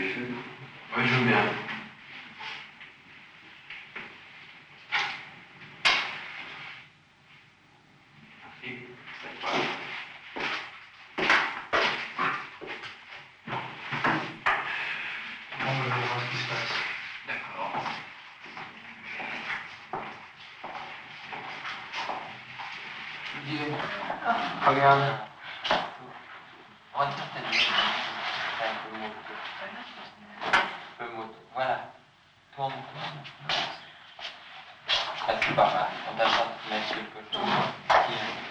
Oui, je veux bien. Merci. C'est pas. On va voir ce qui se passe. D'accord. Dis, regarde. Rentre ta vie. Un peu moto. Un peu moto. Voilà. Tourne. Ah, c'est pas mal. On a le temps de mettre quelque chose.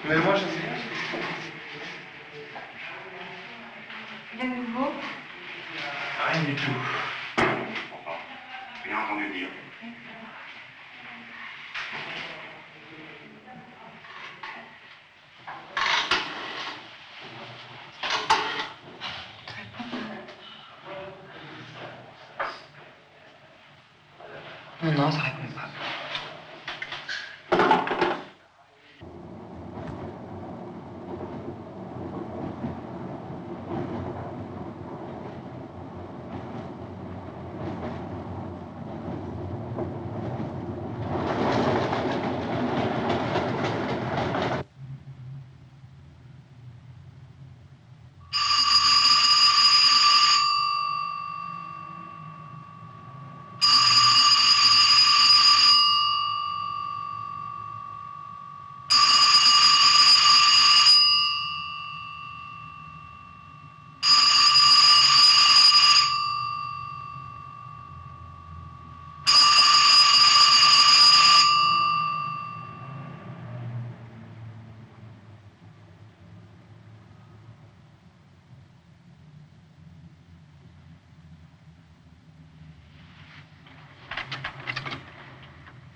Mais moi, je sais. De nouveau? Rien du tout. Rien entendu dire. Non, non, ça répond pas.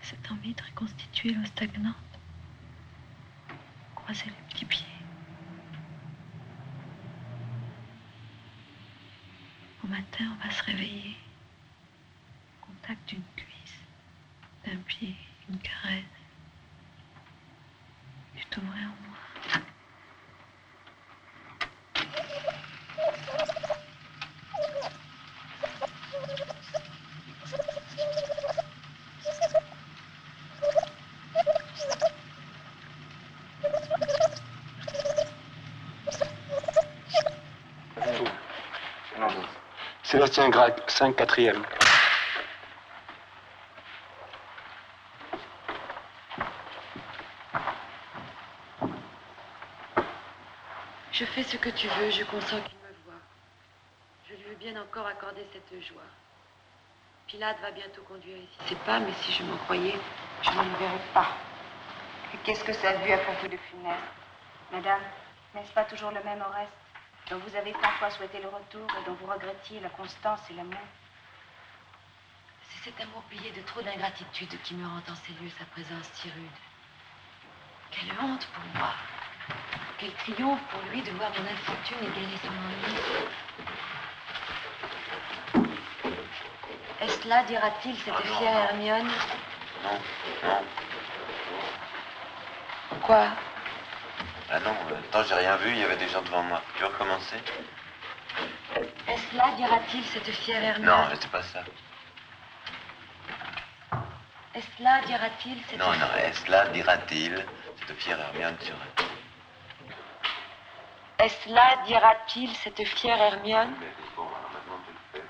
Cette envie de reconstituer l'eau stagnante, croiser les petits pieds. Au matin, on va se réveiller. Au contact d'une cuisse, d'un pied, une caresse. Tu t'ouvrais en moi. Sébastien Grac, 5 4e. Je fais ce que tu veux, je consens qu'il me voie. Je lui veux bien encore accorder cette joie. Pilate va bientôt conduire ici. C'est pas, mais si je m'en croyais, je ne le verrais pas. Et qu'est-ce que ça a vu à propos de funeste? Madame, n'est-ce pas toujours le même Oreste, dont vous avez tant fois souhaité le retour et dont vous regrettiez la constance et l'amour? C'est cet amour payé de trop d'ingratitude qui me rend en ces lieux sa présence si rude. Quelle honte pour moi. Quel triomphe pour lui de voir mon infortune égaler son ennui. Est-ce là, dira-t-il, cette fière Hermione? Non, non. Quoi? Ah non, tant j'ai rien vu, il y avait des gens devant moi. Tu veux recommencer? Est-ce là, dira-t-il, cette fière Hermione? Non, mais c'est pas ça. Est-ce là, dira-t-il, cette... Non, non, est-ce là, dira-t-il, cette fière Hermione sur... Est-ce là, dira-t-il, cette fière Hermione? Bon, alors maintenant tu le fais.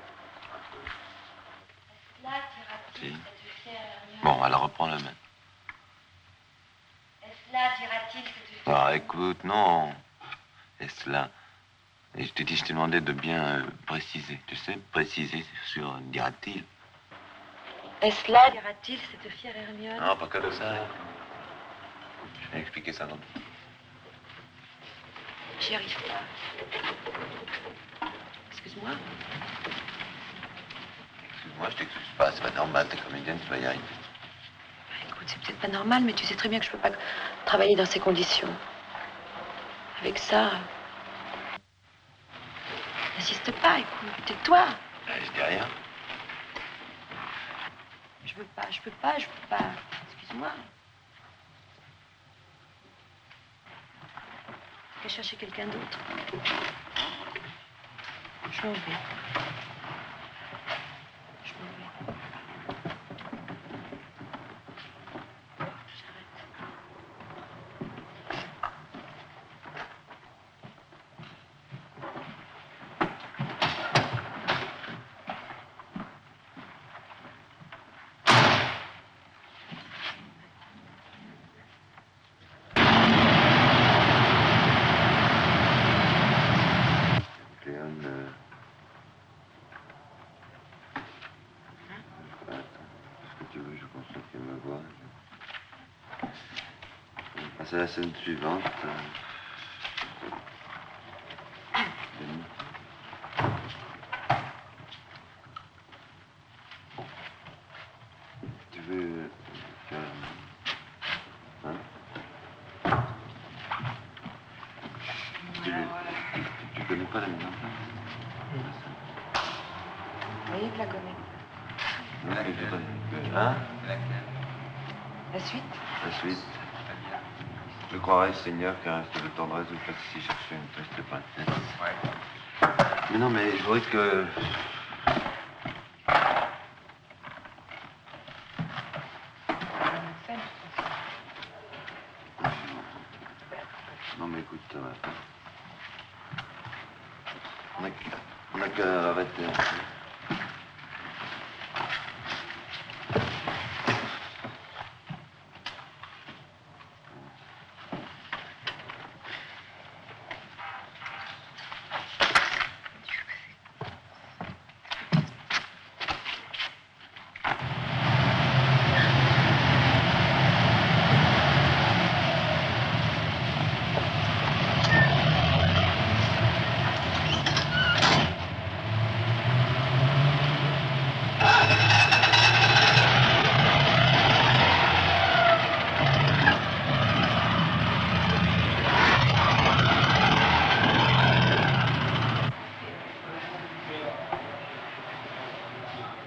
Est-ce là, dira-t-il, Si. cette fière Hermione? Bon, alors reprends-le maintenant. Est-ce là, dira-t-il, cette fière... Ah, écoute, non. Est-ce là? Et je t'ai dit, je t'ai demandé de bien préciser. Tu sais, préciser sur dira-t-il. Est-ce là, dira-t-il, cette fière Hermione? Non, pas que de ça. Je vais expliquer ça dans... J'y arrive pas. Excuse-moi. Excuse-moi, je t'excuse pas, c'est pas normal, t'es comédienne, tu vas y arriver. Écoute, c'est peut-être pas normal, mais tu sais très bien que je peux pas travailler dans ces conditions. Avec ça... N'insiste pas, écoute, tais-toi. Je dis rien. Je veux pas, je peux pas. Excuse-moi. Je vais chercher quelqu'un d'autre. Je m'en vais. faut qu'elle me voie. On passe à la scène suivante. Tu veux faire... Hein? Tu connais pas la mise en place? Vous voyez que la connaît. Hein? La suite? La suite. Je croirais, Seigneur, qu'un reste de tendresse vous fasse ici chercher une triste princesse. Ouais. Mais non, mais je risque que... Non, mais écoute, on a qu'à arrêter.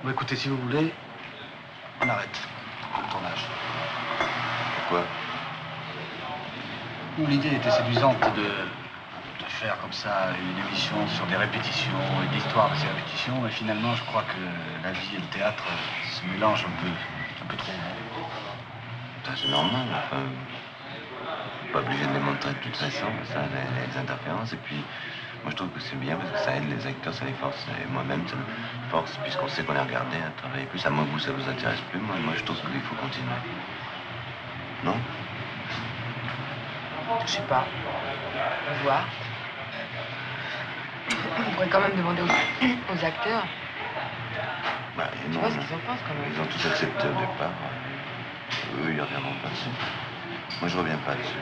Bon, écoutez, si vous voulez, on arrête le tournage. Pourquoi? L'idée était séduisante de faire comme ça une émission sur des répétitions et l'histoire de ces répétitions, mais finalement, je crois que la vie et le théâtre se mélangent un peu trop. Ça, c'est normal, enfin... Pas obligé de les montrer de toute façon, ça, les interférences, et puis... Moi, je trouve que c'est bien parce que ça aide les acteurs, ça les force. Et moi-même, ça me force, puisqu'on sait qu'on est regardé à travailler plus. À moins que vous, ça vous intéresse plus. Moi, je trouve qu'il faut continuer. Non? Je sais pas. On va voir. On pourrait quand même demander aux acteurs. Bah, Tu non, vois ce qu'ils en pensent quand même. ils ont tous accepté au départ. Eux, ils reviendront pas dessus. Moi, je reviens pas dessus.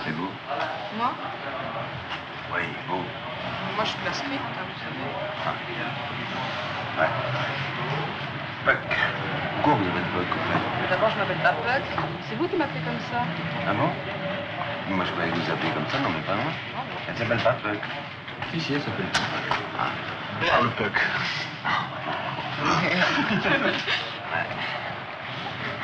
Et vous? Moi Oui, vous. Moi, je suis la script, hein, vous savez. Ouais. Puck. Pourquoi vous appelez Puck, au fait? D'abord, je m'appelle pas Puck. C'est vous qui m'appelez comme ça. Ah bon? Moi, je croyais que vous appelez comme ça, non, mais pas moi. Elle s'appelle pas Puck. Si, elle s'appelle Puck. Ah. Le Puck.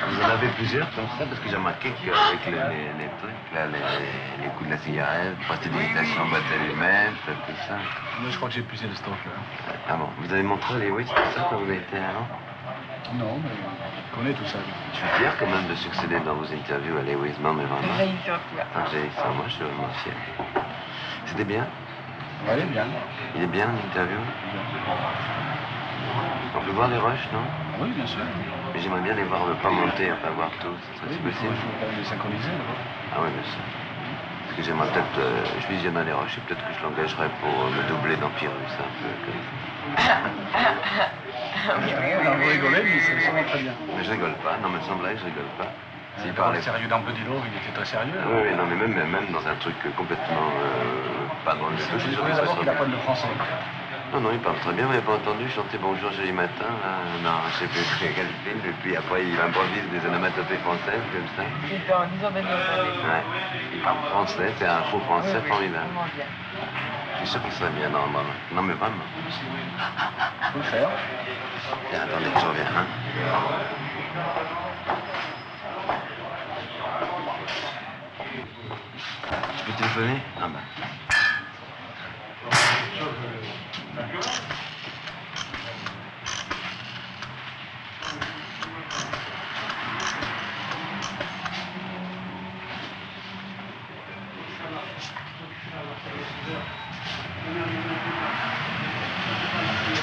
Vous en avez plusieurs comme ça, parce que j'ai remarqué qu'avec les trucs, là, les coups de la cigarette, prestidigitation en boîte d'allumettes, tout ça. Moi, je crois que j'ai plus de stock, là. Ah bon, vous avez montré les Lewis, tout ça, quand vous avez été avant? Non, mais je connais tout ça. Je suis fier quand même de succéder dans vos interviews à Lewis, non, mais vraiment. Ah, j'ai ça, moi, je suis vraiment fier. C'était bien? Ouais, elle est bien. Il est bien, l'interview? On peut voir les rushs, non? Oui, bien sûr. Mais j'aimerais bien les voir, pas monter, enfin voir tout. Ça, Oui, c'est mais il possible? faut quand même les synchroniser, là. Ah oui, bien sûr. Parce que j'aimerais peut-être, je visionnerai les rushs et peut-être que je l'engagerai pour me doubler dans Pyrrhus, un peu comme ça. Non, vous rigolez, mais c'est vraiment très bien. Mais je rigole pas, non mais sans blague, je rigole pas. S'il Dans le parlait... sérieux d'Ambedillo, il était très sérieux. Oui, oui, non mais même dans un truc complètement pas drôle du tout, je suis sûr Je que ça d'abord qu'il serait... apprenne le français. Non, non, il parle très bien, vous n'avez pas entendu chanter Bonjour joli matin, là, non, je sais plus quel film, et puis après il improvise des onomatopées françaises, comme ça. Il fait en disant ben Ouais, il parle français, c'est un faux français formidable. bien. Je suis sûr qu'il serait bien dans le moment. Non mais vraiment. Faut le faire. Tiens, attendez que je reviens, hein. Tu peux téléphoner? Ah bah.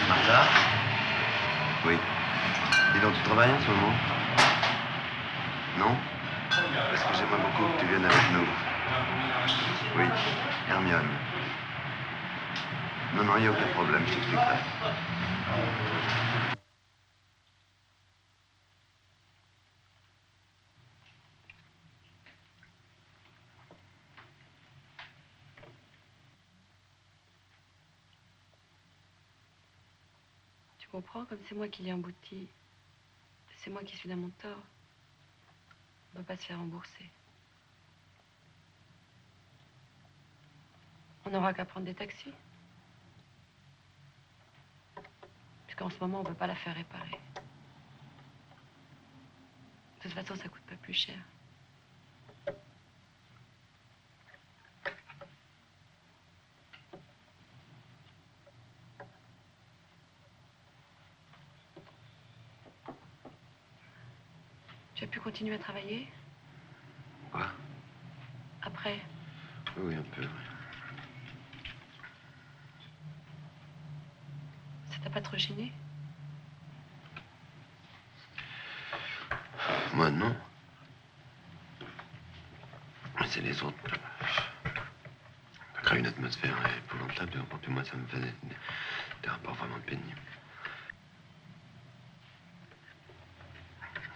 Martha? Oui. Dis donc, tu travailles en ce moment? Non? Parce que j'aimerais beaucoup que tu viennes avec nous. Oui, Hermione. Non, non, il n'y a aucun problème, je t'expliquerai. Tu comprends? Comme c'est moi qui l'ai embouti. C'est moi qui suis dans mon tort. On ne peut pas se faire rembourser. On n'aura qu'à prendre des taxis. Puisqu'en ce moment, on ne peut pas la faire réparer. De toute façon, ça coûte pas plus cher. Tu as pu continuer à travailler? Quoi? Après? Oui, un peu, oui. Ça t'a pas trop gêné? Moi, non. Mais c'est les autres. Ça crée une atmosphère épouvantable. Puis moi, ça me faisait des rapports vraiment pénibles.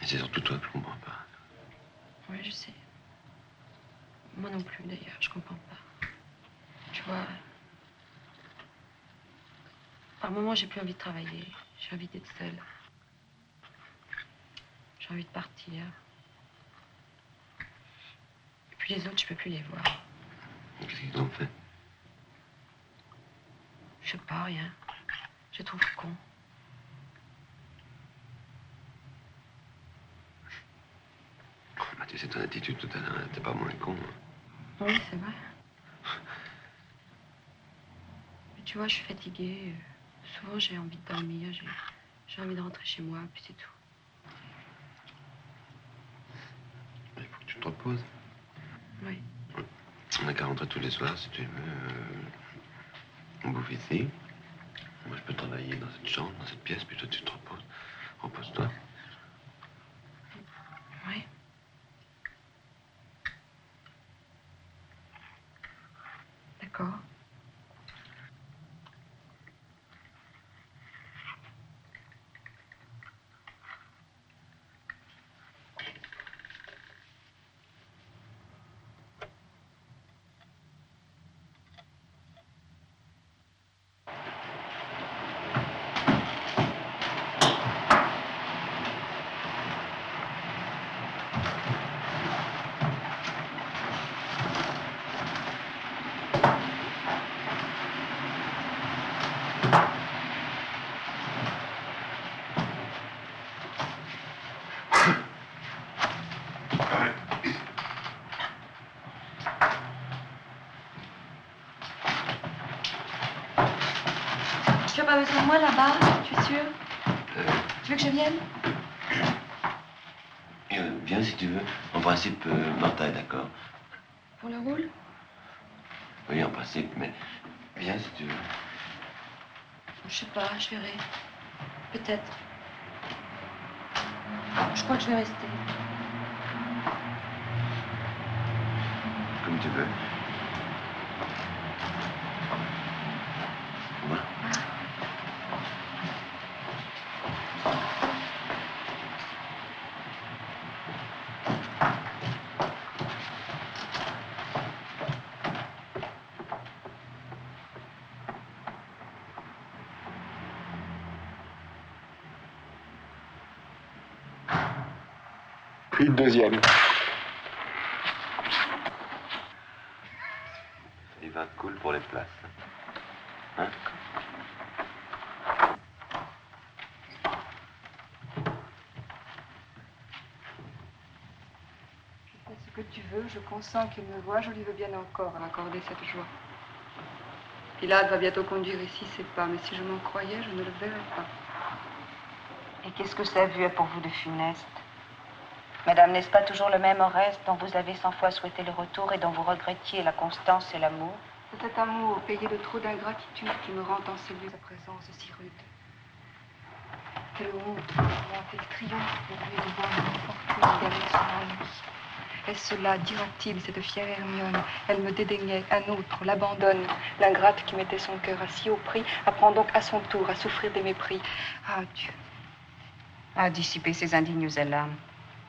Et c'est surtout toi que je comprends pas. Oui, je sais. Moi non plus, d'ailleurs, je comprends pas. Tu vois, par moments, j'ai plus envie de travailler. J'ai envie d'être seule. J'ai envie de partir. Et puis les autres, je peux plus les voir. Qu'est-ce qu'ils ont fait? Je sais pas, rien. Je les trouve con. Bah, tu sais, ton attitude tout à l'heure, elle était pas moins con. Hein. Oui, c'est vrai. Mais tu vois, je suis fatiguée. Souvent, j'ai envie de dormir. J'ai envie de rentrer chez moi, puis c'est tout. Il faut que tu te reposes. Oui. On n'a qu'à rentrer tous les soirs, si tu veux. On bouffe ici. Moi, je peux travailler dans cette chambre, dans cette pièce, puis toi, tu te reposes. Repose-toi. Oui. D'accord. Tu as pas besoin de moi là-bas, tu es sûr? Tu veux que je vienne? Viens si tu veux. En principe, Martha est d'accord. Pour le rôle? Oui, en principe, mais viens si tu veux. Je sais pas, je verrai. Peut-être. Je crois que je vais rester. Comme tu veux. Au revoir. Puis le deuxième. Il va cool pour les places. Hein? Fais ce que tu veux, je consens qu'il me voie, je lui veux bien encore accorder cette joie. Pilate va bientôt conduire ici, c'est pas, mais si je m'en croyais, je ne le verrais pas. Et qu'est-ce que sa vue a pour vous de funeste? Madame, n'est-ce pas toujours le même Oreste dont vous avez 100 fois souhaité le retour et dont vous regrettiez la constance et l'amour? C'est cet amour payé de trop d'ingratitude qui me rend encelui sa présence si rude. Quelle honte, quel triomphe pour lui de voir mon fortune gagner son ennui. Est-ce cela, dira-t-il, cette fière Hermione? Elle me dédaignait, un autre l'abandonne. L'ingrate qui mettait son cœur à si haut prix apprend donc à son tour à souffrir des mépris. Ah, Dieu. À dissiper ces indignes alarmes.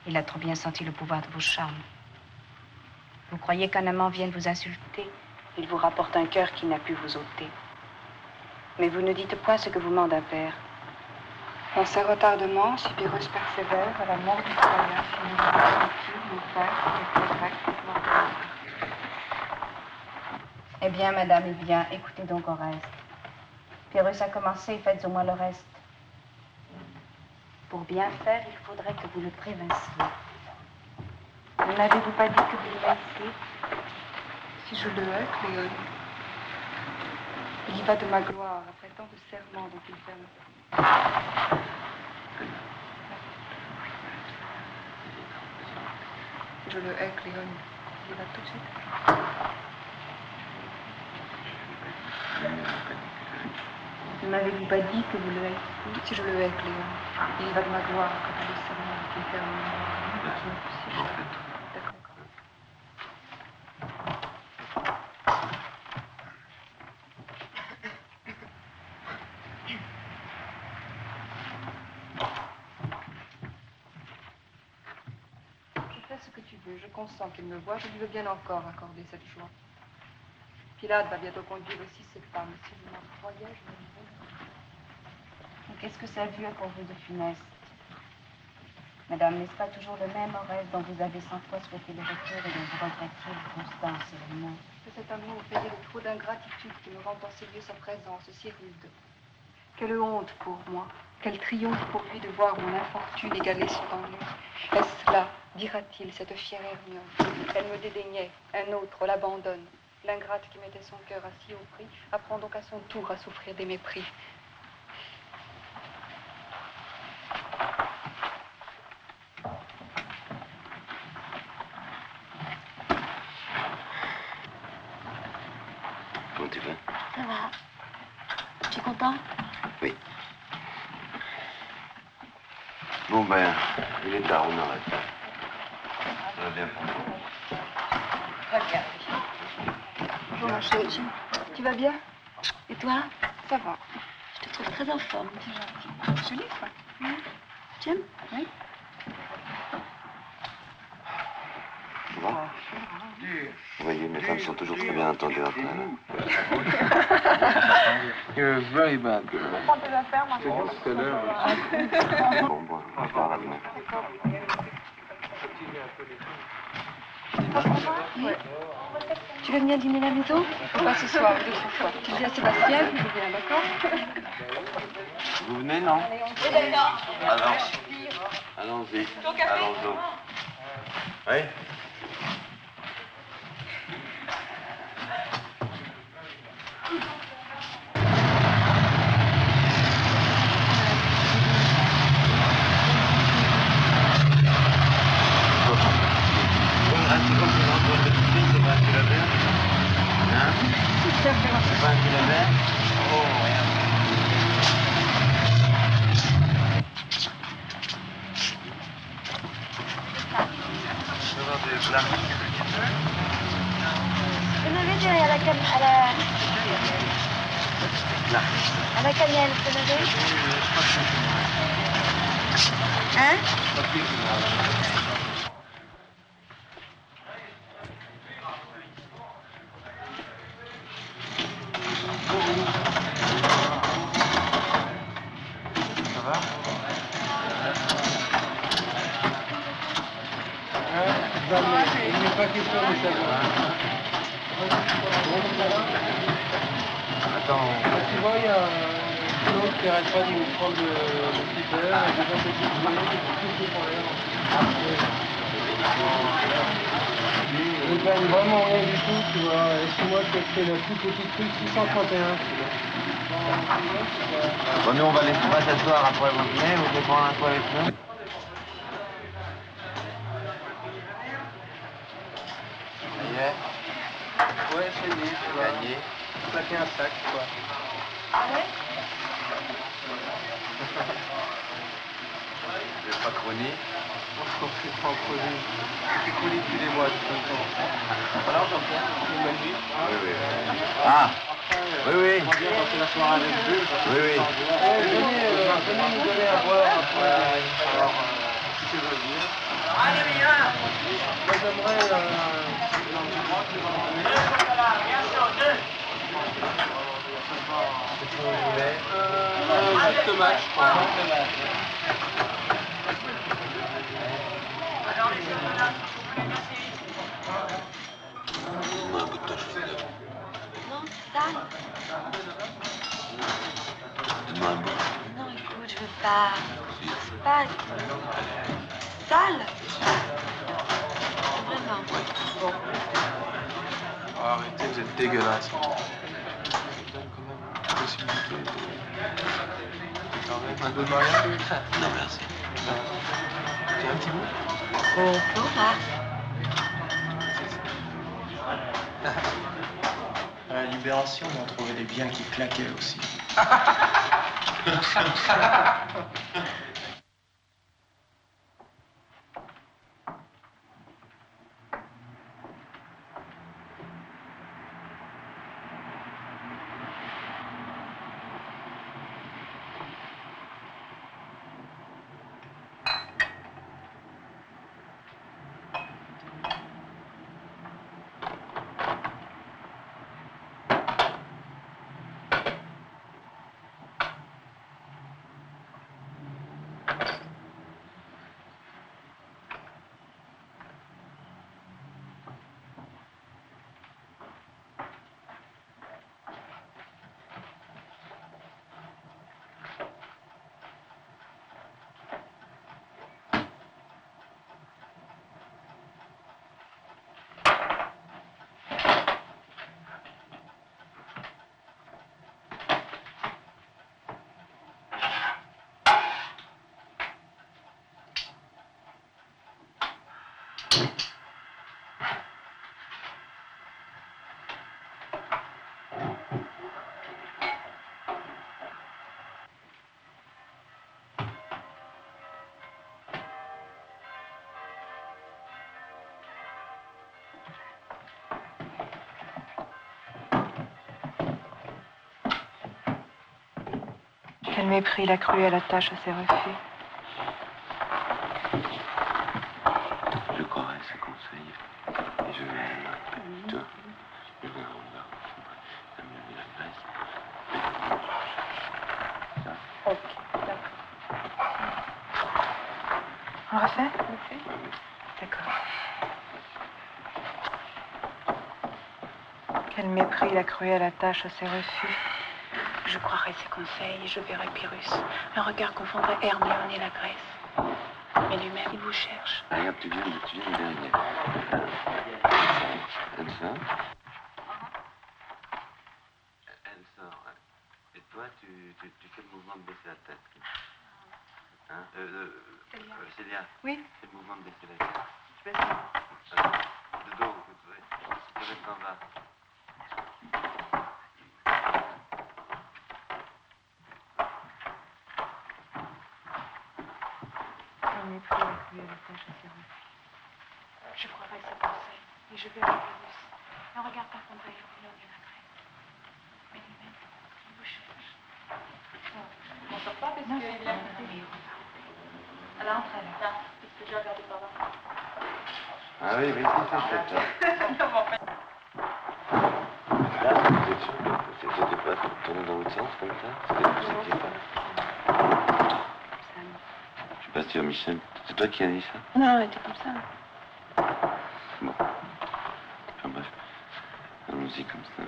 Il a trop bien senti le pouvoir de vos charmes. Vous croyez qu'un amant vienne vous insulter? Il vous rapporte un cœur qui n'a pu vous ôter. Mais vous ne dites point ce que vous mande un père. Dans ces retardements, Sibyrus persévère à la mort du Troyen, finira tranquille, mon père, avec les Grecs, Eh bien, madame, eh bien, écoutez donc Oreste. Pyrrhus a commencé, faites au moins le reste. Pour bien faire, il faudrait que vous le prévinciez. Ne m'avez-vous pas dit que vous le haissiez? Si je le hais, Cléone, il y va de ma gloire après tant de serments dont il fait. Je le hais, Cléone. Il y va tout de suite. Ne m'avez-vous pas dit que vous le haissiez? Si je le hais, Cléone, il y va de ma gloire après tant de serments dont il fait. D'accord. Ce que tu veux, je consens qu'il me voie, je lui veux bien encore accorder cette joie. Pilate va bientôt conduire aussi cette femme. Si je m'en croyais, je me disais. Et qu'est-ce que ça veut pour vous de funeste? Madame, n'est-ce pas toujours le même Oreste dont vous avez 100 fois souhaité le retour et dont vous regrettez l'inconstance et le nom? C'est cet amour payé de trop d'ingratitude qui me rend tant sérieux sa présence si rude. Quelle honte pour moi, quel triomphe pour lui de voir mon infortune égaler son ennui. Est-ce là, dira-t-il, cette fière Hermione? Elle me dédaignait, un autre l'abandonne. L'ingrate qui mettait son cœur à si haut prix apprend donc à son tour à souffrir des mépris. Comment tu vas? Ça va. Tu es content? Oui. Bon ben, il est tard, on arrête. Ça va bien pour vous. Très bien. Bonjour ma chérie. Tu vas bien? Et toi? Ça va. Je te trouve très en forme. C'est gentil. Joli, quoi. Tu aimes? Oui. Tu vois? Vous voyez, mes femmes sont toujours très bien entendues entre elles. You're a very bad girl. Bon, on va voir à demain. Oui. Tu veux venir dîner à la maison? Pas ce soir, une autre fois. Tu dis à Sébastien, je viens, d'accord? Vous venez, non? Alors, allons-y. Allons-y. Oui? Vous n'avez derrière la camionnette, à la camionnette, vous n'avez? Hein? Il n'est pas question de savoir. Attends. Tu vois, il y a un autre qui n'arrête pas de nous prendre le petit verre, et des gens qui tout pour l'air. Ils ne gagnent vraiment rien du tout, tu vois. Et c'est moi qui ai fait la plus petite rue 631. Bon, nous, on va laisser pas s'asseoir après vous venez, vous voulez prendre un coup avec nous? Ça y est? Ouais, c'est lui, tu vois. Gagné. Claquer un sac, quoi. Ah ouais? Vous n'êtes pas chronique? On se confie pas en produit. C'est chronique tous les mois, tout le temps. Alors, Jean-Pierre, c'est une bonne vie. Oui, oui. Ah! Oui, oui. On vient passer la soirée avec vous. Oui, oui. Venez nous donner à boire après. Alors, si tu veux bien. Moi, j'aimerais... Qu'est-ce que vous voulez? le match, je crois. Donne-moi un bout de ton cheveu. Non, c'est sale. Donne-moi un bout. Non, écoute, je veux pas. C'est pas sale. Vraiment. Bon. Oh, arrêtez, vous êtes dégueulasse. Ça me donne quand même la possibilité de... Quand même un dos de mariage. Non, merci. J'ai un petit bout. Bonsoir. À la Libération, on trouvait des biens qui claquaient aussi. Quel mépris la cruelle attache à ses refus. Je croirai ses conseils et je vais près de toi. Je vais en bas. Améliorer la graisse. Ça. Ok, d'accord. On refait? Oui. D'accord. Quel mépris la cruelle attache à ses refus. Je croirai ses conseils et je verrai Pyrrhus. Un regard confondrait Hermione et la Grèce. Mais lui-même, il vous cherche. Ah, regarde, tu viens de derrière. Elle sort. Elle sort. Et toi, tu fais le mouvement de baisser la tête. Hein Célia. Oui. Fais le mouvement de baisser la tête. Je baisse. De dos, vous pouvez. Tu peux mettre en bas. Quel mépris la cruelle attache à ses refus. Je croirai ses conseils et je verrai Pyrrhus. Un regard confondrait Hermione et la Grèce. Mais lui-même, il vous cherche. On sort pas parce qu'il est là. Alors, entre là. Parce que j'ai regardé par là. Ah oui, mais c'est ça, là, c'était pas tourné dans l'autre sens comme ça? C'était pas. Je sais pas si Michel, c'est toi qui as dit ça? Non, elle était comme ça. Bon. Enfin bref, allons-y comme ça.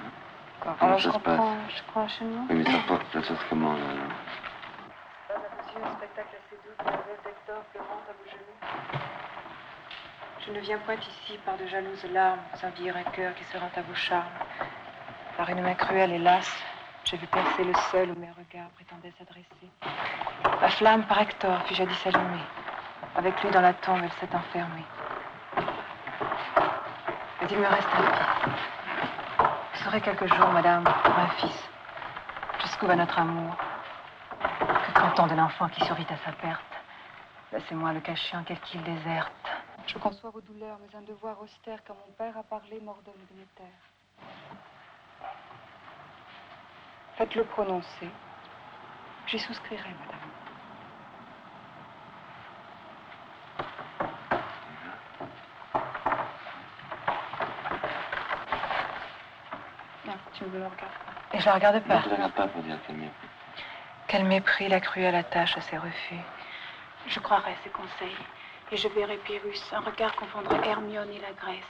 D'accord. Comment Alors ça se passe? je prends un chemin. Oui, mais ça porte, ça se passe comment là? À vos yeux, un spectacle assez doux que la veuve d'Hector pleurant à vos genoux. Je ne viens point ici par de jalouses larmes, envahir un cœur qui se rend à vos charmes. Par une main cruelle, hélas, j'ai vu percer le seul où mes regards prétendaient s'adresser. La flamme par Hector fut jadis allumée. Avec lui dans la tombe, elle s'est enfermée. Mais il me reste un fils. Vous saurez quelque jour, madame, pour un fils, jusqu'où va notre amour. Que craint-on d'un enfant qui survit à sa perte? Laissez-moi le cacher en quelque île déserte. Je conçois vos douleurs, mais un devoir austère, quand mon père a parlé, m'ordonne de me taire. Faites-le prononcer. J'y souscrirai, madame. Non, tu ne me le regardes pas. Et je la regarde pas. Ne te regarde pas pour dire qu'elle est mieux. Quel mépris la cruelle attache à ses refus. Je croirai à ses conseils et je verrai Pyrrhus. Un regard confondrait Hermione et la Grèce.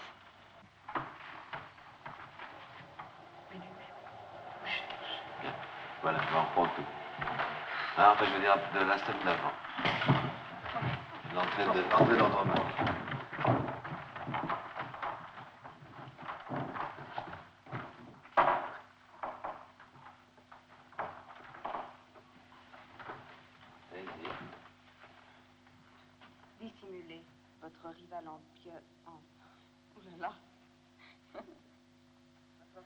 Voilà, je vais en reprendre tout. Ah, enfin, je veux dire, de la scène d'avant. L'entrée d'Andromaque. Dissimulez votre rival en Ouh là là. Votre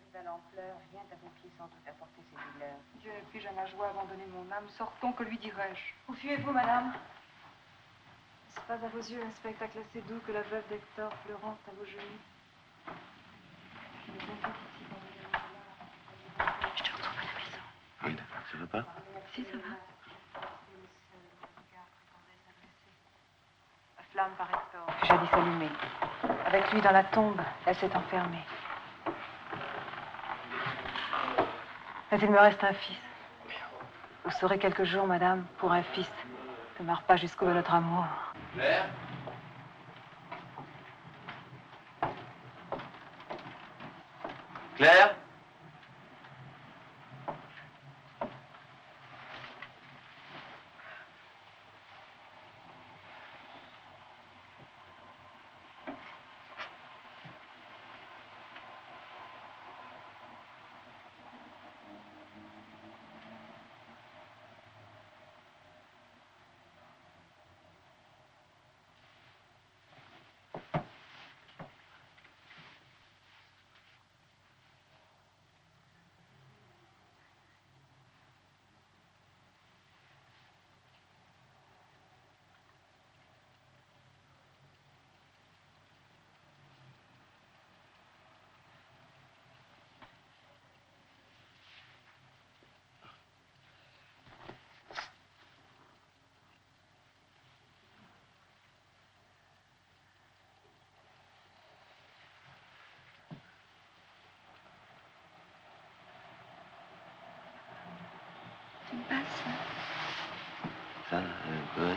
rival en pleurs vient à vos pieds sans doute apporter ses douleurs. Dieu, puis-je à ma joie abandonner mon âme? Sortons, que lui dirais-je? Où fuyez-vous, madame? N'est-ce pas à vos yeux un spectacle assez doux que la veuve d'Hector pleurant à vos genoux? Je me invite ici dans le lieu. Je te retrouve à la maison. Oui, d'accord, ça va pas? Si, ça va. La flamme par Hector, jadis allumée. Avec lui dans la tombe, elle s'est enfermée. Mais il me reste un fils. Vous saurez quelques jours, madame, pour un fils, ne meurt pas jusqu'au bout de notre amour. Claire? Claire? Tu me passes? Ça, bonne.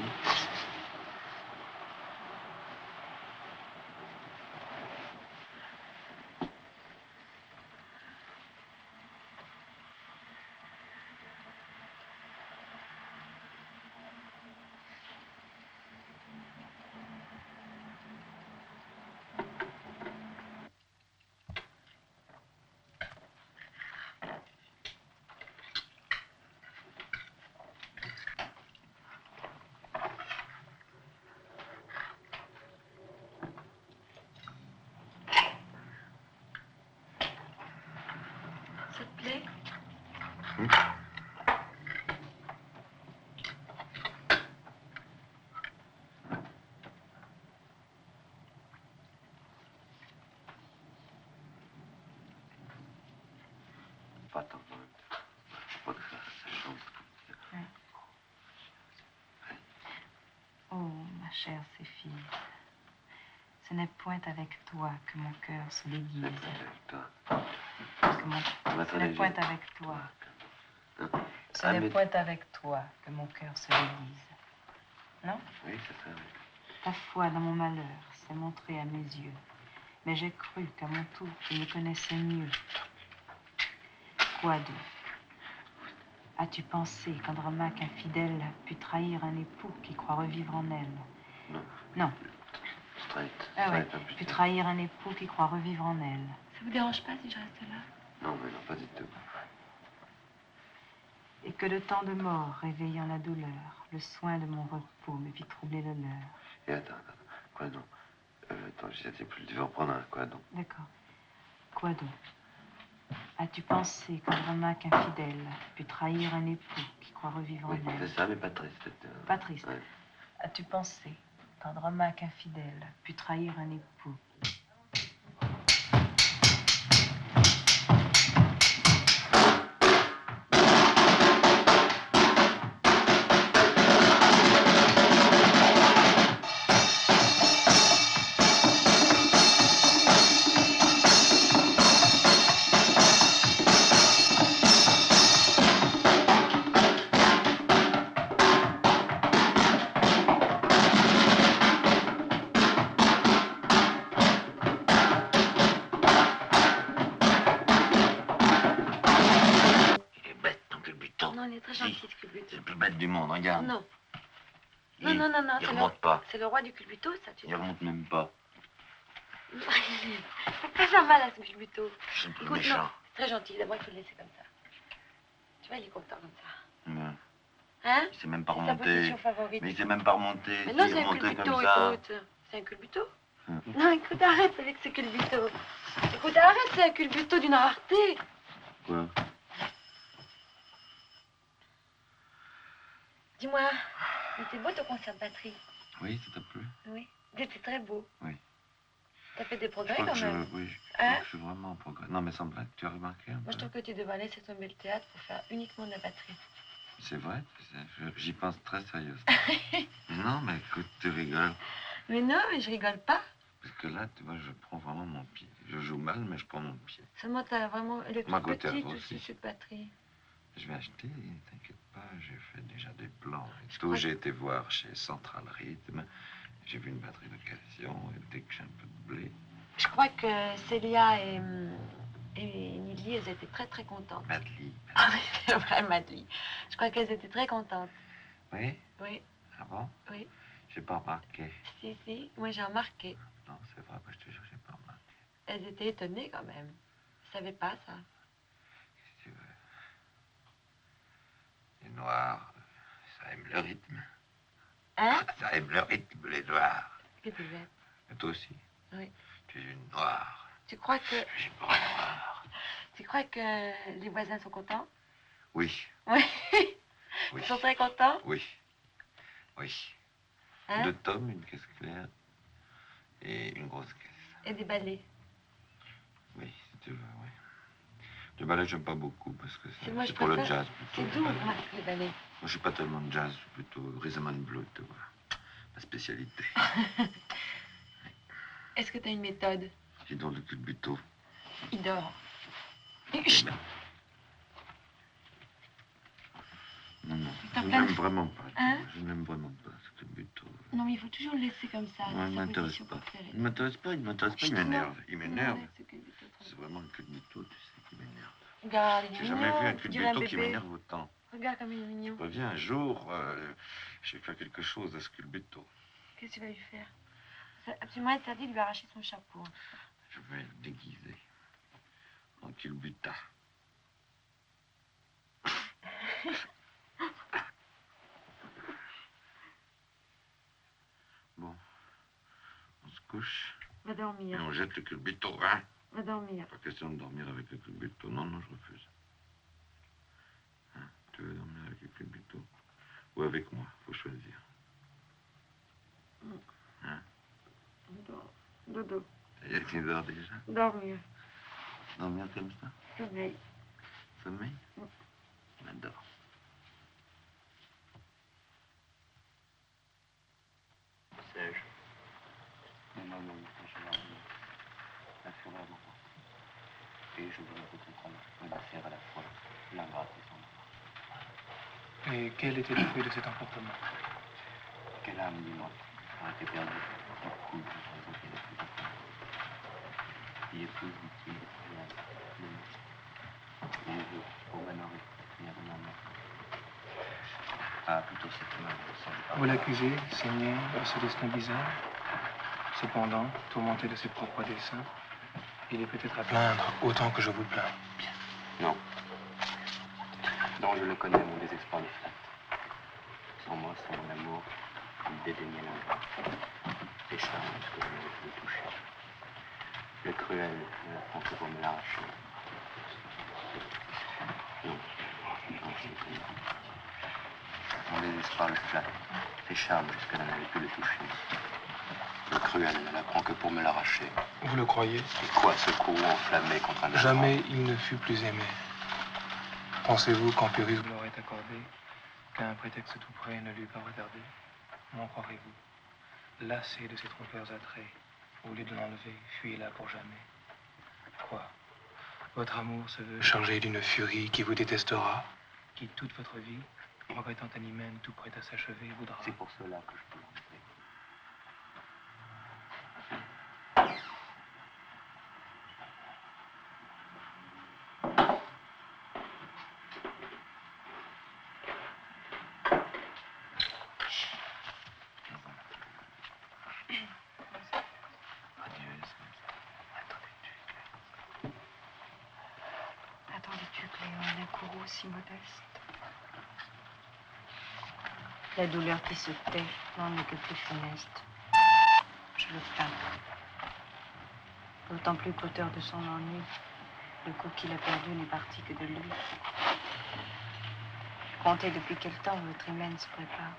Ça te plaît? Pas tant en même temps. Faut pas que ça change. Oh, ma chère Séphine, ce n'est point avec toi que mon cœur se déguise. Ce n'est point avec toi. Ce n'est point avec toi que mon cœur se déguise. Non? Oui, c'est ça, oui. Ta foi dans mon malheur s'est montrée à mes yeux, mais j'ai cru qu'à mon tour tu me connaissais mieux. Quoi donc? As-tu pensé qu'Andromaque infidèle put trahir un époux qui croit revivre en elle? Non. Non. Straight. Ah ouais, Straight, put trahir un époux qui croit revivre en elle. Ça vous dérange pas si je reste là? Non, mais non, pas du tout. Et que le temps de mort réveillant la douleur, le soin de mon repos me fit troubler le leur. Et attends. Quoi donc? Attends, j'y étais plus. Tu veux reprendre un quoi donc? D'accord. Quoi donc? As-tu pensé qu'Andromaque infidèle put trahir un époux qui croit revivre en Oui, elle? c'est ça, mais pas triste. Pas triste. Ouais. As-tu pensé qu'Andromaque infidèle put trahir un époux? il est très gentil, ce culbuto. C'est le plus bête du monde, regarde. Non. Il- Non. Il remonte pas. C'est le roi du culbuto, ça, tu Il remonte même pas. Faut pas faire mal à ce culbuto. C'est un peu Écoute, méchant. non, c'est très gentil. D'abord, il faut le laisser comme ça. Tu vois, il est content comme ça. Ouais. Hein? Il sait même pas C'est sa remonter. position favorite. Mais il sait même pas remonter. Mais non, S'il c'est un remontait culbuto, comme ça. écoute. C'est un culbuto. Non, écoute, arrête avec ce culbuto. Écoute, arrête, c'est un culbuto d'une rareté. Quoi? Dis-moi, c'était beau ton concert de batterie. Oui, ça t'a plu? Oui, c'était très beau. Oui. T'as fait des Je progrès crois quand que même. oui, Hein? je suis vraiment en progrès. Non, mais sans blague, tu as remarqué un peu? Moi, je trouve que tu devrais laisser tomber le théâtre pour faire uniquement de la batterie. C'est vrai, j'y pense très sérieusement. Non, mais écoute, tu rigoles. Mais non, mais je rigole pas. Parce que là, tu vois, je prends vraiment mon pied. Je joue mal, mais je prends mon pied. Seulement, t'as vraiment... Elle est Ma toute Gauthier petite aussi. aussi, cette batterie. Je vais acheter, t'inquiète pas, j'ai fait déjà des plans et Je tout. crois- J'ai été voir chez Central Rhythm. J'ai vu une batterie d'occasion et dès que j'ai un peu de blé. Je crois que Célia et Nidli, elles étaient très, très contentes. Madly. Ah oui, c'est vrai, Madly. Je crois qu'elles étaient très contentes. Oui? Oui, Ah bon? oui. J'ai pas remarqué. Si, moi j'ai remarqué. Non, c'est vrai, moi, je te jure, j'ai pas remarqué. Elles étaient étonnées quand même. Je savais pas ça. Qu'est-ce que tu veux? Les noirs, ça aime le rythme. Hein? Ça aime le rythme, les noirs. Qu'est-ce que tu veux? Et toi aussi? Oui. Tu es une noire. Tu crois que... Je suis pas noire. Tu crois que les voisins sont contents? Oui, Oui. oui. Ils sont très contents? Oui. Oui. Hein? 2 tomes, une caisse claire et une grosse caisse. Et des ballets. Oui, si tu veux, oui. Le ballet, j'aime pas beaucoup parce que Moi, je c'est pour le préfère- jazz plutôt. C'est le doux, ballet. moi, les ballets. Moi, je suis pas tellement de jazz, je suis plutôt rhythm and blues, tu vois. Ma spécialité. Est-ce que tu as une méthode? J'ai dans le culbuto. Il dort. Chut. Non, T'as je plein de- n'aime vraiment pas. tu Hein? vois, je n'aime vraiment pas ce culbuto. Non, mais il faut toujours le laisser comme ça. Ouais, C'est il sa m'intéresse position pas. préférée. Il m'intéresse pas, il m'intéresse pas, il Chut, m'énerve. moi. Il m'énerve. Arrête ce culbuto, trop C'est vraiment le culbuto, tu sais, qui m'énerve. Regarde, il est J'ai jamais mignon, vu un tu dirais un culbuto qui bébé. m'énerve autant. Regarde comme il est mignon. Reviens un jour, je vais faire quelque chose à ce culbuto. Qu'est-ce que tu vas lui faire? C'est absolument interdit de lui arracher son chapeau. Je vais le déguiser en culbuta. Bon, on se couche Va et dormir. on jette le culbuto, hein? Va dormir. Pas question de dormir avec le culbuto. Non, non, je refuse. Hein? Tu veux dormir avec le culbuto ou avec moi? Faut choisir. Hein? Dodo. Ça y est, tu dors déjà? Dormir. Dormir comme ça? Sommeil. Sommeil? J'adore. Sais-je? Non, je vais dormir. La fureur m'emporte. Et je voudrais vous comprendre, menacée à la fois, l'ingrate et son âme. Et quel était le fruit de cet emportement? Quelle âme, dis-moi, a été perdue, qui coule pour raison qu'elle est plus profonde. Qui épouse, dit-il, le et veut, pour m'honorer, venir de ma main. Ah, plutôt cette main, semble Vous l'accusez, Seigneur, de ce destin bizarre. Cependant, tourmenté de ses propres desseins, il est peut-être à plaindre autant que je vous plains. Non. Non, je le connais, mon désespoir le flatte. Sans moi, sans mon amour, il dédaignait l'amour. Les charmes que je n'avais plus toucher. Le cruel ne la prend que pour me l'arracher. Non, je l'ai connu. Mon désespoir le flatte. Les charmes jusque-là n'avaient pu le toucher. Le cruel ne la prend que pour me l'arracher. Vous le croyez? Et quoi, ce courroux enflammé contre un amour? Jamais il ne fut plus aimé. Pensez-vous qu'en Pyrrhus vous l'aurait accordé, qu'un prétexte tout près ne lui pas retardé? M'en croirez-vous? Lassé de ses trompeurs attraits, au lieu de l'enlever, fuyez là pour jamais. Quoi? Votre amour se veut chargé d'une furie qui vous détestera, qui toute votre vie, regrettant un hymen tout prêt à s'achever, voudra. C'est pour cela que je peux l'entrer. si modeste. La douleur qui se tait n'en est que plus funeste. Je le plains. D'autant plus qu'auteur de son ennui, le coup qu'il a perdu n'est parti que de lui. Comptez depuis quel temps votre hymen se prépare.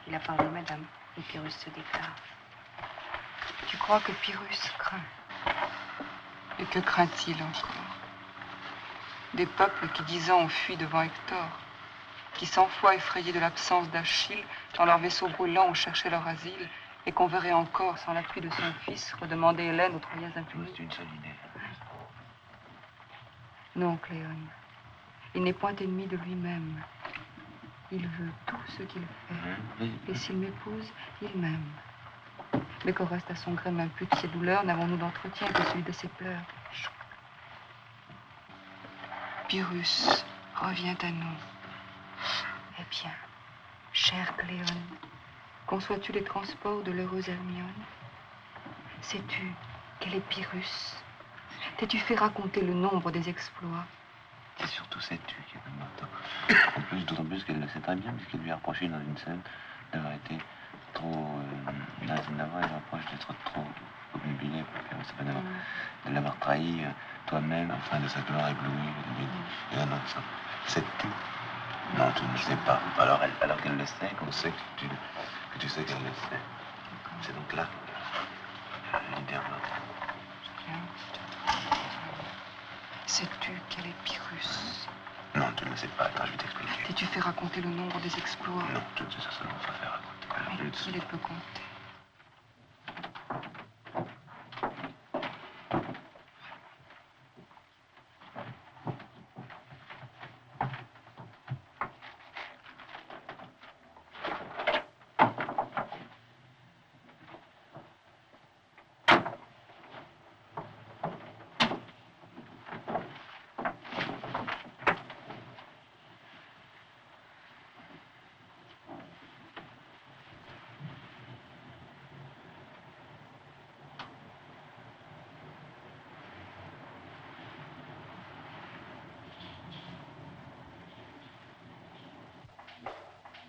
Il a parlé, madame, et Pyrrhus se déclare. Tu crois que Pyrrhus craint? Et que craint-il encore? Des peuples qui, 10 ans, ont fui devant Hector, qui 100 fois effrayés de l'absence d'Achille, dans leurs vaisseaux brûlants ont cherché leur asile, et qu'on verrait encore, sans l'appui de son fils, redemander Hélène aux Troyens impunis. C'est une seule idée. Non, Cléone. Il n'est point ennemi de lui-même. Il veut tout ce qu'il fait. Et s'il m'épouse, il m'aime. Mais qu'au reste à son gré m'impute ses douleurs, n'avons-nous d'entretien que celui de ses pleurs. Pyrrhus, reviens à nous. Eh bien, chère Cléone, conçois-tu les transports de l'heureuse Hermione? Sais-tu quel est Pyrrhus? T'es-tu fait raconter le nombre des exploits? C'est surtout cette tue qui est important. En plus, d'autant plus qu'elle le sait très bien, puisqu'elle lui a reproché dans une scène d'avoir été trop. Dans la scène d'avant, elle lui reproche d'être trop obnubilée, de l'avoir trahi toi-même, afin de sa gloire éblouie. Et non, ça. Cette tue. Non, tu ne le sais pas. Alors qu'elle le sait, qu'on sait que tu sais qu'elle le sait. C'est donc là l'idée remonte. Sais-tu quel est Pyrrhus? Non, tu ne le sais pas. Attends, je vais t'expliquer. T'es-tu fait raconter le nombre des exploits? Non, je ne sais ça seulement pas faire raconter. Mais qui les peut compter?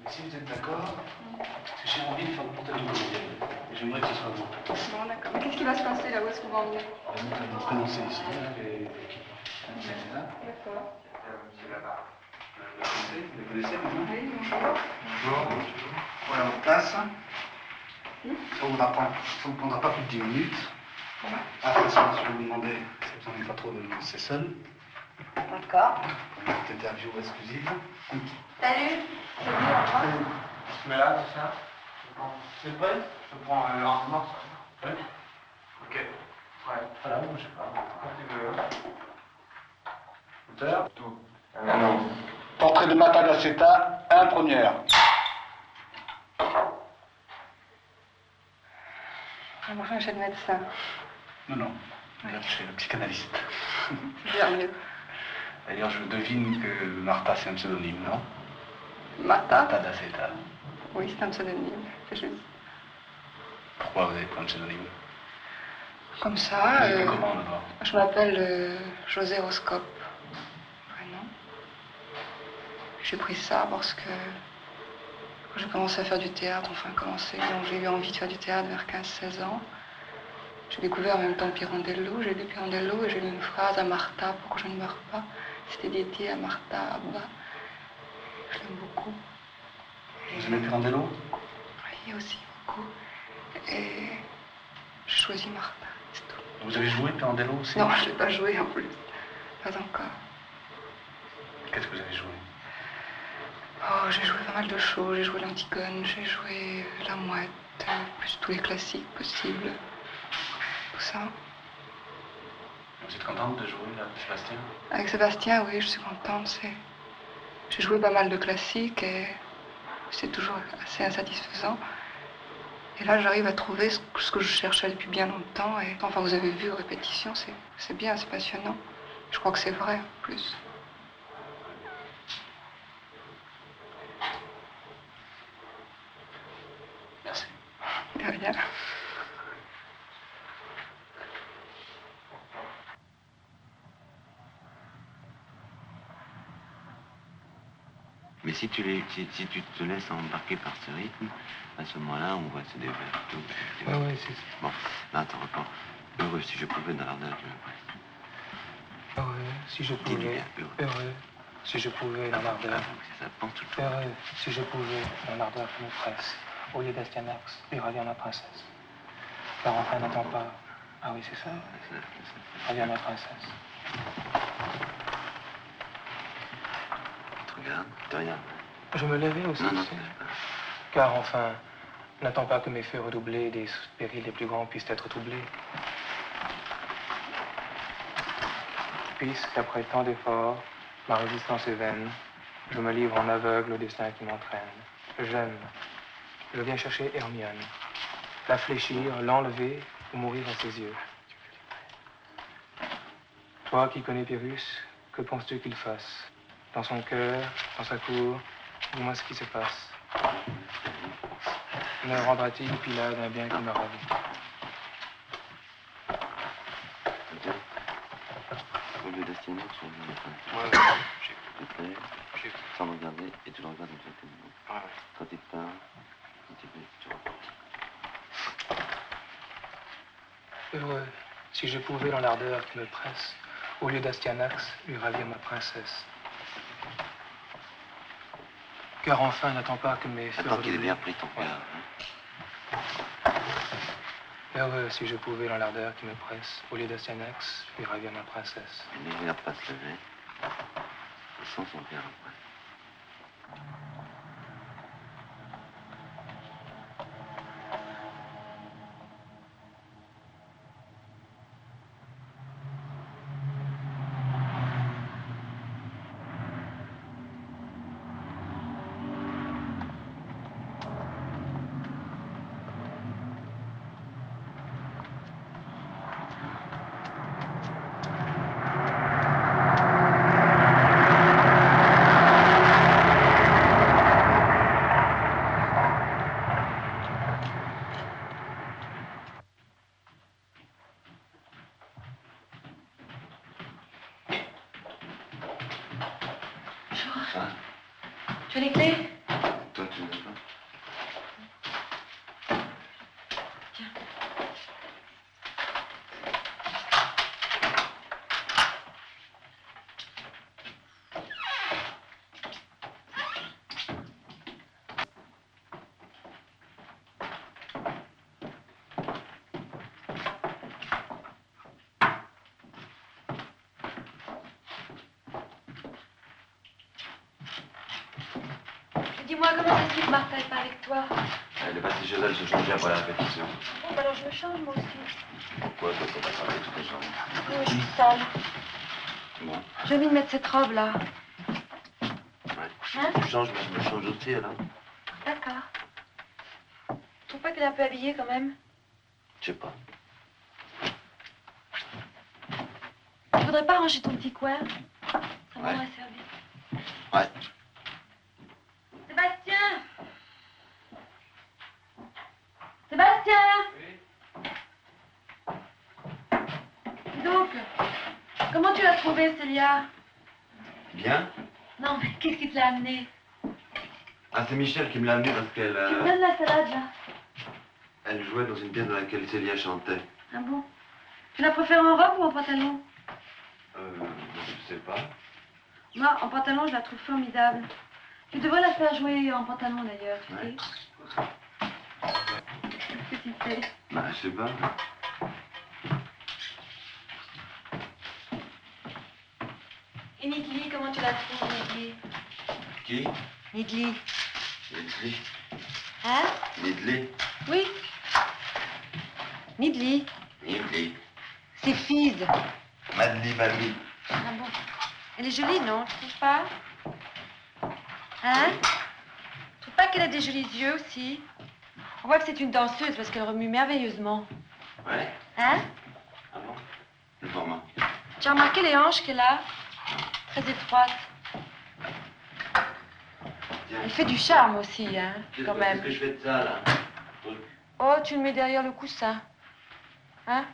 Si vous êtes d'accord, j'ai envie de faire le portrait du comédienne. Et j'aimerais que ce soit vous. Bon, d'accord. Mais qu'est-ce qui va se passer là? Où est-ce qu'on va emmener? Nous allons prononcer ici. C'est là. D'accord. Vous les connaissez, vous? Oui, bonjour. Bonjour. Voilà votre place. Ça vous prendra pas plus de 10 minutes. Ah, de toute façon, je vais vous demander, si vous n'en avez pas trop, de me laisser seul. D'accord. Petite interview exclusive. Salut. C'est lui, au revoir. Mais là, c'est ça. C'est prêt? Je prends un morceau. Oui. Ok. Ouais. Voilà, moi, je sais pas. Quand tu veux. Auteur? Tout. Non. Portrait de Martha d'Aceta, 1 première. Moi, je vais chez le médecin. Non. Là, chez le psychanalyste. C'est bien mieux. D'ailleurs, je devine que Martha, c'est un pseudonyme, non? Martha? Martha d'Aceta. Oui, c'est un pseudonyme. C'est juste. Pourquoi vous avez pris un pseudonyme? Comme ça. Vous comment d'abord? Je m'appelle José Roscope. Prénom. J'ai pris ça parce que quand j'ai commencé à faire du théâtre, donc j'ai eu envie de faire du théâtre vers 15-16 ans. J'ai découvert en même temps Pirandello, j'ai lu Pirandello et j'ai lu une phrase à Martha pour que je ne meure pas. C'était dédié à Martha Abba. Je l'aime beaucoup. Vous aimez Pirandello? Oui, aussi beaucoup. Et j'ai choisi Martha, c'est tout. Vous avez joué Pirandello aussi? Non, je ne l'ai pas joué en plus. Pas encore. Qu'est-ce que vous avez joué? Oh, j'ai joué pas mal de choses. J'ai joué l'Antigone, j'ai joué La Mouette, plus tous les classiques possibles. Tout ça. Vous êtes contente de jouer là, avec Sébastien? Avec Sébastien, oui, je suis contente. J'ai joué pas mal de classiques et c'est toujours assez insatisfaisant. Et là, j'arrive à trouver ce que je cherchais depuis bien longtemps. Et enfin, vous avez vu aux répétitions, c'est bien, c'est passionnant. Je crois que c'est vrai, en plus. Merci. De rien. Mais si tu te laisses embarquer par ce rythme, à ce moment-là, on voit se déverser tout. Ouais, c'est ça. Bon, là, attends, reprends. Heureux si je pouvais dans l'ardeur du presse. Heureux si je Dis-lui pouvais. bien, heureux. Heureux si je pouvais dans l'ardeur. C'est ça, pense tout le temps. Heureux si je pouvais dans l'ardeur qui me presse. Au lieu d'Astyanax, lui revient ma princesse. Car enfin n'attends pas. Ah oui, c'est ça. Reviens ma princesse. Tu regardes, tu regardes. Je me levais aussi. Non, Car enfin, n'attends pas que mes feux redoublés des périls les plus grands puissent être troublés. Puisqu'après tant d'efforts, ma résistance est vaine, je me livre en aveugle au destin qui m'entraîne. J'aime. Je viens chercher Hermione. La fléchir, l'enlever ou mourir à ses yeux. Toi qui connais Pyrrhus, que penses-tu qu'il fasse? Dans son cœur, dans sa cour, dis-moi ce qui se passe. Ne rendra-t-il Pilade un bien qui m'a ravi? Au lieu d'Astyanax, je reviens ma princesse. Ouais, j'écoute. Tu te lèves, sans me regarder, et tu le regardes dans tes yeux. Quand il te parle, quand il fait, tu regardes. Heureux, si je pouvais dans l'ardeur qui me presse, au lieu d'Astyanax, lui ravir ma princesse. Car enfin, n'attends pas que mes feux Attends qu'il ait redoublés- bien pris ton père. Heureux, si je pouvais dans l'ardeur qui me presse, au lieu d'Astyanax, lui ravir ma princesse. Il ne regarde pas se lever, sans son père après. Tu as les clés? Toi, tu ne l'as pas? Dis-moi, comment ça se fait que Martha n'est pas avec toi? Elle est partie chez elle se changer après la répétition. Bon, bah alors je me change moi aussi. Pourquoi toi, faut pas travailler toute la journée? Oui, je suis sale. Bon. J'ai envie de mettre cette robe-là. Ouais. Hein? Tu changes, moi je me change aussi alors. D'accord. Tu trouves pas qu'elle est un peu habillée quand même? Je sais pas. Tu voudrais pas ranger ton petit coin? Ça me Ouais. rendrait service. Ouais. Sébastien! Sébastien! Dis donc, comment tu l'as trouvée, Célia? Bien. Non, mais qu'est-ce qui te l'a amené? Ah, c'est Michel qui me l'a amené parce qu'elle Tu me donnes la salade, là? elle jouait dans une pièce dans laquelle Célia chantait. Ah bon? Tu la préfères en robe ou en pantalon? Je sais pas. Moi, en pantalon, je la trouve formidable. Tu devrais la faire jouer en pantalon, d'ailleurs, tu Ouais. sais. Qu'est-ce que tu fais? Bah, je sais pas. Et Nidli, comment tu la trouves, Nidli? Qui? Nidli. Nidli. Hein? Nidli. Oui. Nidli. Nidli. C'est Fise. Madli, Madli. Ah bon? Elle est jolie, non? Tu trouves pas? Hein? Tu trouves pas qu'elle a des jolis yeux aussi? On voit que c'est une danseuse parce qu'elle remue merveilleusement. Ouais. Hein? Ah bon? Le format. Tu as remarqué les hanches qu'elle a? Très étroites. Elle fait du charme aussi, hein, quand même. Qu'est-ce que je fais de ça, là? Oh, tu le mets derrière le coussin. Hein?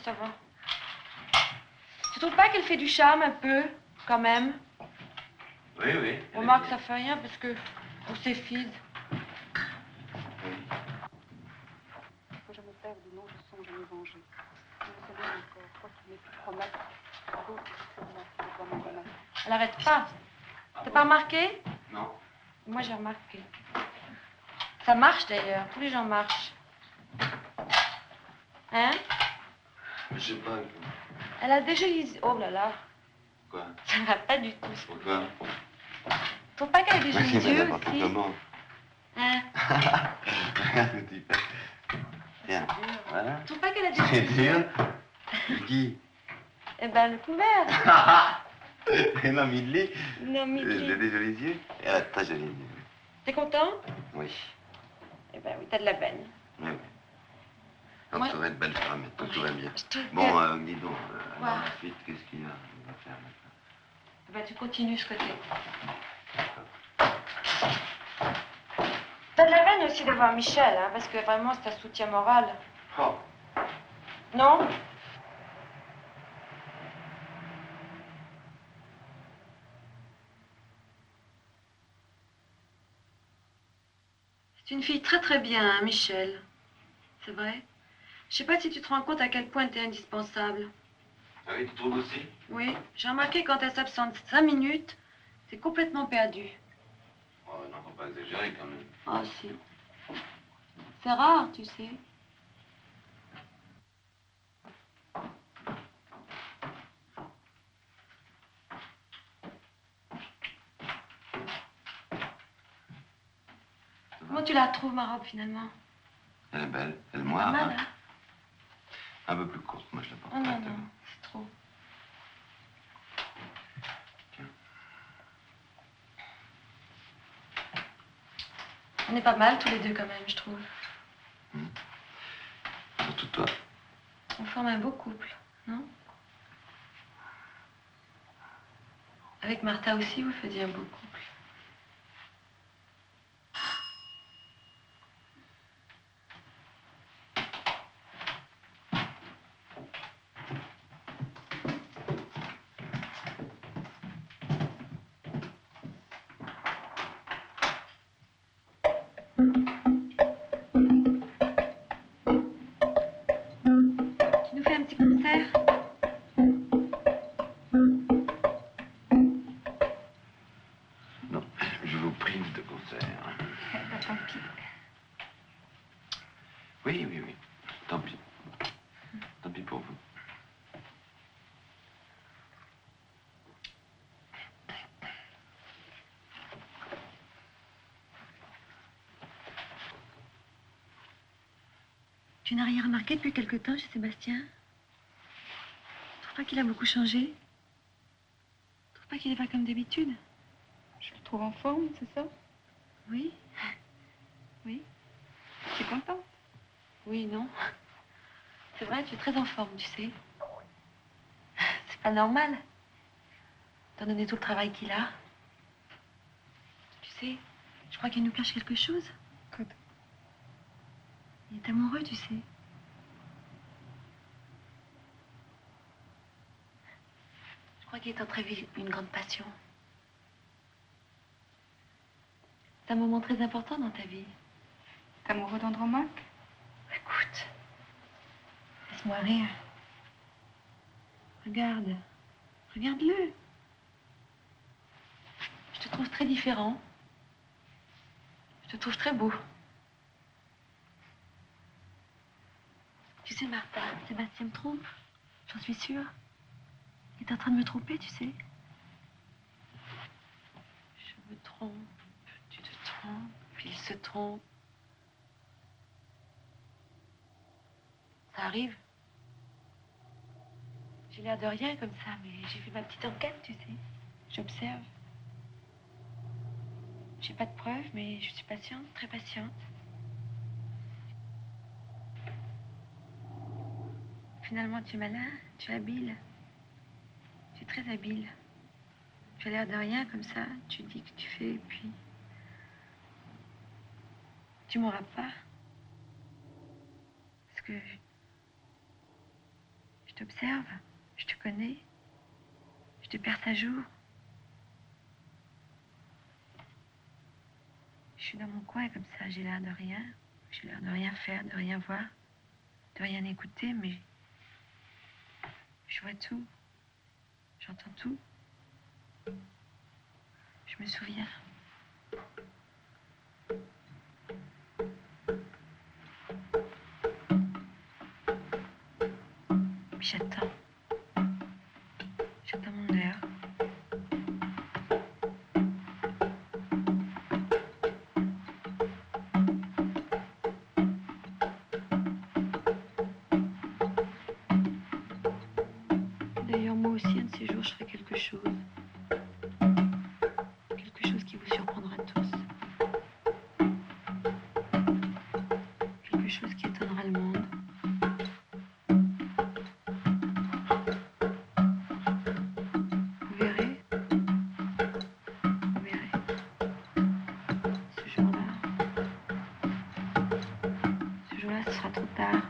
Ça va. Tu trouves pas qu'elle fait du charme un peu, quand même? Oui, oui. Remarque, ça fait rien parce que pour ces filles. Que je me perde ou non, je songe à me venger. Je ne sais rien encore, quoi qu'il m'ait pu promettre. D'autres sûrement, je dois m'en remettre. Elle arrête pas. T'as pas remarqué? Non. Moi, j'ai remarqué. Ça marche d'ailleurs. Tous les gens marchent. Hein? Je sais pas. Elle a des jolis... Oh là là. Quoi? Ça va pas du tout. Pourquoi? Tu trouves pas qu'elle a des jolis yeux aussi? Comment? Hein? Regarde ce que tu fais. Tiens, voilà. Tu trouves pas qu'elle a des C'est jolis yeux? dur. Qui? Eh ben, le couvert. Et non, Midley. Non, Midley. J'ai des jolis yeux. Elle a très jolis yeux. T'es content? Oui. Eh ben oui, t'as de la veine. Oui, oui. Donc, Moi- tu aurais de belles femmes, et tout va bien. Je te Bon, dis donc, Quoi? alors ensuite, qu'est-ce qu'il y a? On va faire maintenant. Eh ben, tu continues ce côté. T'as de la veine aussi d'avoir Michel, hein, parce que vraiment, c'est un soutien moral. Oh. Non? C'est une fille très très bien, hein, Michel. C'est vrai. Je sais pas si tu te rends compte à quel point t'es indispensable. Ah oui, tu trouves aussi? Oui, j'ai remarqué quand elle s'absente 5 minutes, t'es complètement perdu. Oh, non, faut pas exagérer quand même. Ah si. C'est rare, tu sais. Comment tu la trouves, ma robe, finalement? Elle est belle, elle est Pas moire. mal, Hein? hein? Un peu plus courte, moi je la porte Oh non, correctement. non, c'est trop. On est pas mal tous les deux quand même, je trouve. Surtout toi. On forme un beau couple, non? Avec Martha aussi, vous faisiez un beau couple. Tu nous fais un petit concert? Non, je vous prive de concert. Bah, tant pis. Oui, oui, oui. Tant pis. Tant pis pour vous. Tu n'as rien remarqué depuis quelque temps chez Sébastien? Tu trouves pas qu'il a beaucoup changé? Tu trouves pas qu'il est pas comme d'habitude? Je le trouve en forme, c'est ça? Oui? Oui. Tu es contente? Oui, non. C'est vrai, tu es très en forme, tu sais. C'est pas normal. T'as donné tout le travail qu'il a. Tu sais, je crois qu'il nous cache quelque chose. Écoute, Il est amoureux, tu sais. Je crois qu'il est en train de vivre une grande passion. C'est un moment très important dans ta vie. t'es amoureux d'Andromaque? Écoute, laisse-moi rire. Regarde. Regarde-le. Je te trouve très différent. Je te trouve très beau. Tu sais, Martha, Sébastien me trompe. J'en suis sûre. Il est en train de me tromper, tu sais. Je me trompe, tu te trompes, puis il se trompe. Ça arrive. J'ai l'air de rien comme ça, mais j'ai fait ma petite enquête, tu sais. J'observe. J'ai pas de preuves, mais je suis patiente, très patiente. Finalement, tu es malin, tu es habile. Tu es très habile. Tu as l'air de rien comme ça. Tu dis que tu fais, et puis... Tu m'auras pas. Parce que... Je t'observe, je te connais. Je te perce à jour. Je suis dans mon coin comme ça, j'ai l'air de rien. J'ai l'air de rien faire, de rien voir, de rien écouter, mais je vois tout. J'entends tout. Je me souviens. Puis j'attends. J'attends mon heure. D'ailleurs, moi aussi, un de ces jours, je ferai quelque chose. Quelque chose qui vous surprendra tous. Quelque chose qui étonnera le monde. Vous verrez. Vous verrez. Ce jour-là. Ce jour-là, ce sera trop tard.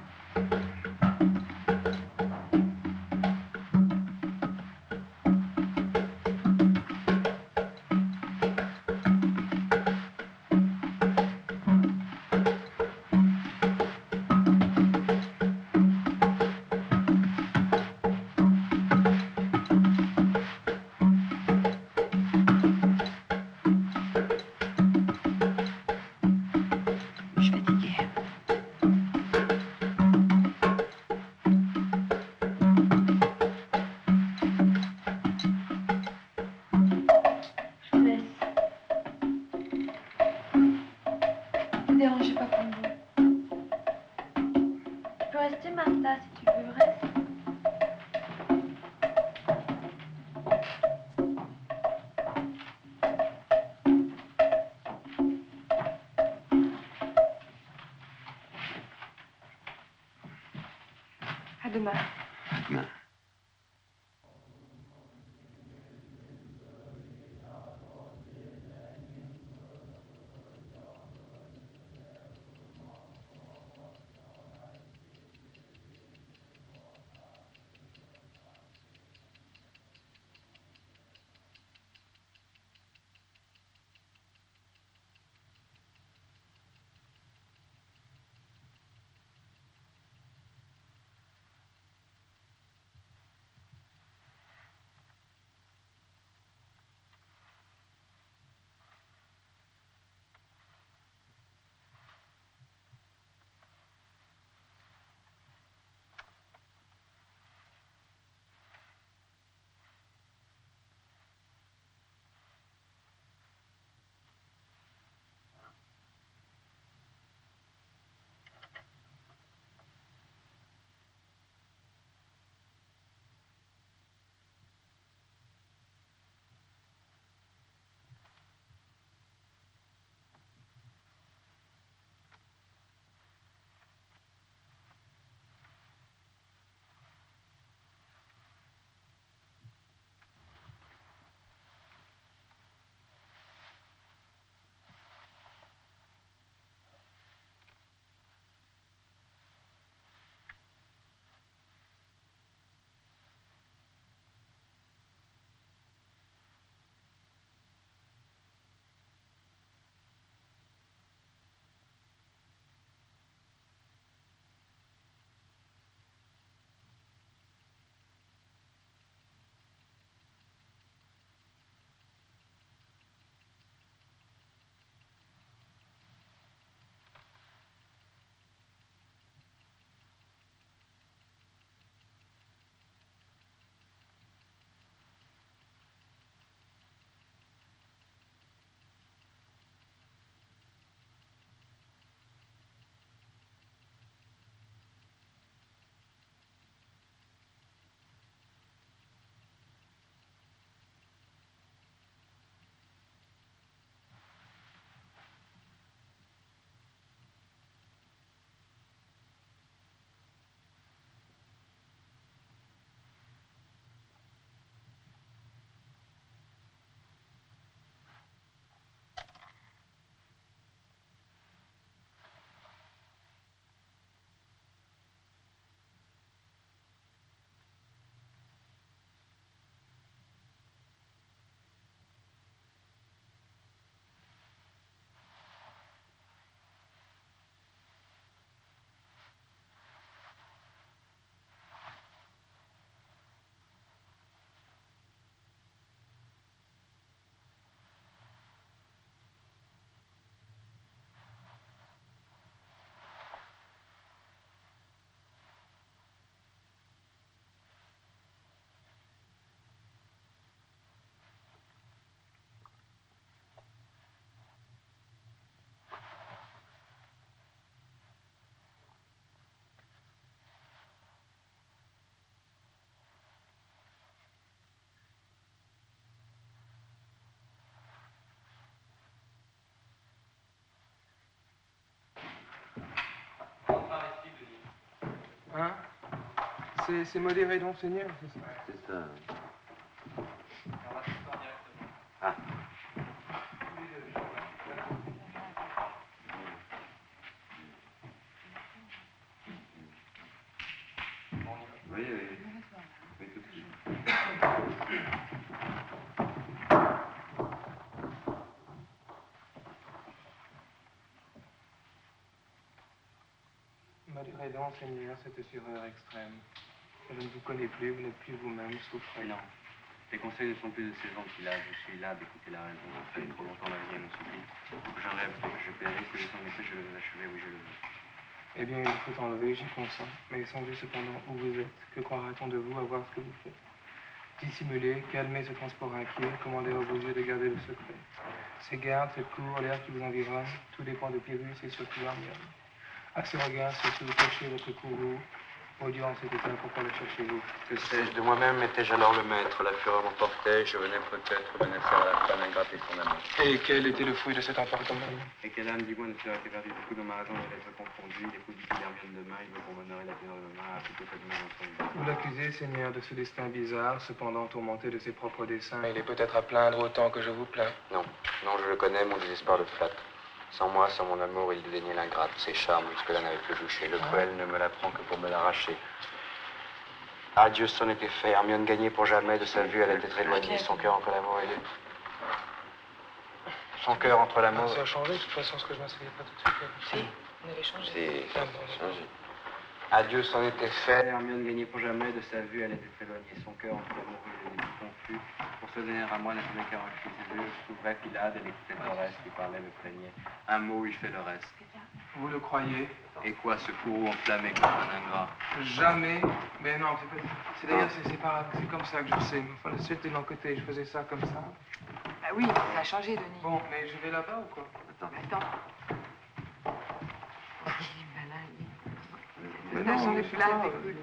Je suis fatiguée. Je vous laisse. Ne vous dérangez pas comme vous. Tu peux rester, Martha, si tu veux. Reste. À demain. À demain. C'est modéré donc, Seigneur, c'est ça? C'est ça. Ah. Oui, oui, oui. Oui, tout de suite. Modérez donc, Seigneur, cette fureur extrême. Je ne vous connais plus, vous n'êtes plus vous-même, souffrez. Non. Tes conseils ne sont plus de saison, Pilate. Je suis là d'écouter la raison. Après trop longtemps la vie, elle me supplie. J'en rêve, je paierai ce que je sens, mais je le veux achever, oui, je le veux. Eh bien, il faut enlever, j'y consens. Mais songez cependant où vous êtes. Que croira-t-on de vous à voir ce que vous faites? Dissimulez, calmez ce transport inquiet, commandez à vos yeux de garder le secret. Ces gardes, cette cour, l'air qui vous environne, tout dépend de Pyrrhus et surtout Hermione. À ce regard, surtout, cachez votre courroux. Audience était là, pourquoi le cherchez-vous? Que sais-je, de moi-même étais-je alors le maître. La fureur m'emportait, je venais peut-être menacer à la femme ingrate et son amour. Et quel était le fruit de cet emportement? Et quelle âme, dis-moi, ne serait perdue du coup dans ma raison et l'être confondu. L'époux du Hermione demain, il me promènerait la teneur de main à plutôt que de main dans son lit. Vous l'accusez, Seigneur, de ce destin bizarre, cependant tourmenté de ses propres desseins. Il est peut-être à plaindre autant que je vous plains. Non, non, je le connais, mon désespoir le flatte. Sans moi, sans mon amour, il dédaignait l'ingrate. Ses charmes, jusque-là, n'avaient plus jouché. Le cruel ne me l'apprend que pour me l'arracher. Adieu, c'en était fait. Hermione gagnait pour jamais. De sa vue, elle était très éloignée. Son cœur entre l'amour et son cœur entre l'amour. Ça a changé, de toute façon, ce que je m'asseyais pas tout de suite. Si, on avait changé. C'est changé. Adieu, c'en était fait. Hermione gagnait pour jamais. De sa vue, elle était très éloignée. Son cœur entre l'amour et le confus. Pour se donner à moi, n'attendait qu'à reculer ses yeux. Je s'ouvrais Pilate, elle écoutait le reste. Il parlait, me plaignait. Un mot, il fait le reste. Vous le croyez? Et quoi, ce courroux enflammé comme un ingrat? Jamais. Mais non, c'est d'ailleurs, c'est comme ça que je sais. Enfin, le ciel était de l'autre côté, je faisais ça comme ça. Ah oui, ça a changé, Denis. Bon, mais je vais là-bas ou quoi? Attends. Il est malin, lui. Mais Ça a non, changé je sais plein pas, d'écoute.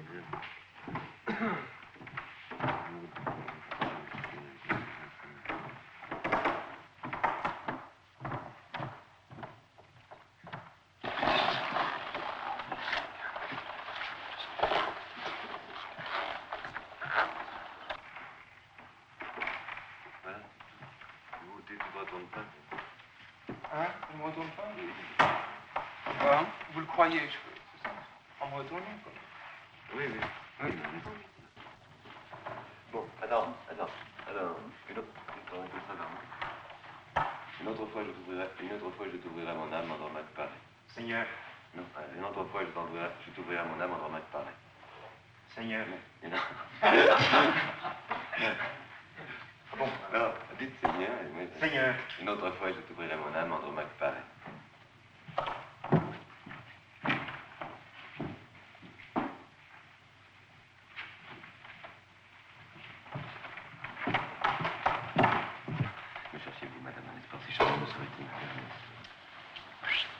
Voilà. Vous, tu ne retournes pas. Hein? On ne me retourne pas? Hein? Vous le croyez, c'est ça? En me retournant, quoi. Oui, oui. Oui. Bon, attends. Alors, une autre fois, je t'ouvrirai mon âme en drama de Paris. Seigneur. Non, une autre fois, je t'ouvrirai mon âme en drama de Paris. Seigneur. Et non. Bon, alors, dites Seigneur. Seigneur. Une autre fois, je t'ouvrirai mon âme en drama de Paris.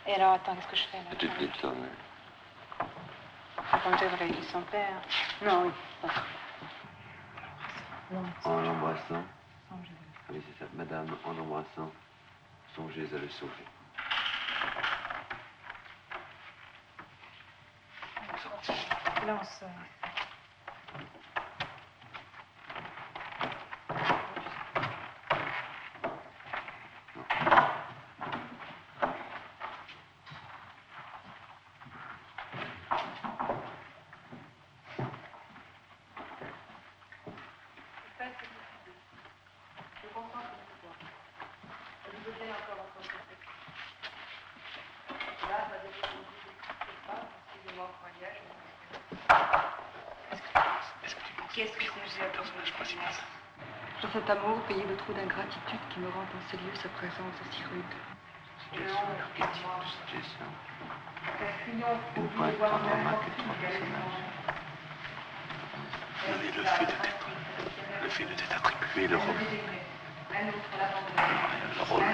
Et alors, attends, qu'est-ce que je fais là? Tu te détonnes. Comme tu aurais dit son père. Non, oui. Non, En l'embrassant. Oui, c'est ça. Madame, en l'embrassant, songez à le sauver. là, on sort. Qu'est-ce que c'est à De cet amour payé de trop d'ingratitude qui me rend en ces lieux sa présence si rude. Une fois, tu en remarques trois personnages. Donnez le fait de t'être attribué le rôle de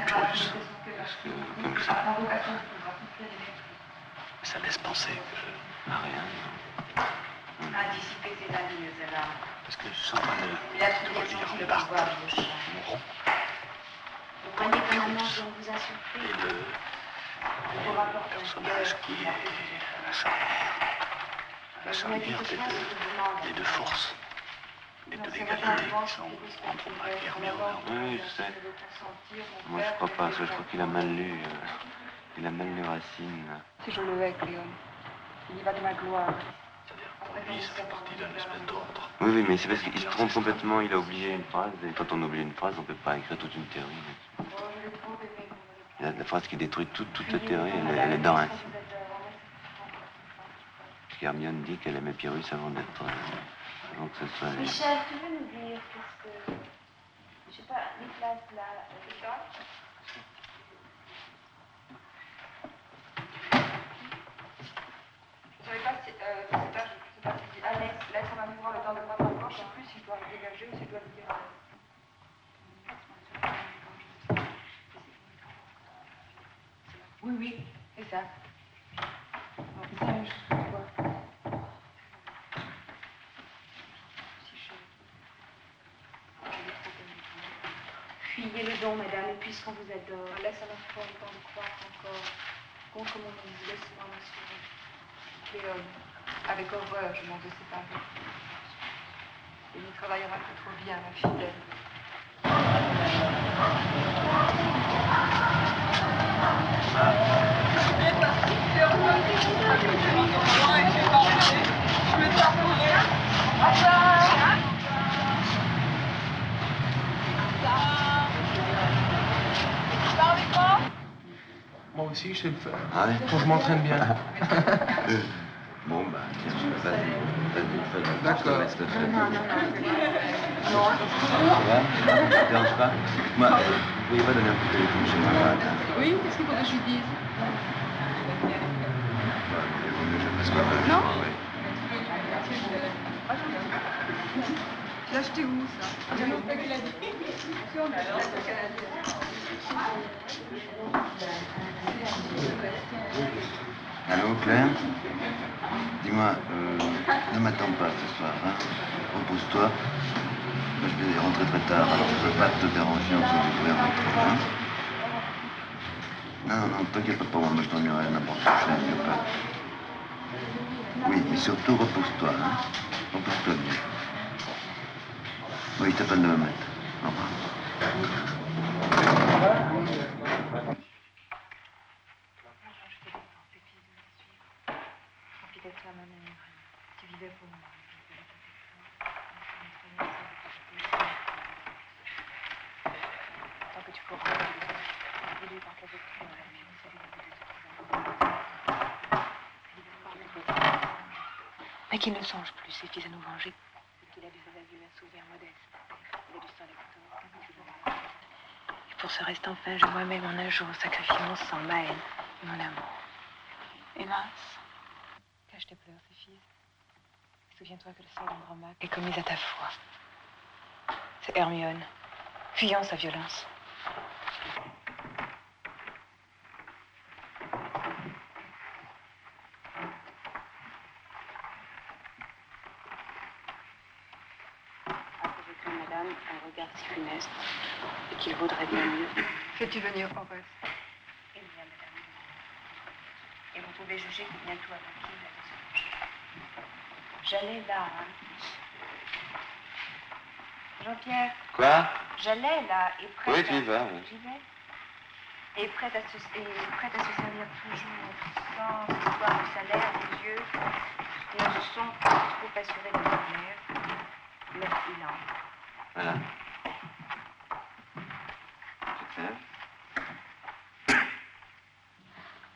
Pyrrhus. Parce que, comme ça, Ça laisse penser que... à rien. Anticiper ses indigneuses alarmes. Parce que je suis en train de relire le Barthes, pouvoir de chien. Moreau, Vous croyez qu'un amant dont vous a surpris et le vous rapporte un personnage qui est à sa mère. Ça veut dire que les deux forces, les deux égalités sont entre Mac et Hermione. Oui, je sais. Moi, je crois pas. Ça, je crois qu'il a mal lu. Il a mal lu Racine. Si je le hais, Cléon, il y va de ma gloire. C'est-à-dire pour lui, ça fait partie d'un espèce d'ordre. Oui, oui, mais c'est parce qu'il se trompe complètement. Il a oublié une phrase. Et quand on oublie une phrase, on peut pas écrire toute une théorie. La phrase qui détruit toute la théorie, elle est dans Racine. Parce qu'Hermione dit qu'elle aimait Pyrrhus avant avant que ce soit... Michel, tu veux nous dire qu'est-ce que... Je sais pas, les places là, c'est ça? Je savais pas si, je sais pas si Alex laisse à ma mémoire le temps de prendre encore, je sais plus si je dois le dégager ou si je dois le dire. Oui, oui, c'est ça. C'est la même chose que toi. Fuyez le don, madame, et puisqu'on vous adore. Laisse à notre le temps de croire encore. Contre mon nom, laisse-moi m'assurer. Cléon, avec horreur, je m'en veux séparer. Il ne travaillera que trop bien, ma fidèle. Moi aussi, je sais le faire. Ah ouais? Quand je m'entraîne bien. Bon, bah, tiens, vas-y, D'accord. Je te laisse le faire. Ça te dérange pas? Moi, vous pourriez pas donner un coup de téléphone chez moi? Oui, qu'est-ce qu'il faut que je lui dise? Il vaut mieux que je fasse ma page. Non? Oui. Tu l'as acheté où, ça? Allô, Claire? Dis-moi, ne m'attends pas ce soir, hein? Repose-toi. Moi, je vais rentrer très tard, alors je ne veux pas te déranger en faisant découvrir mon truc, hein? Non, t'inquiète pas pour moi, je t'ennuierai n'importe où, je n'inquiète pas. Oui, mais surtout, repose-toi, hein? Repose-toi bien. Oui, je t'appelle demain matin. Au revoir. D'être la manière. Tu vivais pour moi. Tant que tu pourras évoluer dans ta vie dans la vie, mais qu'il ne songe plus ses fils à nous venger. C'est qu'il a du vu un sourire modeste. Il a du sang lecteur. Et pour ce reste enfin, je moi-même en un jour sacrifie mon sang, ma haine et mon amour. Hélas. Cache tes pleurs, ces filles. Souviens-toi que le sort d'Andromaque est commis à ta foi. C'est Hermione, fuyant sa violence. Après que madame, un regard si funeste, et qu'il vaudrait bien mieux. Fais-tu venir Horace? Eh bien, madame. Et vous pouvez juger que bientôt avec qui la désoge. J'allais là, hein. Jean-Pierre. Quoi? J'allais là, et prête Oui, tu y vas, oui. J'y vais. Et prête à se servir toujours, sans espoir de salaire aux yeux, et à ce son trop assuré de l'avenir, mais il entre. Voilà. C'est clair.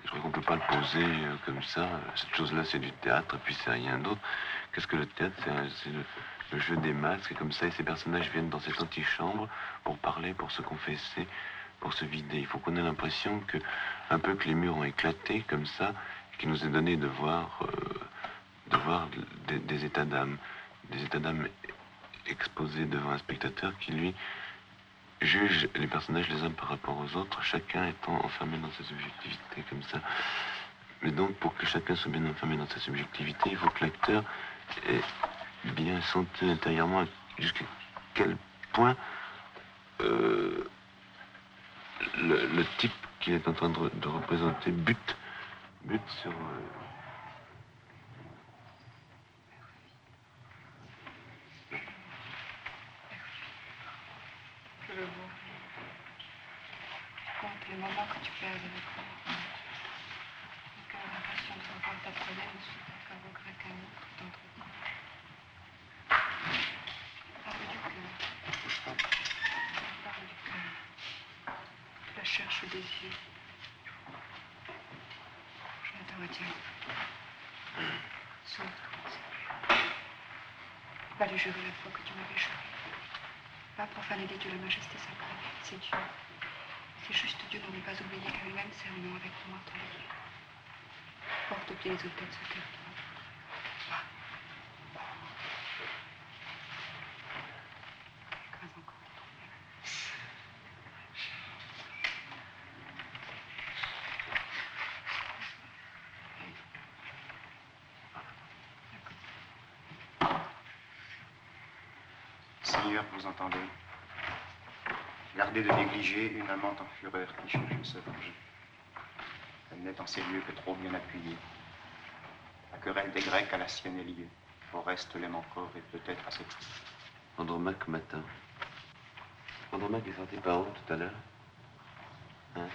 Je crois qu'on peut pas le poser comme ça. Cette chose-là, c'est du théâtre, et puis c'est rien d'autre. Qu'est-ce que le théâtre? C'est le jeu des masques, et comme ça, et ces personnages viennent dans cette antichambre pour parler, pour se confesser, pour se vider. Il faut qu'on ait l'impression que, un peu que les murs ont éclaté comme ça, qu'il nous est donné de voir des états d'âme exposés devant un spectateur qui, lui, juge les personnages les uns par rapport aux autres, chacun étant enfermé dans sa subjectivité comme ça. Mais donc, pour que chacun soit bien enfermé dans sa subjectivité, il faut que l'acteur ait bien senti intérieurement jusqu'à quel point le type qu'il est en train de représenter bute sur les moments que tu passes avec moi. Le cœur impatient de revoir ta promesse ne souffre qu'un regret qu'un autre d'entretien. Parle du cœur. Parle du cœur. Tu la cherches des yeux. Je ne te retiens pas. Sauve-toi. Pas lui jurer la foi que tu m'avais juré. Pas profaner les dieux la majesté sacrée. C'est Dieu. C'est juste Dieu n'aurait pas oublié qu'un même serment avec moi ton lit. Porte au pied les autels de ce territoire. Va. Écrase encore les problèmes. Seigneur, vous entendez? Gardez de négliger une amante en fureur qui cherche à se venger. Elle n'est en ces lieux que trop bien appuyée. La querelle des Grecs à la sienne est liée. Oreste l'aime encore et peut-être à cette... Andromaque matin. Andromaque est sorti par où tout à l'heure? Hein?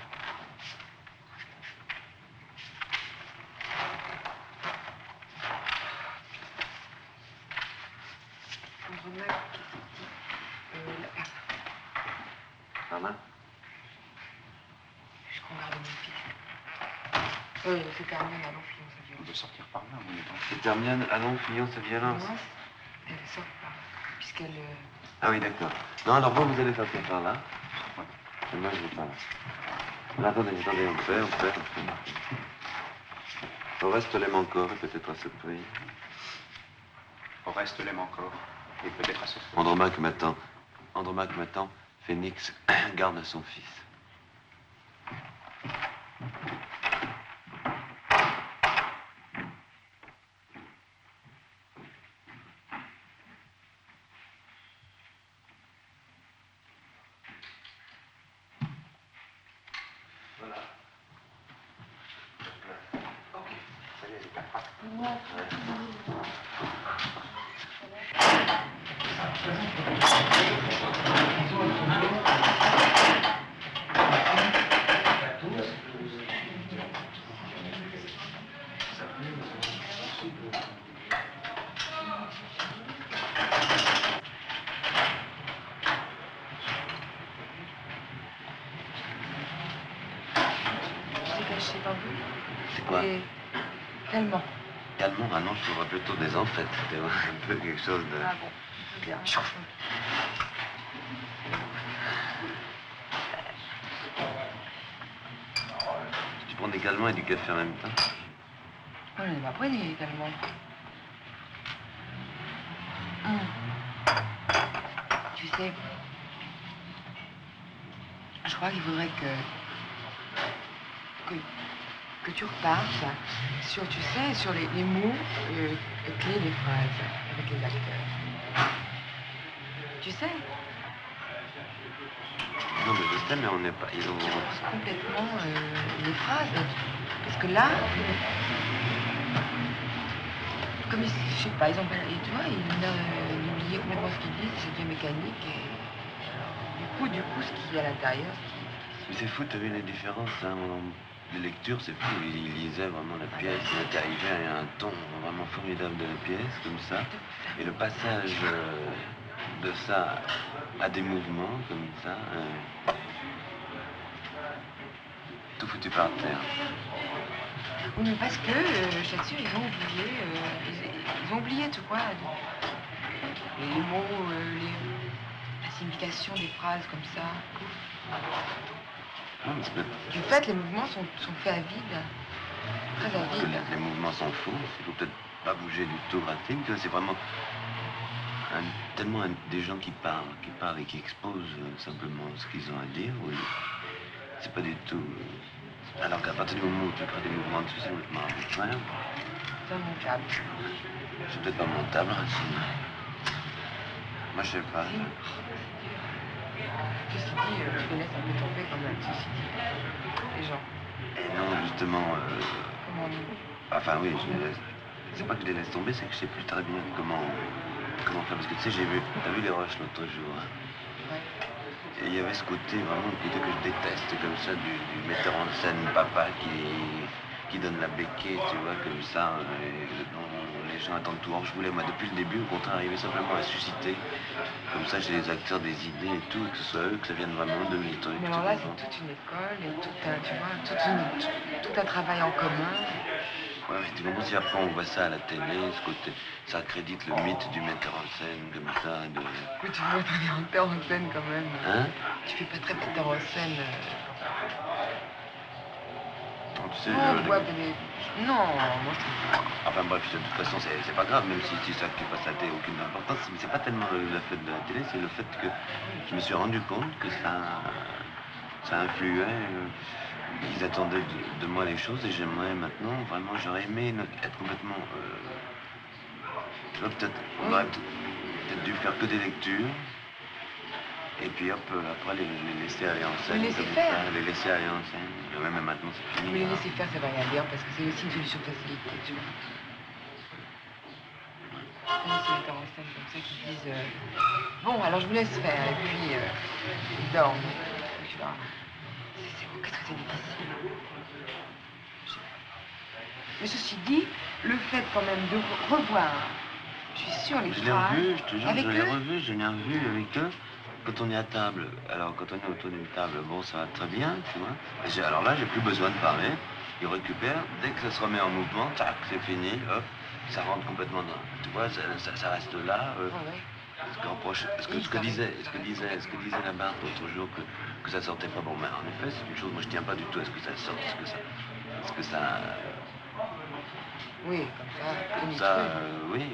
Andromaque est sorti là. Par là? Je regarde mon fils. C'est Carmen, allons, fillons sa On violence. peut sortir par là, on est en... C'est Hermione, allons, fuyons sa violence. Elle sort par là, puisqu'elle... Ah oui, d'accord. Non, alors vous allez sortir par là. Et moi, je vais par là. Mais attendez, on fait. Oreste l'aime encore et peut-être à ce prix. Oreste l'aime encore et peut-être à ce prix. Andromaque m'attend. Phénix garde son fils. Voilà. Ok. Ça y est, j'ai pas. Caché par vous. C'est quoi? Et tellement. Calmement, ah non, je trouverais plutôt des ancêtres. C'était un peu quelque chose de... Ah bon, bien. Tu prends des calmants et du café en même temps? Oh, je n'ai pas pris également. Tu sais, je crois qu'il faudrait que tu repasses sur, tu sais, sur les mots clés des phrases avec les acteurs. Tu sais? Non, mais je sais, mais on n'est pas... Ils ont... Complètement les phrases. Parce que là, comme ils, je sais pas, ils ont pas... Et tu vois, ils oubliaient complètement ce qu'ils disent, c'est bien mécanique. Et du coup, ce qu'il y a à l'intérieur, Mais c'est fou, t'as vu les différences, hein, les lectures, c'est fou, il lisait vraiment la pièce, il était arrivé à un ton vraiment formidable de la pièce, comme ça, et le passage de ça à des mouvements, comme ça, tout foutu par terre. Oui, mais parce que Shakespeare, ils ont oublié, tu vois, les mots, la signification des phrases comme ça. Non, mais c'est peut-être Du fait, les mouvements sont faits à vide, très à que vide. les mouvements s'en foutent, il faut peut-être pas bouger du tout, rater, tu vois, c'est vraiment tellement des gens qui parlent et qui exposent simplement ce qu'ils ont à dire, oui. C'est pas du tout... alors qu'à partir du moment où tu crées des mouvements dessus, c'est complètement arbitraire. C'est immanquable. C'est peut-être pas montable, Racine. Moi, je sais pas. Ceci dit, je les laisse un peu tomber quand même, ceci dit. Les gens. Et non, justement... Comment Enfin, oui, je les laisse... C'est pas que je les laisse tomber, c'est que je sais plus très bien comment faire. Parce que tu sais, t'as vu les roches l'autre jour, hein? Ouais. Et il y avait ce côté, vraiment le côté que je déteste, comme ça, du metteur en scène papa qui donne la béquille, tu vois, comme ça, et dont les gens attendent tout. Or, je voulais, moi, depuis le début, au contraire, arriver simplement à susciter, comme ça, chez les acteurs, des idées et tout, que ce soit eux, que ça vienne vraiment de mes trucs. Mais alors là, c'est toute une école et tout un, tu vois, tout un travail en commun. Ouais, mais tu comprends, si après on voit ça à la télé, ce côté, ça accrédite le mythe du metteur en scène, comme ça, de... Écoute, tu fais pas très metteur en scène quand même. Hein? Tu fais pas très metteur en scène. Tu sais, on voit que les... Non, moi je trouve... Enfin bref, de toute façon, c'est pas grave, même si ça qui passe à la télé, aucune importance. Mais c'est pas tellement le fait de la télé, c'est le fait que je me suis rendu compte que ça influait. Ils attendaient de moi les choses et j'aimerais maintenant, vraiment, j'aurais aimé être complètement... tu vois, peut-être, on aurait peut-être dû faire que des lectures. Et puis hop, après les laisser aller en scène. Les laisser faire. Les laisser aller en scène. Même maintenant, c'est fini. Mais les laisser faire, ça va rien dire parce que c'est aussi une solution de facilité, tu vois. Les metteurs en scène comme ça qui disent bon, alors je vous laisse faire, et puis ils dorment. Tu vois. Qu'est-ce que c'est difficile. Mais ceci dit, le fait quand même de revoir, je suis sûre, les phrases... Je l'ai revu, je te jure, avec je l'ai eux, revu, je l'ai revu avec eux. Quand on est à table, alors quand on est autour d'une table, bon, ça va très bien, tu vois. Alors là, j'ai plus besoin de parler. Ils récupèrent, dès que ça se remet en mouvement, tac, c'est fini, hop, ça rentre complètement dans... Tu vois, ça reste là. Ce que disait la Barthe l'autre jour, que ça sortait pas bon, mais en effet, c'est une chose, moi je tiens pas du tout à ce que ça sorte, ce que ça... Oui, comme ça, oui.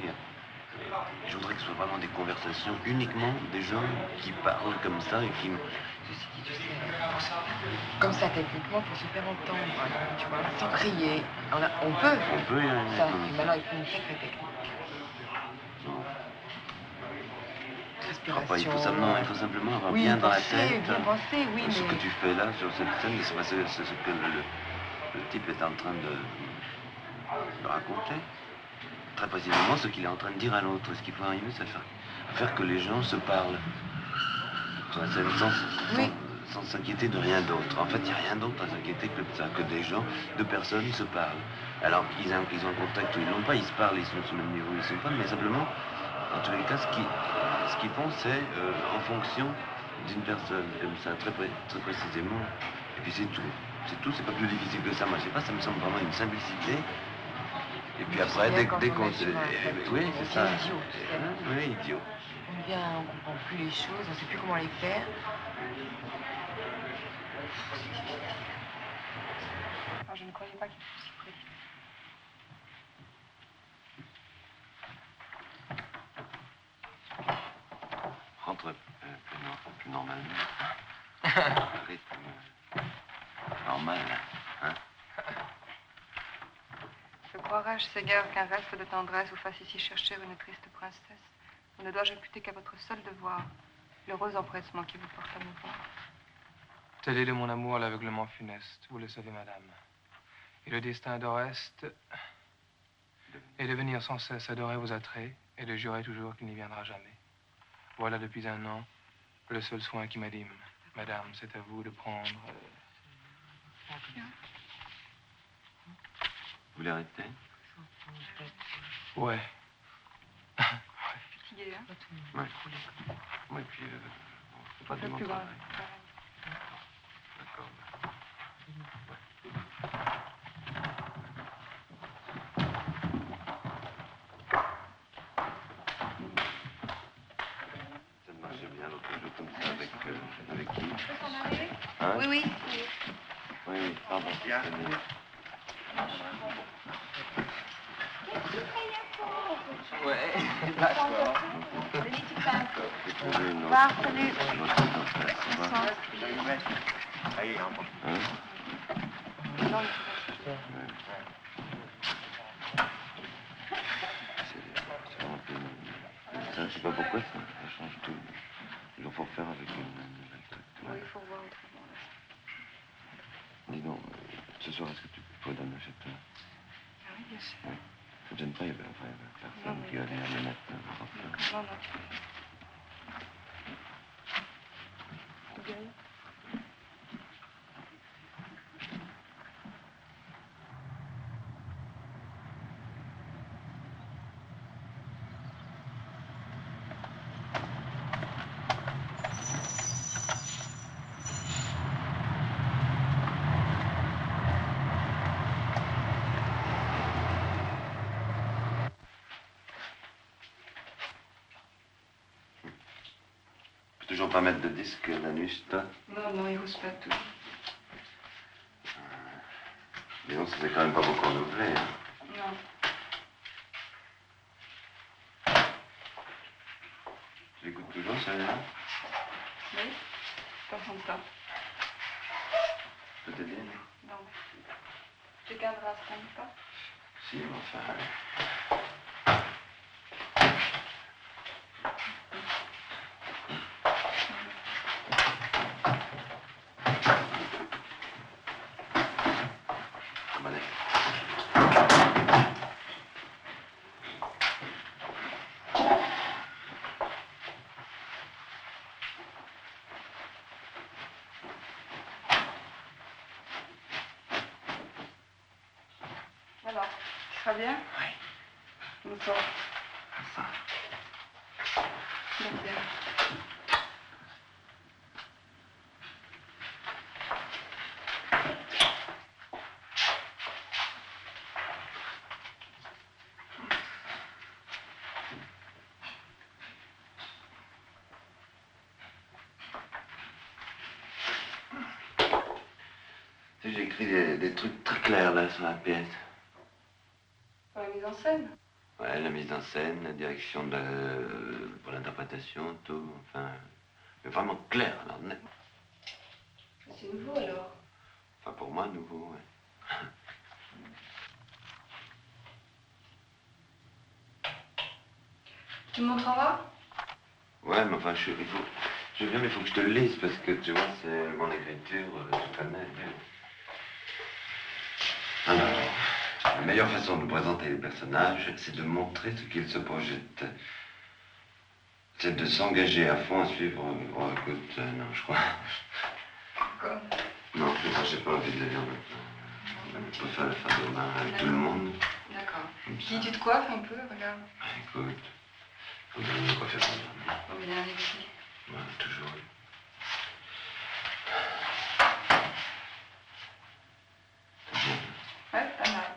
Je voudrais que ce soit vraiment des conversations uniquement des gens qui parlent comme ça et qui... Ceci dit, tu sais, comme ça, techniquement, pour se faire entendre, tu vois, sans crier. On peut. On peut, ça. Et maintenant, il faut une sacrée technique. Enfin, il faut simplement avoir bien dans la tête bien penser, oui, ce mais... que tu fais là sur cette scène, c'est ce que le type est en train de raconter. Très précisément ce qu'il est en train de dire à l'autre. Ce qu'il faut arriver, c'est à faire que les gens se parlent sur la scène sans s'inquiéter de rien d'autre. En fait, il n'y a rien d'autre à s'inquiéter que de ça, que des gens, deux personnes se parlent. Alors, ils ont un contact ou ils l'ont pas, ils se parlent, ils sont sur le même niveau, ils sont pas, mais simplement, en tous les cas, ce qu'ils font, c'est en fonction d'une personne, comme ça, très précisément. Et puis c'est tout. C'est tout, c'est pas plus difficile que ça. Moi, je sais pas, ça me semble vraiment une simplicité. Et puis après, dès qu'on... Oui, c'est ça. Idiot, tu sais. Oui, idiot. On comprend plus les choses, on sait plus comment les faire. Alors, je ne croyais pas qu'il fût si près. Rentre plus normalement. Rythme normal, hein. Que croirais-je, Seigneur, qu'un reste de tendresse vous fasse ici chercher une triste princesse? Ou ne dois-je imputer qu'à votre seul devoir, l'heureux empressement qui vous porte à me voir? Tel est de mon amour l'aveuglement funeste, vous le savez, madame. Et le destin d'Oreste est de venir sans cesse adorer vos attraits et de jurer toujours qu'il n'y viendra jamais. Voilà depuis un an le seul soin qui m'anime. Madame, c'est à vous de prendre... Vous voulez arrêter? Ouais. Fatigué, hein? Ouais. Ouais, puis on va pas du travail. D'accord. Ça marchait bien l'autre jour comme ça avec qui? Hein? Oui, oui. Oui, pardon. Ouais, Bah, salut. Je sais pas pourquoi ça change tout. Il faut faire avec une... Oui, il faut voir autrement. Dis donc, ce soir, est-ce que tu peux donner chez toi? Ah oui, bien sûr. Oui. Ça te gêne pas, il y avait personne qui va venir les mettre. Non, non. dis rien. Toujours pas mettre de disque la nuit, toi? Non, non, il ose pas tout. Mais non, ça fait quand même pas beaucoup renouvelé. Hein. Non. Tu l'écoutes toujours, celle-là? Oui, de temps en temps. Je peux t'aider? Non. Tu garderas ça pas? Si, mais enfin... Alors, tu vas bien? Oui. Bonsoir. Ça. Bien, bien. Tu sais, j'ai écrit des trucs très clairs, là, sur la pièce. Pour la mise en scène? Ouais, la mise en scène, la direction pour l'interprétation, tout, enfin... Mais vraiment clair, alors, net. C'est nouveau, alors? Enfin, pour moi, nouveau, ouais. Tu me montreras? Ouais, mais enfin, je veux bien, mais il faut que je te le lise, parce que, tu vois, c'est mon écriture, je connais. Alors, la meilleure façon de présenter les personnages, c'est de montrer ce qu'ils se projettent. C'est de s'engager à fond à suivre... Oh, écoute, non, je crois... Quoi? Non, j'ai pas envie de la lire maintenant. Je préfère la faire demain avec tout le monde. D'accord. Dis, tu te coiffes un peu, regarde. Écoute, faut donner de quoi faire demain. Oh, mais il y a un ici. Ouais, toujours. Ouais, pas mal.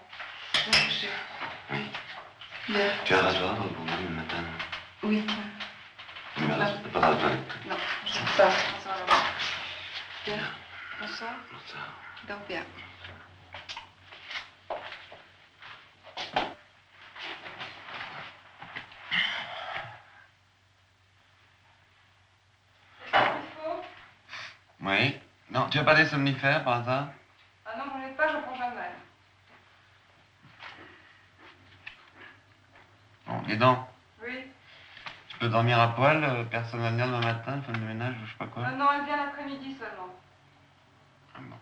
Bien couché. Oui. Bien. Tu as un rasoir pour moi le matin? Oui. Mais là, t'as pas de rasoir? Non, je sais pas. Bonsoir, là-bas. Bien. Bonsoir. Bonsoir. Dors bien. Oui. Non, tu as pas des somnifères par hasard? Ah non, j'en ai pas, j'en prends jamais. Bon, dis donc. Oui. Tu peux dormir à poil, personne va venir demain matin, femme de ménage, ou je sais pas quoi? Non, non, elle vient l'après-midi seulement. Ah bon.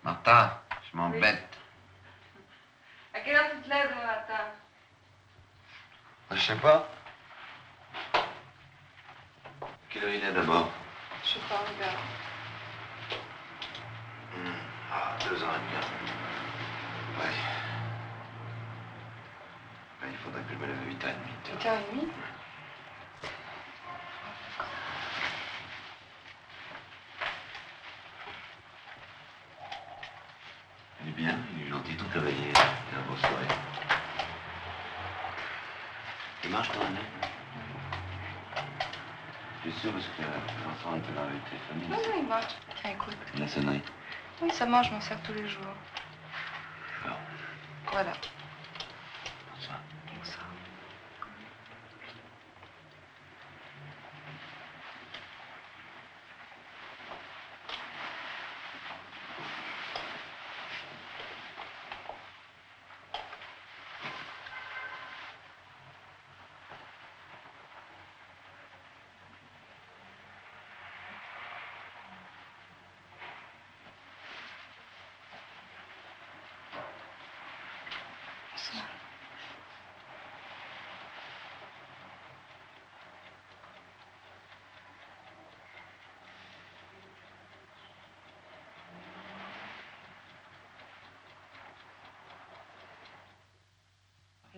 Martha, je m'embête. À quelle heure tu te lèves demain matin? Je sais pas. Quelle heure il est d'abord? Je sais pas, regarde. Ah, 2h15. Ouais. Ben, il faudrait que je me lève à 8h30. 8h30? Il est bien, il est gentil, tout réveillé. Il a une bonne soirée. Il marche ton année? Je suis sûr parce que l'enfant était là avec tes familles. Non, non, il marche. Tiens, écoute. La sonnerie. Oui, ça marche, je m'en sers tous les jours. Bon. Voilà. Bonsoir. Bonsoir.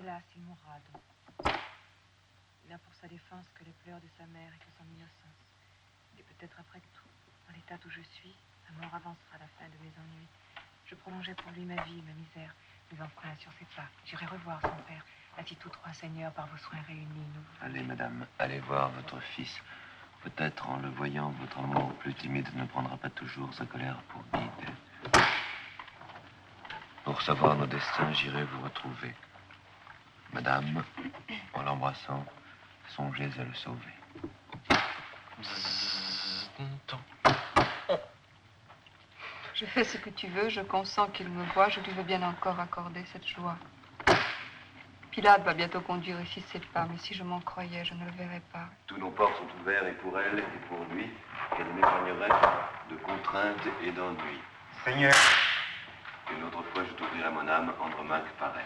Hélas, il mourra donc. Il n'a pour sa défense que les pleurs de sa mère et que son innocence. Et peut-être après tout, dans l'état où je suis, la mort avancera la fin de mes ennuis. Je prolongeai pour lui ma vie et ma misère. Nous emprunts sur ses pas. J'irai revoir son père. Ainsi tous trois, Seigneur, par vos soins réunis, nous... Allez, madame, allez voir votre fils. Peut-être en le voyant, votre amour plus timide ne prendra pas toujours sa colère pour guide. Pour savoir nos destins, j'irai vous retrouver. Madame, en l'embrassant, songez à le sauver. Je fais ce que tu veux, je consens qu'il me voie, je lui veux bien encore accorder cette joie. Pilate va bientôt conduire ici ses pas, mais si je m'en croyais, je ne le verrais pas. Tous nos portes sont ouverts et pour elle et pour lui, qu'elle m'épargnerait de contraintes et d'ennuis. Seigneur. Une autre fois, je t'ouvrirai mon âme, Andromaque pareil.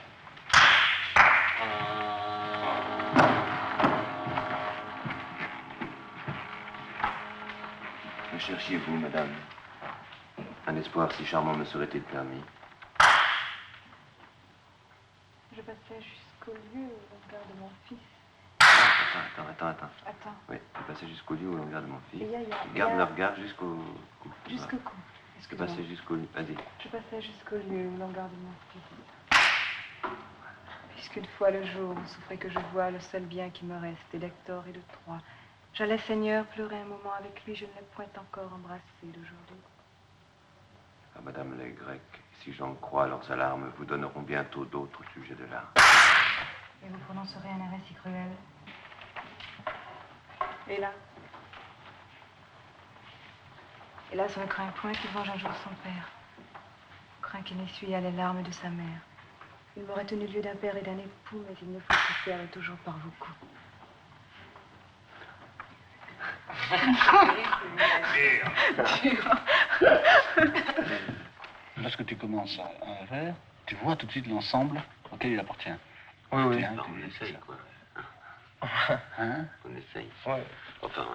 Que cherchiez-vous, madame? Un espoir si charmant me serait-il permis? Je passais jusqu'au lieu où l'on garde mon fils. Attends. Oui, je passais jusqu'au lieu où l'on garde mon fils. Et Garde le regard jusqu'au cou. Jusqu'au cou. Je passais jusqu'au lieu. Vas-y. Je passais jusqu'au lieu où l'on garde mon fils. Puisqu'une fois le jour, vous souffrez que je vois le seul bien qui me reste, et d'Hector et de Troie. J'allais, Seigneur, pleurer un moment avec lui, je ne l'ai point encore embrassé d'aujourd'hui. Ah, madame, les Grecs, si j'en crois leurs alarmes, vous donneront bientôt d'autres sujets de larmes. Et vous prononcerez un arrêt si cruel. Et là? Hélas, on ne craint point qu'il venge un jour son père. On craint qu'il n'essuie les larmes de sa mère. Il m'aurait tenu lieu d'un père et d'un époux, mais il ne faut se faire et toujours par vos coups. Lorsque tu commences un verre, tu vois tout de suite l'ensemble auquel il appartient. Oui. On essaye, quoi. Hein? On essaye. Ouais. Enfin,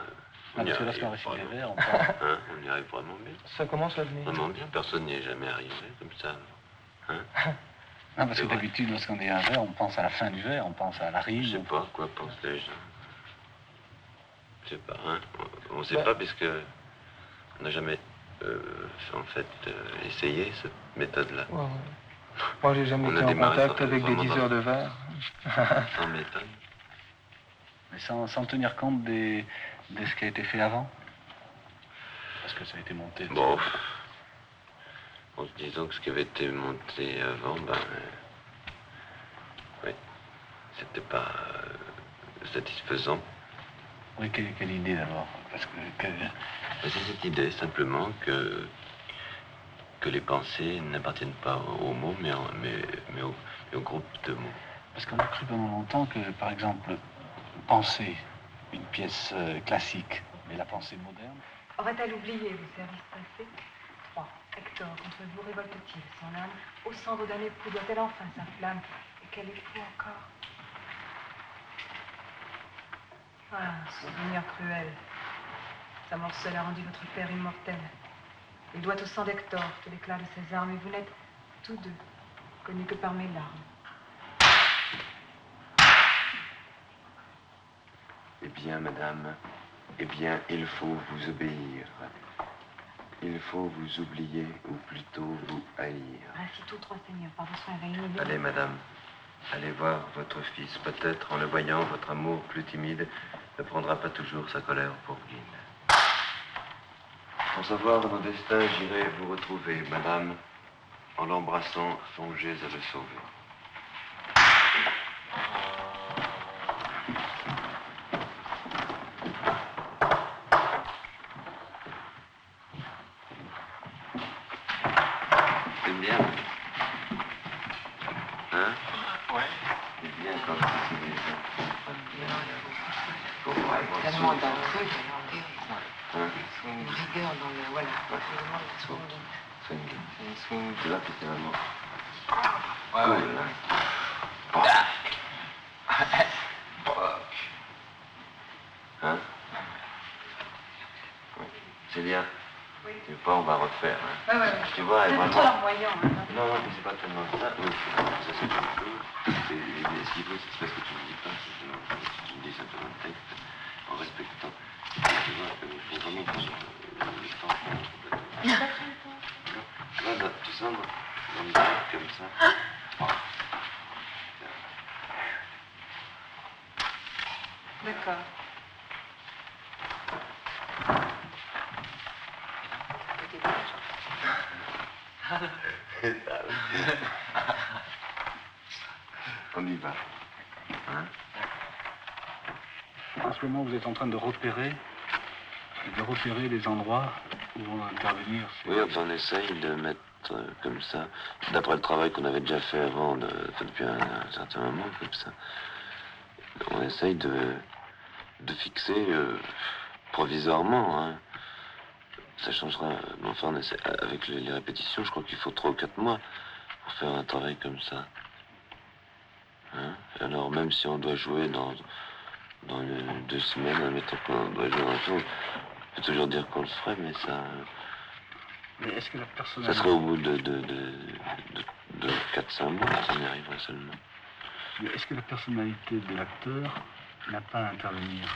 Parce que lorsqu'on récite les vers, on pense... Hein? On y arrive vraiment bien. Ça commence à venir. Vraiment bien. Personne n'y est jamais arrivé comme ça. Hein? Non, parce que d'habitude, lorsqu'on dit un vers, on pense à la fin du vers, on pense à la rime. Je sais pas, quoi pensent les gens. Je sais pas, hein. On sait pas parce que on n'a jamais, en fait, essayé cette méthode-là. Ouais. Moi, j'ai jamais été en contact avec des diseurs de vers. Sans méthode. Mais sans tenir compte de ce qui a été fait avant. Parce que ça a été monté. Bon, en se disant que ce qui avait été monté avant, oui, c'était pas satisfaisant. Oui, quelle idée d'abord? Parce que c'est cette idée simplement que les pensées n'appartiennent pas aux mots, mais au groupe de mots. Parce qu'on a cru pendant longtemps que, par exemple, penser une pièce classique, mais la pensée moderne... Aurait-elle oublié vos services passés? 3. Hector, contre vous révolte-t-il son âme? Au cendre d'un époux doit-elle enfin sa flamme? Et quel époux encore? Ah, souvenir cruel. Sa mort seule a rendu votre père immortel. Il doit au sang d'Hector tout l'éclat de ses armes, et vous n'êtes tous deux connus que par mes larmes. Eh bien, madame, eh bien, il faut vous obéir. Il faut vous oublier, ou plutôt vous haïr. Ainsi tous trois, Seigneur, par vos soins réunis. Allez, madame, allez voir votre fils. Peut-être, en le voyant, votre amour plus timide ne prendra pas toujours sa colère pour guide. Pour savoir nos destins, j'irai vous retrouver, madame. En l'embrassant, songez à le sauver. C'est bien. Hein? Ouais. C'est bien quand c'est bien. Tellement d'un truc, Hein? une rigueur dans le... Voilà. Swing. Tu vois, c'était vraiment... Ouais. Hein? Oui. C'est bien. Oui. Des fois, on va refaire. Hein. Ouais. Tu vois, C'est vraiment... plutôt larmoyant. Hein. Non, mais c'est pas tellement ça. Oui, ça c'est quelque chose. Et ce qu'il faut, c'est parce que tu ne dis pas, tu me dis simplement le texte, en respectant. Tu vois, il faut vraiment prendre le temps complètement. Là, tu sens, dans le truc comme ça. D'accord. On y va. Hein? En ce moment, vous êtes en train de repérer les endroits où vont intervenir. Oui, enfin, on essaye de mettre comme ça, d'après le travail qu'on avait déjà fait avant, depuis un certain moment, comme ça. On essaye de fixer provisoirement. Hein. Ça changera. Mais enfin, avec les répétitions, je crois qu'il faut 3 ou 4 mois pour faire un travail comme ça. Hein? Alors, même si on doit jouer dans 2 semaines, admettons qu'on doit jouer dans un tour, on peut toujours dire qu'on le ferait, mais ça. Mais est-ce que la personne... Ça serait au bout de 4-5 mois, ça y arriverait seulement. Mais est-ce que la personnalité de l'acteur n'a pas à intervenir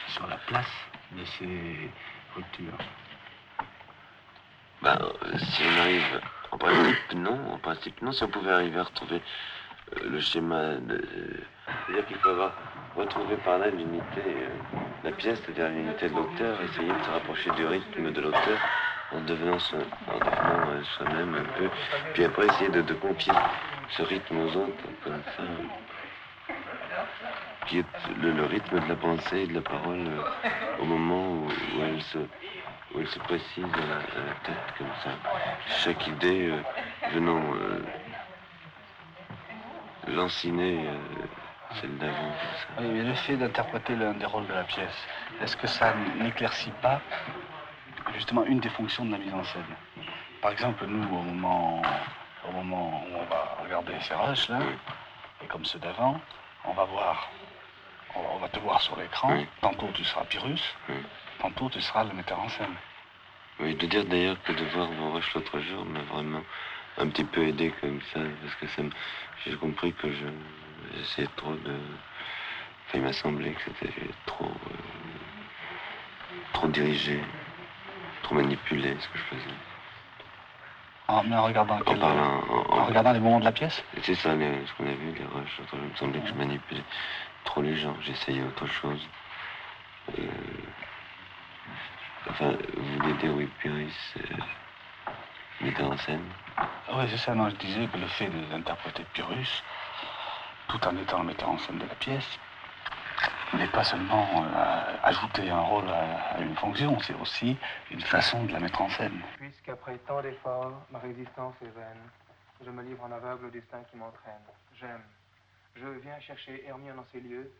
sur la place de ces ruptures? Ben, si on arrive... En principe, non. Si on pouvait arriver à retrouver le schéma... c'est-à-dire qu'il faut retrouver par là l'unité, la pièce, c'est-à-dire l'unité de l'auteur, essayer de se rapprocher du rythme de l'auteur en devenant soi-même un peu, puis après essayer de confier ce rythme aux autres, comme ça, qui est le rythme de la pensée et de la parole au moment où elle se précise à la tête, comme ça. Chaque idée venant lanciner celle d'avant, comme ça. Oui, mais le fait d'interpréter l'un des rôles de la pièce, est-ce que ça n'éclaircit pas justement une des fonctions de la mise en scène? Par exemple, nous, au moment où on va regarder ces rushs là, et comme ceux d'avant, on va te voir sur l'écran, tantôt tu seras Pyrrhus, tantôt tu seras le metteur en scène. Oui, de dire d'ailleurs que de voir vos rushs l'autre jour m'a vraiment un petit peu aidé comme ça, parce que j'ai compris que j'essayais trop de... Enfin, il m'a semblé que c'était trop dirigé, trop manipulé ce que je faisais. Mais en regardant en regardant les moments de la pièce? C'est ça, ce qu'on a vu, les rushs. Il me semblait que je manipulais trop les gens. J'essayais autre chose. Enfin, vous voulez dire, oui, Pyrrhus, metteur en scène? Oui, c'est ça. Non, je disais que le fait d'interpréter Pyrrhus, tout en étant le metteur en scène de la pièce, n'est pas seulement ajouter un rôle à une fonction, c'est aussi une façon de la mettre en scène. Puisqu'après tant d'efforts, ma résistance est vaine, je me livre en aveugle au destin qui m'entraîne. J'aime. Je viens chercher Hermione dans ces lieux,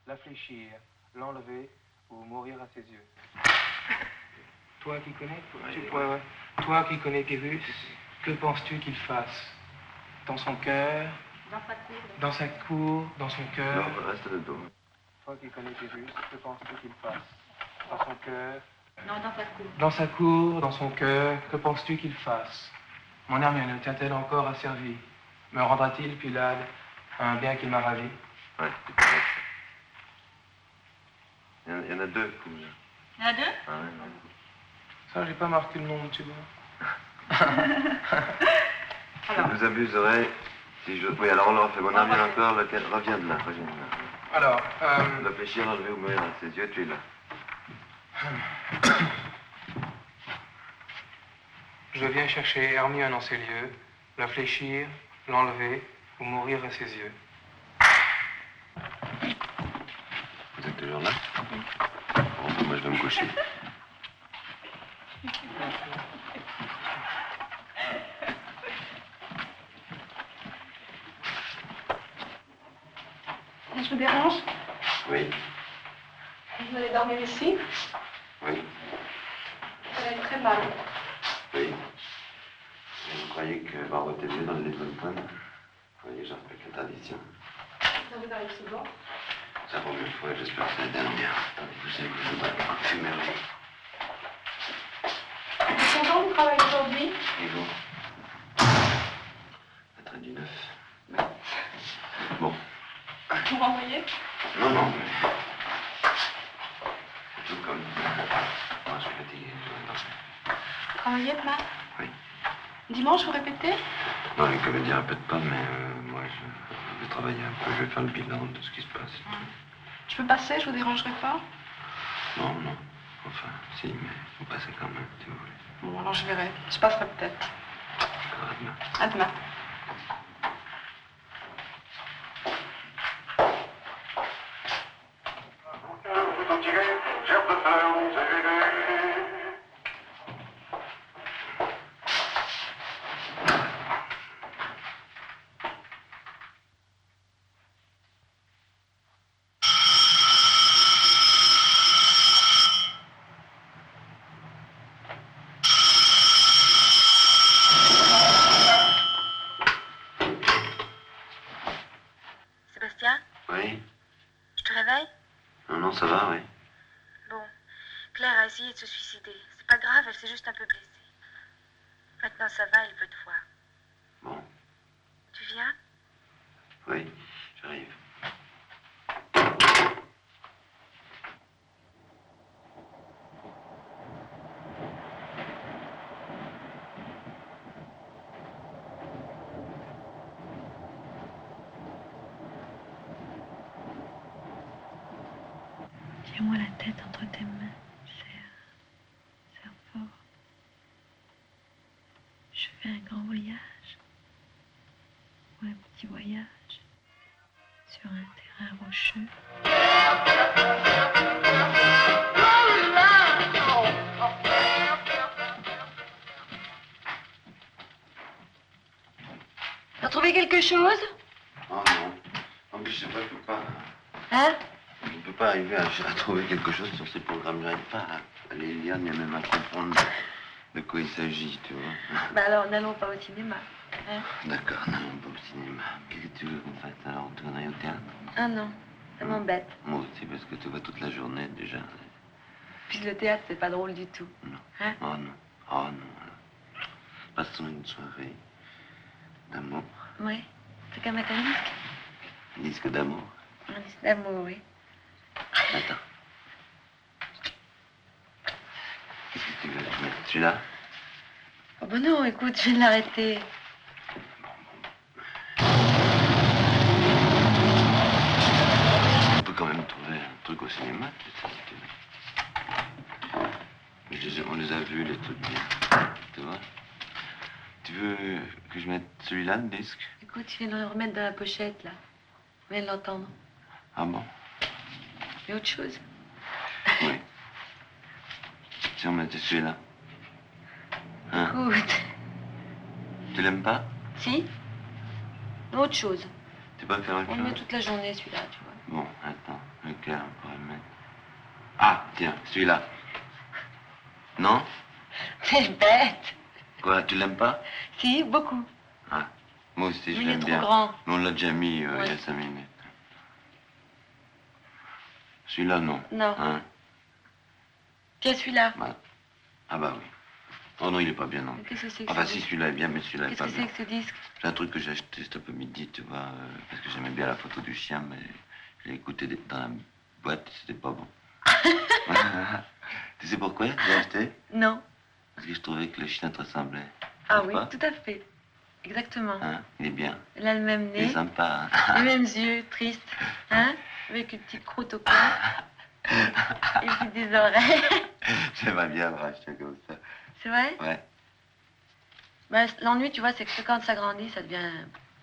la fléchir, l'enlever ou mourir à ses yeux. Toi qui connais, toi qui connais Pyrrhus, que penses-tu qu'il fasse? Dans son cœur, dans sa cour, dans son cœur. Non, reste le dos. Toi qui connais Pyrrhus, que penses-tu qu'il fasse? Dans son cœur. Non, dans sa cour. Dans sa cour, dans son cœur, que penses-tu qu'il fasse? Mon Hermione tient-elle encore asservie? Me rendra-t-il, Pylade, un bien qu'il m'a ravi? Ouais, c'est correct. Il y en a 2, comme ça. Il y en a 2? Ah ouais, non. Ça, j'ai pas marqué le nombre, tu vois. Je vous abuserai si je... Oui, alors on le refait. Mon Hermione encore, lequel... Reviens de là. Alors, réfléchir, enlever ou mourir à ses yeux, tu es là. Je viens chercher Hermione en ces lieux, la fléchir, l'enlever ou mourir à ses yeux. Vous êtes toujours là? Bon, moi je vais me coucher. Je vous dérange? Oui. Vous allez dormir ici? Oui. Ça va être très mal. Oui. Vous croyez que Barbara était mieux dans le Littleton? Vous voyez, je respecte la tradition. Ça vous arrive souvent? C'est la première fois, j'espère que c'est la dernière. Vous savez que je vais fumer. content du travail aujourd'hui? Et vous? La traite du 9. Bon. Vous renvoyez? Non, non, mais... C'est tout comme... Moi, je suis fatigué, je vais danser. Travaillez demain? Oui. Dimanche, vous répétez? Non, les comédiens répètent pas, mais moi, je vais travailler un peu, je vais faire le bilan de ce qui se passe. Je peux passer, je vous dérangerai pas? Non, non. Enfin, si, mais vous passez quand même, si vous voulez. Bon, alors je verrai. Je passerai peut-être. À demain. À demain. Sébastien, Oui? je te réveille? Non, non, ça va, oui. Bon, Claire a essayé de se suicider. C'est pas grave, elle s'est juste un peu blessée. Maintenant ça va, elle veut te voir. Bon. Tu viens? Oui, j'arrive. Tiens-moi la tête entre tes mains. Serre fort. Je fais un grand voyage. Ou un petit voyage. Sur un terrain rocheux. T'as trouvé quelque chose? Oh non. En plus, je sais pas, je peux pas... Hein? Je ne peux pas arriver à trouver quelque chose sur ces programmes. J'arrive pas à les lire, ni même à comprendre de quoi il s'agit, tu vois. Bah alors, n'allons pas au cinéma. Hein? D'accord, n'allons pas au cinéma. Qu'est-ce que tu veux qu'on fasse alors? On tournerait au théâtre? Ah non, ça m'embête. Moi aussi, parce que tu vois toute la journée déjà. Puis le théâtre, c'est pas drôle du tout. Non. Hein? Oh non. Oh non. Passons une soirée d'amour. Oui, c'est comme mettre un disque. Un disque d'amour. Un disque d'amour, oui. Attends. Qu'est-ce que tu veux? Je mets celui-là? Oh ben non, écoute, je viens de l'arrêter. On peut quand même trouver un truc au cinéma, peut-être, si tu veux. On les a vus, les trucs bien. Tu vois? Tu veux que je mette celui-là, le disque? Écoute, je viens de le remettre dans la pochette, là. Je viens de l'entendre. Ah bon? Mais autre chose? Oui. Si on mettait celui-là. Hein? Écoute. Tu l'aimes pas? Si? Autre chose. Tu peux faire autre On chose? le met toute la journée, celui-là, tu vois. Bon, attends. Lequel on pourrait le mettre? Ah, tiens, celui-là. Non? C'est bête. Quoi, tu l'aimes pas? Si, beaucoup. Ah, moi aussi, je Mais il est l'aime trop bien. grand. Mais on l'a déjà mis il y Ouais. a 5 minutes. Celui-là, non. Non. Hein? Tiens, celui-là. Bah. Ah bah oui. Oh non, il est pas bien non Mais plus. qu'est-ce que c'est que Enfin, ce si, disque? celui-là est bien, mais celui-là est Qu'est-ce pas que bien. c'est que ce disque? C'est un truc que j'ai acheté cet après-midi, tu vois, parce que j'aimais bien la photo du chien, mais je l'ai écouté dans la boîte, c'était pas bon. Tu sais pourquoi j'ai acheté? Non. Parce que je trouvais que le chien te ressemblait. Ah N'est-ce oui, pas? tout à fait. Exactement. Hein? Il est bien. Il a le même Il est nez, sympa. Hein? les mêmes yeux, tristes, hein, avec une petite croûte au coin, et puis des oreilles. J'aimerais bien avoir un chien comme ça. C'est vrai? Ouais. Ben, l'ennui, tu vois, c'est que quand ça grandit, ça devient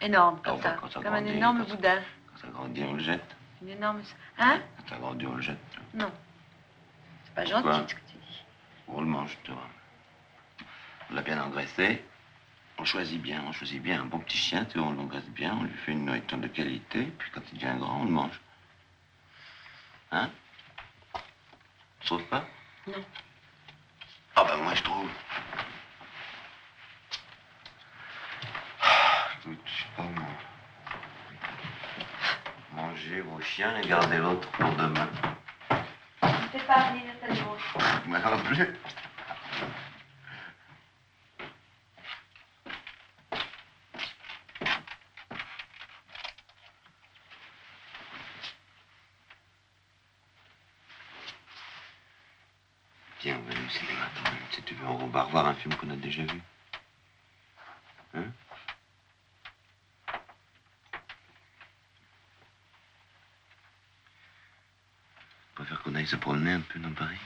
énorme, comme Oh, ça. bah, quand ça Comme un grandit, énorme quand ça- boudin. Quand ça grandit, on le jette. Une énorme... Hein? Quand ça grandit, on le jette. Non. C'est pas Pourquoi? gentil, ce que tu dis. On le mange, tu vois. On l'a bien engraissé. On choisit bien un bon petit chien, tu vois, on l'engraisse bien, on lui fait une nourriture de qualité, puis quand il devient grand, on le mange. Hein? Tu trouves pas? Non. Ah ben moi je trouve. Écoute, je sais pas moi. Manger vos chiens et garder l'autre pour demain. Ne fais pas venir tellement. Moi non plus. Sébastien, on va aller au cinéma quand même, si tu veux. On va revoir un film qu'on a déjà vu. Hein? Je préfère qu'on aille se promener un peu dans Paris.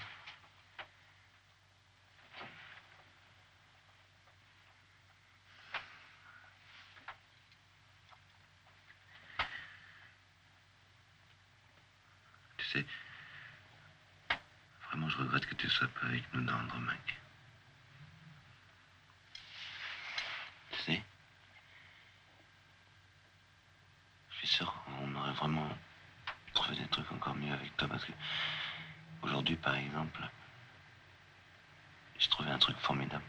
Tu sais, vraiment, je regrette que tu sois pas avec nous dans Andromaque. Tu sais, je suis sûr qu'on aurait vraiment trouvé des trucs encore mieux avec toi, parce que aujourd'hui, par exemple, j'ai trouvé un truc formidable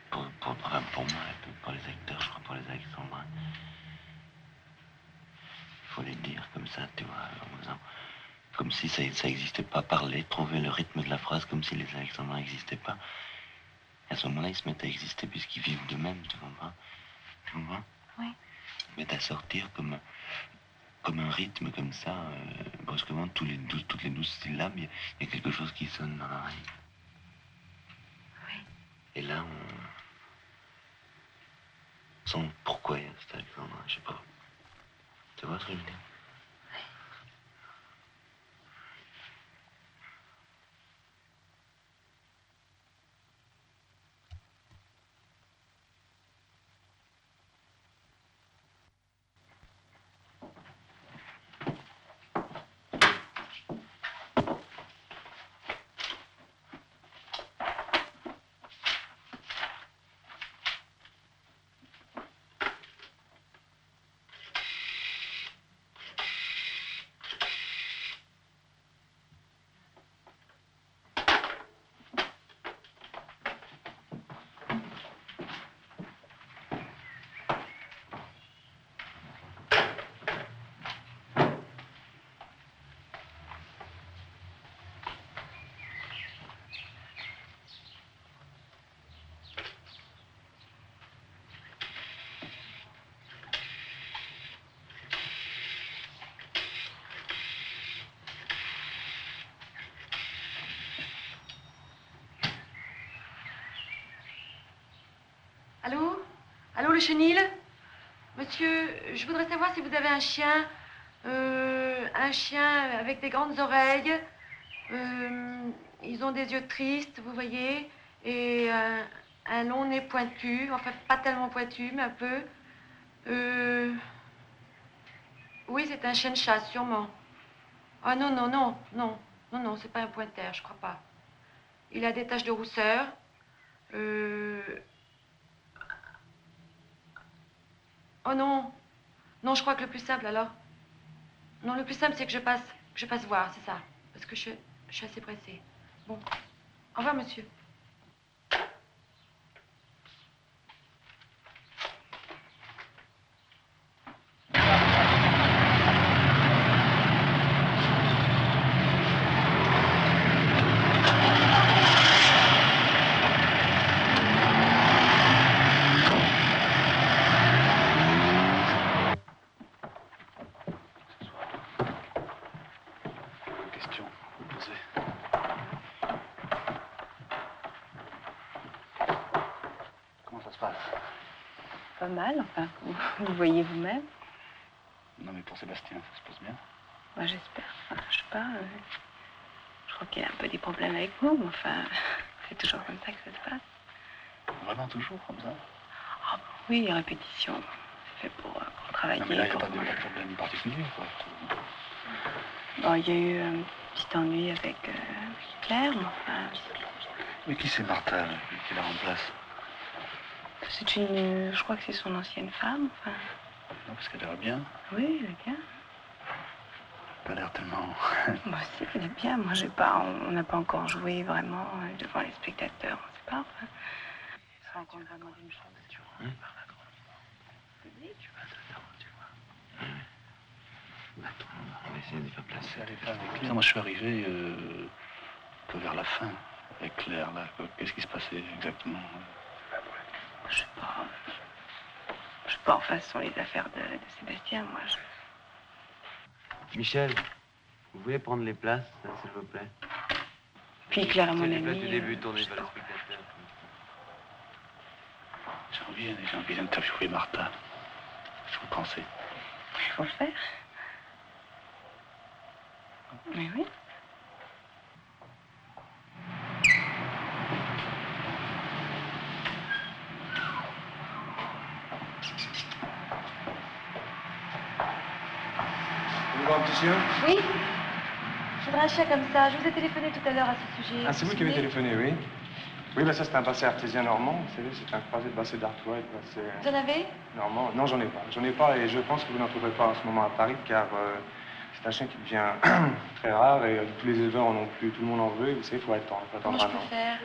pour moi et puis pour les acteurs, je crois, pour les Alexandrins. Il faut les dire comme ça, tu vois, en faisant comme si ça n'existait pas, parler, trouver le rythme de la phrase comme si les Alexandrins n'existaient pas. Et à ce moment-là, ils se mettent à exister puisqu'ils vivent d'eux-mêmes, tu comprends? Tu comprends? Oui. Ils se mettent à sortir comme un rythme comme ça, brusquement, toutes les 12 syllabes, il y a quelque chose qui sonne dans l'oreille. Oui. Et là, on sent pourquoi il y a cet Alexandrin, je sais pas. Tu vois ce que je veux dire? Allô? Allô, le chenil? Monsieur, je voudrais savoir si vous avez un chien avec des grandes oreilles. Ils ont des yeux tristes, vous voyez, et un long nez pointu, enfin pas tellement pointu, mais un peu. Oui, c'est un chien de chasse, sûrement. Ah non, non, non, non, non, non, c'est pas un pointer, je crois pas. Il a des taches de rousseur. Oh non, non, je crois que le plus simple alors. Non, le plus simple, c'est que je passe voir, c'est ça. Parce que je suis assez pressée. Bon. Au revoir, monsieur. Question à vous poser. Comment ça se passe? Pas mal, enfin, vous voyez vous-même. Non, mais pour Sébastien, ça se passe bien? Moi, j'espère. Enfin, je sais pas. Je crois qu'il a un peu des problèmes avec vous, mais enfin, c'est toujours comme ça que ça se passe. Vraiment toujours comme ça? Ah, oui, les répétitions. C'est fait pour travailler. Non, mais là, il n'y a pas de problème particulier, quoi. Bon, il y a eu un petit ennui avec Claire, mais enfin... Mais qui c'est Martha, qui la remplace? C'est une... Je crois que c'est son ancienne femme, enfin... Non, parce qu'elle a l'air bien. Oui, elle est bien. Elle a l'air tellement... Moi aussi, elle est bien. Moi, j'ai pas... On n'a pas encore joué vraiment devant les spectateurs. On sait pas, enfin... On se rend compte vraiment d'une chose. Attends, on va essayer de les faire placer. Avec Claire, moi je suis arrivé que vers la fin avec Claire, là. Qu'est-ce qui se passait exactement? Je sais pas. Je sais pas, enfin, ce sont les affaires de Sébastien, moi. Michel, vous voulez prendre les places, s'il vous plaît? Puis Claire est mon amie. Du début de ton téléspectateur. J'ai envie d'interviewer Martha. Je vous pensez. Il faut le faire. Mais oui. Vous voulez un petit chien? Oui. Je voudrais un chien comme ça. Je vous ai téléphoné tout à l'heure à ce sujet. Ah, c'est vous qui avez téléphoné, oui. Oui, bah ça c'est un basset artésien normand, vous savez, c'est un croisé de basset d'Artois et de basset Vous en avez? normand. Non, j'en ai pas. J'en ai pas et je pense que vous n'en trouverez pas en ce moment à Paris car c'est un chien qui devient très rare et tous les éleveurs en ont plus, tout le monde en veut et vous savez, il faut attendre Comment je un peux an. faire?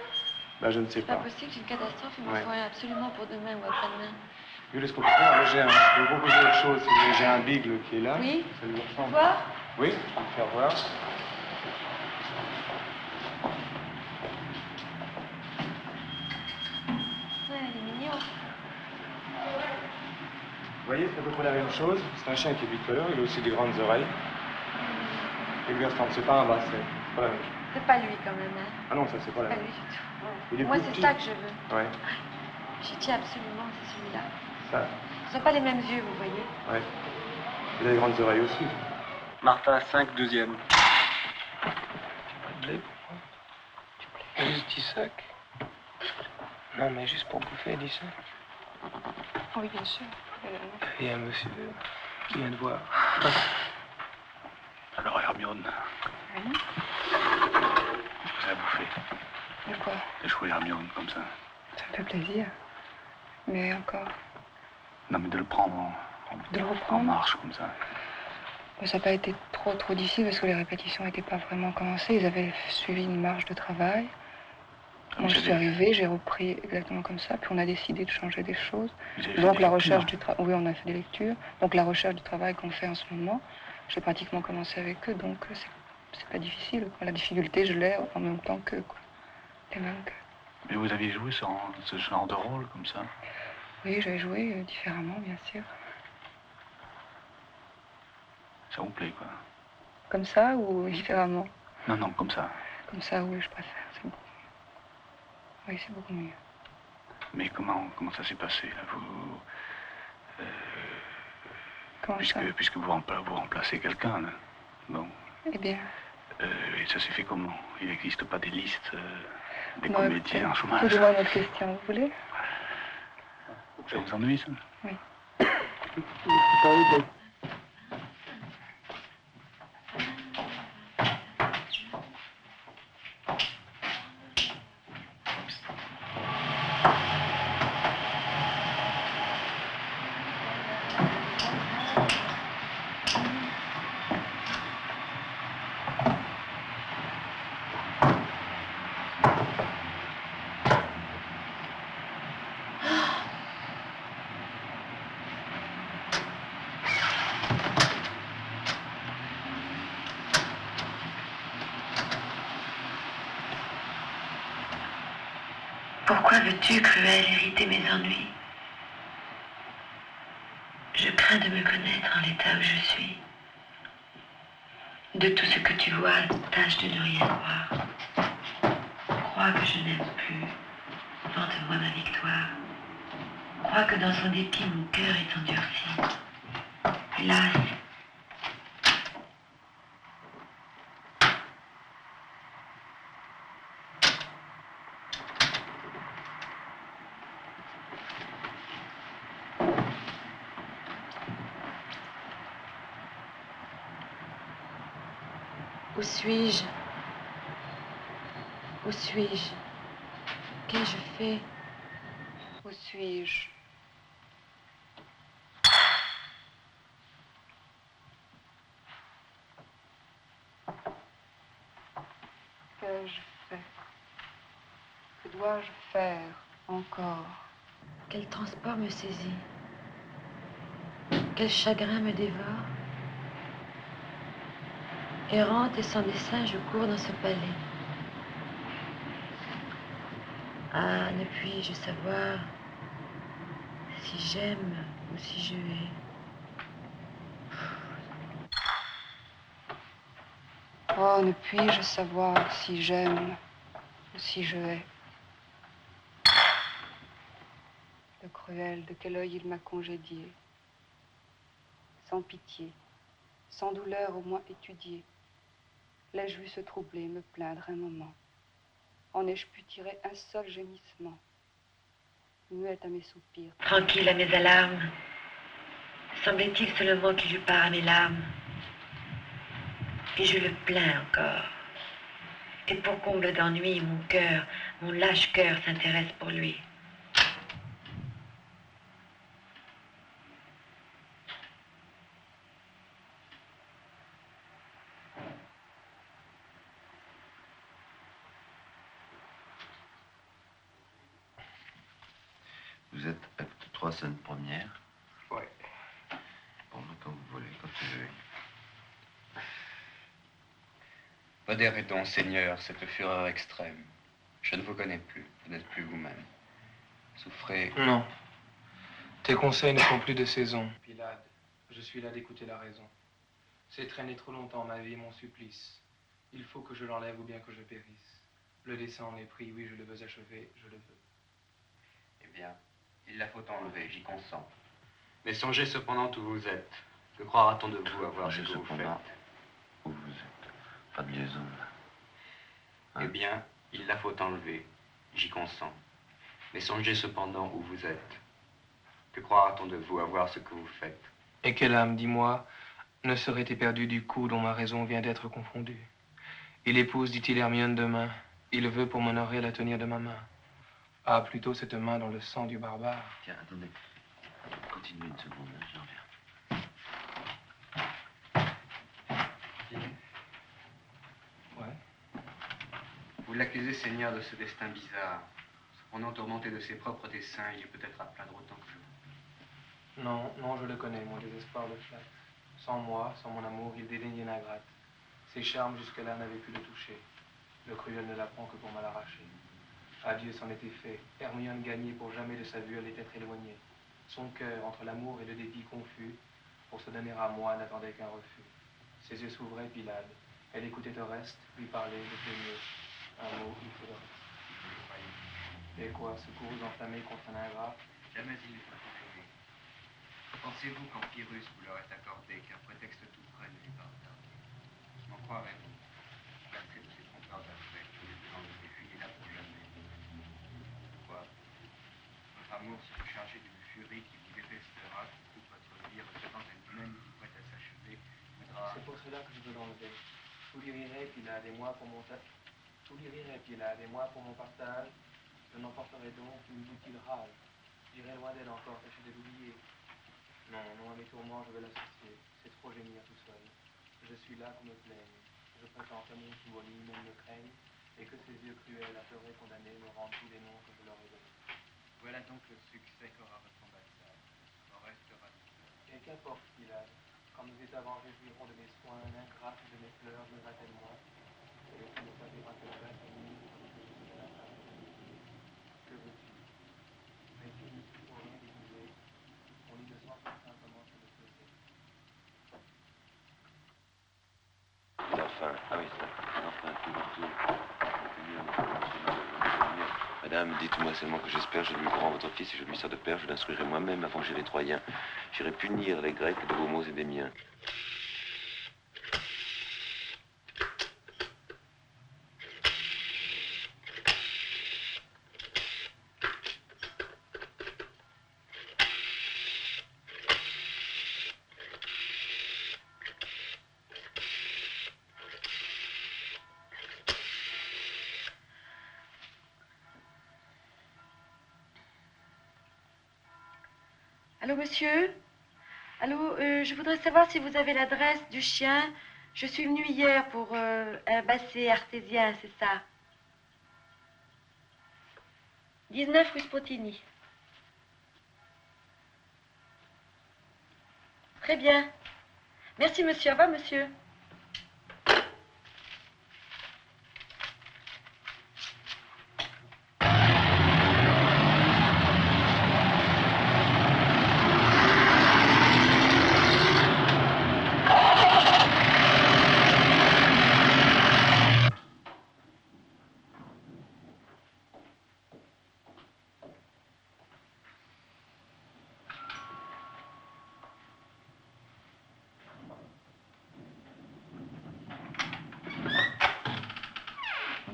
Bah je ne sais C'est pas pas. possible, j'ai une catastrophe, il m'en Ouais. faut un absolument pour demain ou après-demain. Vous voulez ce qu'on peut faire? Moi, je vais vous proposer autre chose. Si vous voulez, j'ai un bigle qui est là. Oui. Ça lui ressemble. Voir? Oui, je peux le faire voir. Ouais, il est mignon. Vous voyez, c'est à peu près la même chose. C'est un chien qui est bicolore, il a aussi des grandes oreilles. Et lui ressemble, c'est pas un basset. C'est pas la même chose. C'est pas lui quand même, hein. Ah non, ça c'est pas la Pas même lui chose. du Il est tout. Moi, plus c'est petit. ça que je veux. Ouais, J'y tiens absolument, c'est celui-là. ça. Ce sont pas les mêmes yeux, vous voyez. Ouais. Il a des grandes oreilles aussi. Martha, 5, 2e. De lait pour moi? Juste 10 sacs. Non, mais juste pour bouffer 10 sacs. Oui, bien sûr. Il y a un monsieur qui vient de voir. Alors Hermione, Oui. vous avez bouffé. De quoi? De jouer Hermione comme ça. Ça me fait plaisir. Mais encore. Non mais de le prendre De le en reprendre? marche comme ça. Ça n'a pas été trop difficile parce que les répétitions n'étaient pas vraiment commencées. Ils avaient suivi une marche de travail. Moi, je suis arrivée, j'ai repris exactement comme ça, puis on a décidé de changer des choses. Donc la recherche du travail, oui, on a fait des lectures. Donc la recherche du travail qu'on fait en ce moment, j'ai pratiquement commencé avec eux, donc c'est pas difficile, quoi. La difficulté, je l'ai en même temps qu'eux, quoi. Les mêmes qu'eux. Mais vous aviez joué ce genre de rôle comme ça? Oui, j'avais joué différemment, bien sûr. Ça vous plaît quoi? Comme ça ou différemment? Non, non, comme ça. Comme ça, oui, je préfère. C'est beaucoup mieux. Oui, c'est beaucoup mieux. Mais comment ça s'est passé là? Comment ça? Puisque vous remplacez quelqu'un, là. Bon. Eh bien. Et ça s'est fait comment? Il n'existe pas des listes des Non, comédiens en chômage? Posez-moi une autre question, vous voulez? Ça vous ennuie, ça? Oui. Pourquoi veux-tu, cruel, hériter mes ennuis? Je crains de me connaître en l'état où je suis. De tout ce que tu vois, tâche de ne rien voir. Crois que je n'aime plus. Vante-moi ma victoire. Crois que dans son dépit, mon cœur est endurci. Hélas, où suis-je? Où suis-je? Qu'ai-je fait? Où suis-je? Qu'ai-je fait? Que dois-je faire encore? Quel transport me saisit? Quel chagrin me dévore? Errante et sans dessein, je cours dans ce palais. Ah, ne puis-je savoir si j'aime ou si je hais? Oh, ne puis-je savoir si j'aime Aussi je hais. Le cruel, de quel œil il m'a congédié. Sans pitié, sans douleur au moins étudiée. L'ai-je vu se troubler, me plaindre un moment? En ai-je pu tirer un seul gémissement? Muette à mes soupirs. Tranquille à mes alarmes, semblait-il seulement qu'il eût part à mes larmes. Et je le plains encore. Et pour comble d'ennui, mon cœur, mon lâche cœur s'intéresse pour lui. Vous êtes acte 3, scène première. Ouais. Bon, quand vous voulez, quand tu veux. Modérez donc, Seigneur, cette fureur extrême. Je ne vous connais plus, vous n'êtes plus vous-même. Souffrez. Non. Tes conseils ne sont plus de saison. Pilade, je suis là d'écouter la raison. C'est traîner trop longtemps ma vie et mon supplice. Il faut que je l'enlève ou bien que je périsse. Le dessein en est pris, oui, je le veux achever, je le veux. Eh bien, il la faut enlever, j'y consens. Mais songez cependant où vous êtes. Que croira-t-on de vous à voir ce que vous faites? Où vous êtes. Pas de liaison, là. Hein? Eh bien, il la faut enlever, j'y consens. Mais songez cependant où vous êtes. Que croira-t-on de vous à voir ce que vous faites? Et quelle âme, dis-moi, ne serait éperdue du coup dont ma raison vient d'être confondue? Il épouse, dit-il, Hermione demain. Il veut pour m'honorer la tenir de ma main. Ah, plutôt cette main dans le sang du barbare. Tiens, attendez. Continuez une seconde, hein, je reviens. Ouais. Vous l'accusez, Seigneur, de ce destin bizarre. Cependant, tourmenté de ses propres desseins, il est peut-être à plaindre autant que je. Non, non, je le connais, mon désespoir le flatte. Sans moi, sans mon amour, il dédaignait l'ingrate. Ses charmes jusque-là n'avaient pu le toucher. Le cruel ne l'apprend que pour mal arracher. Adieu c'en était fait. Hermione gagnée pour jamais de sa vue allait être éloignée. Son cœur, entre l'amour et le dépit confus, pour se donner à moi, n'attendait qu'un refus. Ses yeux s'ouvraient, Pilade. Elle écoutait au reste, lui parlait, le plaignait. Un mot, il faudrait. Et quoi, se courroux enflammés contre un ingrat? Jamais il n'est pas confirmé. Pensez-vous qu'en Pyrrhus vous leur êtes accordé qu'un prétexte tout près ne lui pas retardé? M'en croirez-vous? Placé de ces trompeurs d'affect, au lieu de l'enlever, fuyez là pour jamais. Pourquoi? Votre amour se chargé d'une furie qui vous détestera, qui coupe votre vie, rejetant elle-même, qui prête à s'achever, voudra... C'est pour cela que je veux l'enlever. Tout l'irait, Pilade, et moi pour mon Tout l'irait, Pilade, et moi pour mon partage, je n'emporterai donc qu'une inutile rage. J'irai loin d'elle encore, tâcher de l'oublier. Non, non, à mes tourments, je veux l'associer. C'est trop gémir tout seul. Je suis là qu'on me plaigne. Je prétends que mon tout lit même me craigne, et que ces yeux cruels, apeurés, condamnés, me rendent tous les noms que je leur ai donnés. Voilà donc le succès qu'aura votre ambassade. En restera du cœur. Et qu'importe, Pilade, quand nos états vengés jouiront de mes soins, l'ingrate de mes pleurs me va-t-elle moins? Et le ne servira que le reste de nuit comme que je suis à la femme. Que veux-tu? Mais s'il ne faut rien déguiser, mon innocence simplement se le faisait. La fin. Ah oui, ça. Enfin, tout. Madame, dites-moi seulement que j'espère, je lui rends votre fils et je lui sers de père, je l'instruirai moi-même avant que j'ai les Troyens. J'irai punir les Grecs de vos maux et des miens. Allô, monsieur? Allô, je voudrais savoir si vous avez l'adresse du chien. Je suis venue hier pour un basset artésien, c'est ça? 19 rue Spontini. Très bien. Merci, monsieur. Au revoir, monsieur.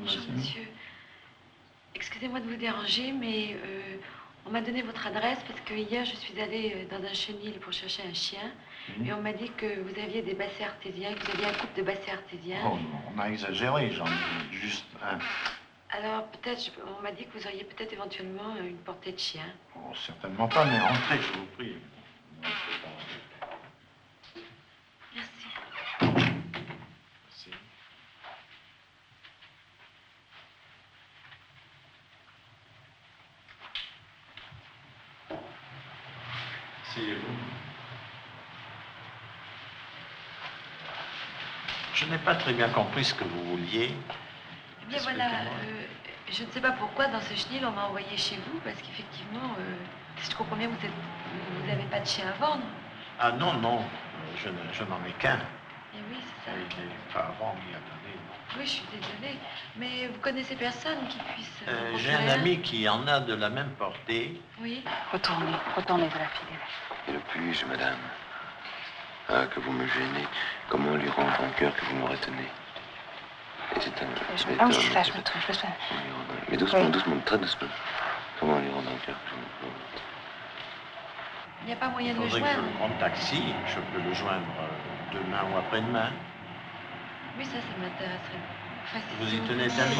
Bonjour, monsieur. Excusez-moi de vous déranger, mais on m'a donné votre adresse parce que hier, je suis allée dans un chenil pour chercher un chien. Et on m'a dit que vous aviez des bassets artésiens, que vous aviez un couple de bassets artésiens. Oh non, on a exagéré, j'en ai juste un. Alors, peut-être, on m'a dit que vous auriez peut-être éventuellement une portée de chien. Oh, certainement pas, mais entrez, je vous prie. Merci. Merci. Asseyez-vous. Je n'ai pas très bien compris ce que vous vouliez. Eh bien voilà, je ne sais pas pourquoi dans ce chenil on m'a envoyé chez vous, parce qu'effectivement, si je comprends bien, vous n'avez pas de chien à vendre. Ah non, non, je n'en ai qu'un. Eh oui, c'est ça. Il n'est pas à vendre ni à donner. Oui, je suis désolée, mais vous connaissez personne qui puisse... J'ai un ami qui en a de la même portée. Oui. Retournez à la fille. Et le puis-je, madame? Ah, que vous me gênez. Comment lui rendre en cœur que vous me retenez? Et c'est un... Ah oui, c'est ça, je me trompe. Mais doucement, doucement, très doucement. Comment lui rendre en cœur que je me retenez? Il n'y a pas moyen Il de le faudrait que joindre. je prenne taxi. Je peux le joindre demain ou après-demain. Oui, ça m'intéresserait. Enfin, si Vous y vous tenez pouviez- ami?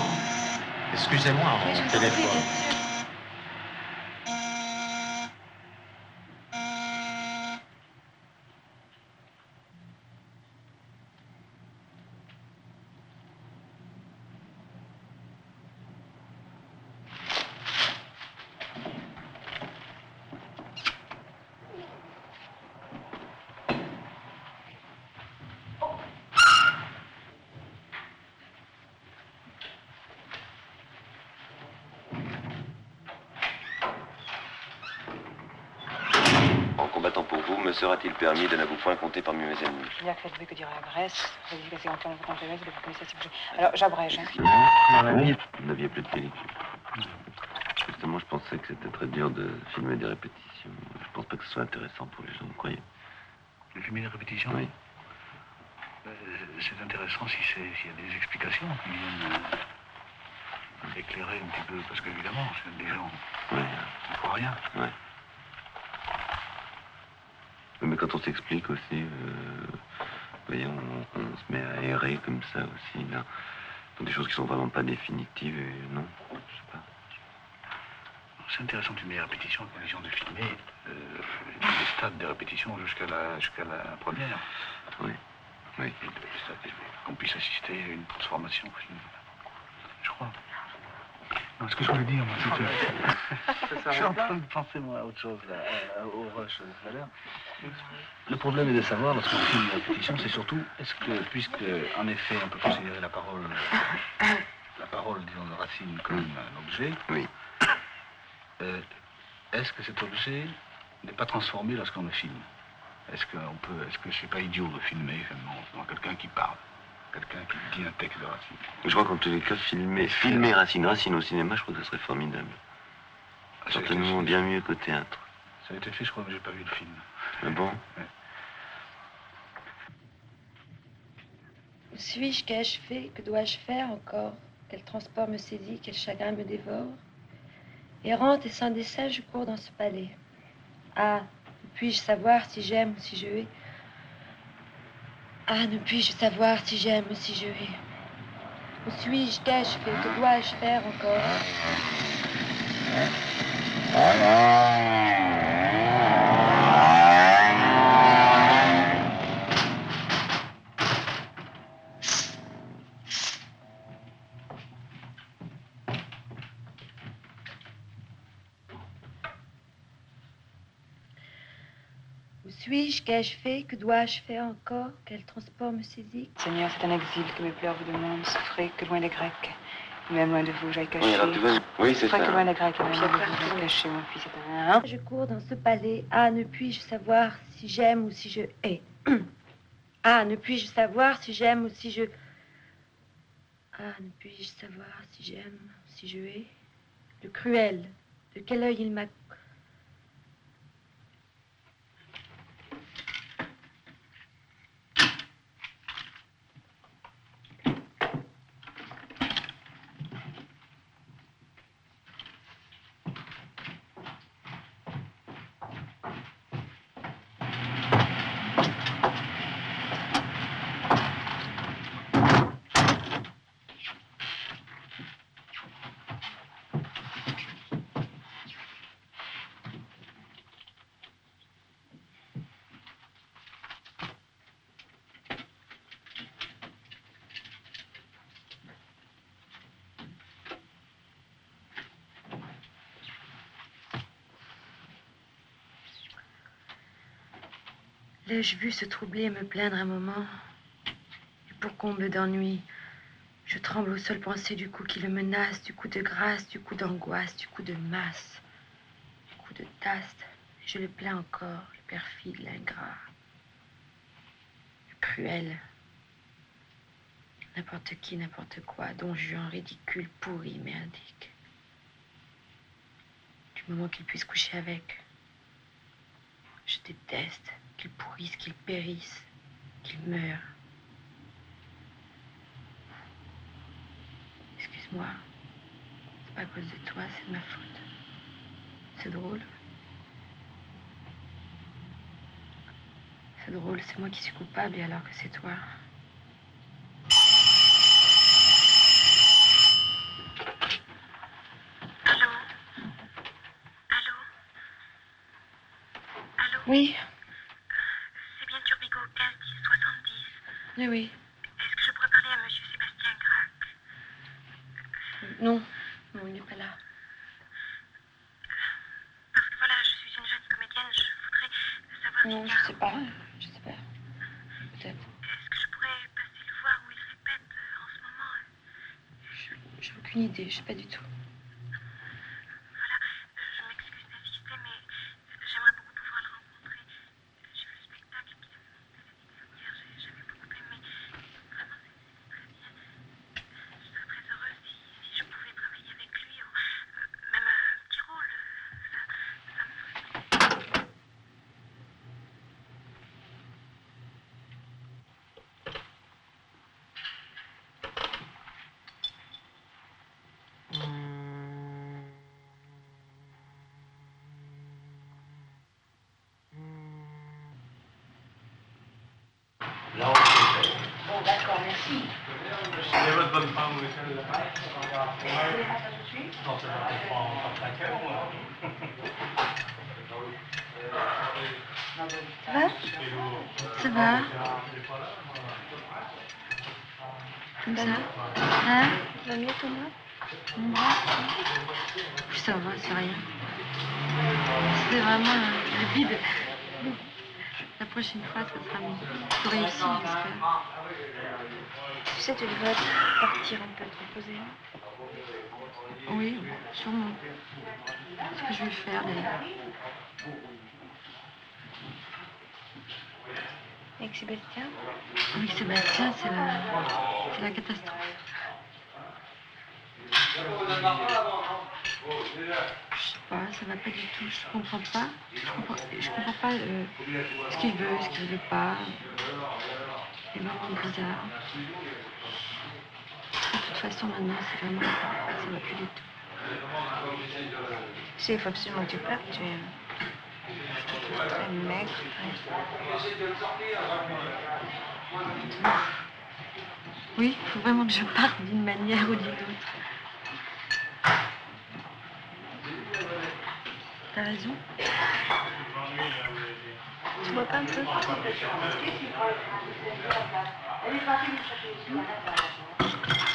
Excusez-moi, Oui, je mon vous en prie, téléphone. bien sûr. En combattant pour vous, me sera-t-il permis de ne vous point compter parmi mes ennemis? Il y a fait que dire la Grèce, vous alors j'abrège. Vous n'aviez plus de pellicule. Justement, je pensais que c'était très dur de filmer des répétitions. Je pense pas que ce soit intéressant pour les gens, vous croyez? De filmer les répétitions? Oui. C'est intéressant s'il y a des explications qui viennent éclairer un petit peu, parce qu'évidemment, c'est des gens qui ne voient rien. Ouais. Mais quand on s'explique aussi, vous voyez, on se met à errer comme ça aussi, là, dans des choses qui sont vraiment pas définitives, et non, je sais pas. C'est intéressant de filmer les répétitions, à condition de filmer les stades des répétitions jusqu'à la première. Oui, oui. Et qu'on puisse assister à une transformation, je crois. Non, ce que je voulais dire, moi, c'est que... Je suis en train de penser, moi, à autre chose, là, au rush tout à l'heure. Le problème est de savoir, lorsqu'on filme une répétition, c'est surtout, est-ce que, puisque, en effet, on peut considérer la parole, disons, de Racine comme un objet, oui. Est-ce que cet objet n'est pas transformé lorsqu'on le filme? Est-ce que c'est pas idiot de filmer, finalement, quelqu'un qui parle? Quelqu'un qui dit un texte de Racine. Je crois qu'en tous les cas, filmer Racine au cinéma, je crois que ce serait formidable. Certainement bien mieux qu'au théâtre. Ça a été fait, je crois, mais j'ai pas vu le film. Ah bon? Ouais. Où suis-je? Qu'ai-je fait? Que dois-je faire encore? Quel transport me saisit? Quel chagrin me dévore? Errante et sans dessein, je cours dans ce palais. Ah, ne puis-je savoir si j'aime ou si je hais? Ah, ne puis-je savoir si j'aime ou si je hais? Où suis-je? Qu'ai-je fait? Que dois-je faire encore? Où suis-je? Qu'ai-je fait? Que dois-je faire encore? Quel transport me saisit? Seigneur, c'est un exil que mes pleurs vous demandent. Souffrez que loin des Grecs, et même loin de vous, j'aille cacher. Oui, alors tu vas... Oui, c'est ça. Souffrez que loin des Grecs, et même loin de vous, j'aille cacher mon fils. C'est un... Je cours dans ce palais. Ah, ne puis-je savoir si j'aime ou si je hais? Ah, ne puis-je savoir si j'aime ou si je... Ah, ne puis-je savoir si j'aime ou si je hais? Le cruel, de quel œil il m'a... L'ai-je vu se troubler et me plaindre un moment? Et pour comble d'ennui, je tremble au seul penser du coup qui le menace, du coup de grâce, du coup d'angoisse, du coup de masse, du coup de taste. Et je le plains encore, le perfide, l'ingrat, le cruel. N'importe qui, n'importe quoi, don Juan ridicule, pourri, merdique. Du moment qu'il puisse coucher avec. Je déteste qu'il pourrisse, qu'il périsse, qu'il meure. Excuse-moi, c'est pas à cause de toi, c'est de ma faute. C'est drôle. C'est drôle, c'est moi qui suis coupable et alors que c'est toi. Allô? Allô? Allô? Oui. C'est bien Turbigo 15 10 70. Oui, oui. Est-ce que je pourrais parler à monsieur Sébastien Gracq? Non, non, il n'est pas là. Parce que voilà, je suis une jeune comédienne, je voudrais savoir Non, si... je sais pas. Je sais pas. Peut-être. Est-ce que je pourrais passer le voir où il répète en ce moment? J'ai aucune idée, je sais pas du tout. Voilà, je m'excuse d'insister, mais j'aimerais beaucoup pouvoir le rencontrer. J'ai vu le spectacle qu'il a monté l'année dernière, j'avais beaucoup aimé. Vraiment, c'est très bien. Je serais très heureuse si je pouvais travailler avec lui, ou même un petit rôle. Ça me ferait plaisir. Bon, d'accord, merci. Et votre bonne femme, vous êtes là? Non, ça va peut-être pas 5 heures, moi. Ça va? Ça va? Comme ça? Hein? Ça va mieux que moi? Mon bras? Oui, ça va, c'est rien. C'est vraiment le vide. La prochaine fois, ça sera mieux. Faut réussir, j'espère. Tu sais, tu devrais partir un peu te reposer. Oui, sûrement. C'est ce que je vais faire, d'ailleurs. Avec Sébastien? Avec Sébastien, c'est la catastrophe. Je sais pas, ça va pas du tout. Je comprends pas. Je comprends pas ce qu'il veut, ce qu'il veut pas. Il est vraiment bizarre. De toute façon, maintenant, c'est vraiment... Ça va plus du tout. Tu sais, il faut absolument que tu partes. Tu es très maigre. Oui, il faut vraiment que je parte d'une manière ou d'une autre. T'as raison. Tu bois pas un peu?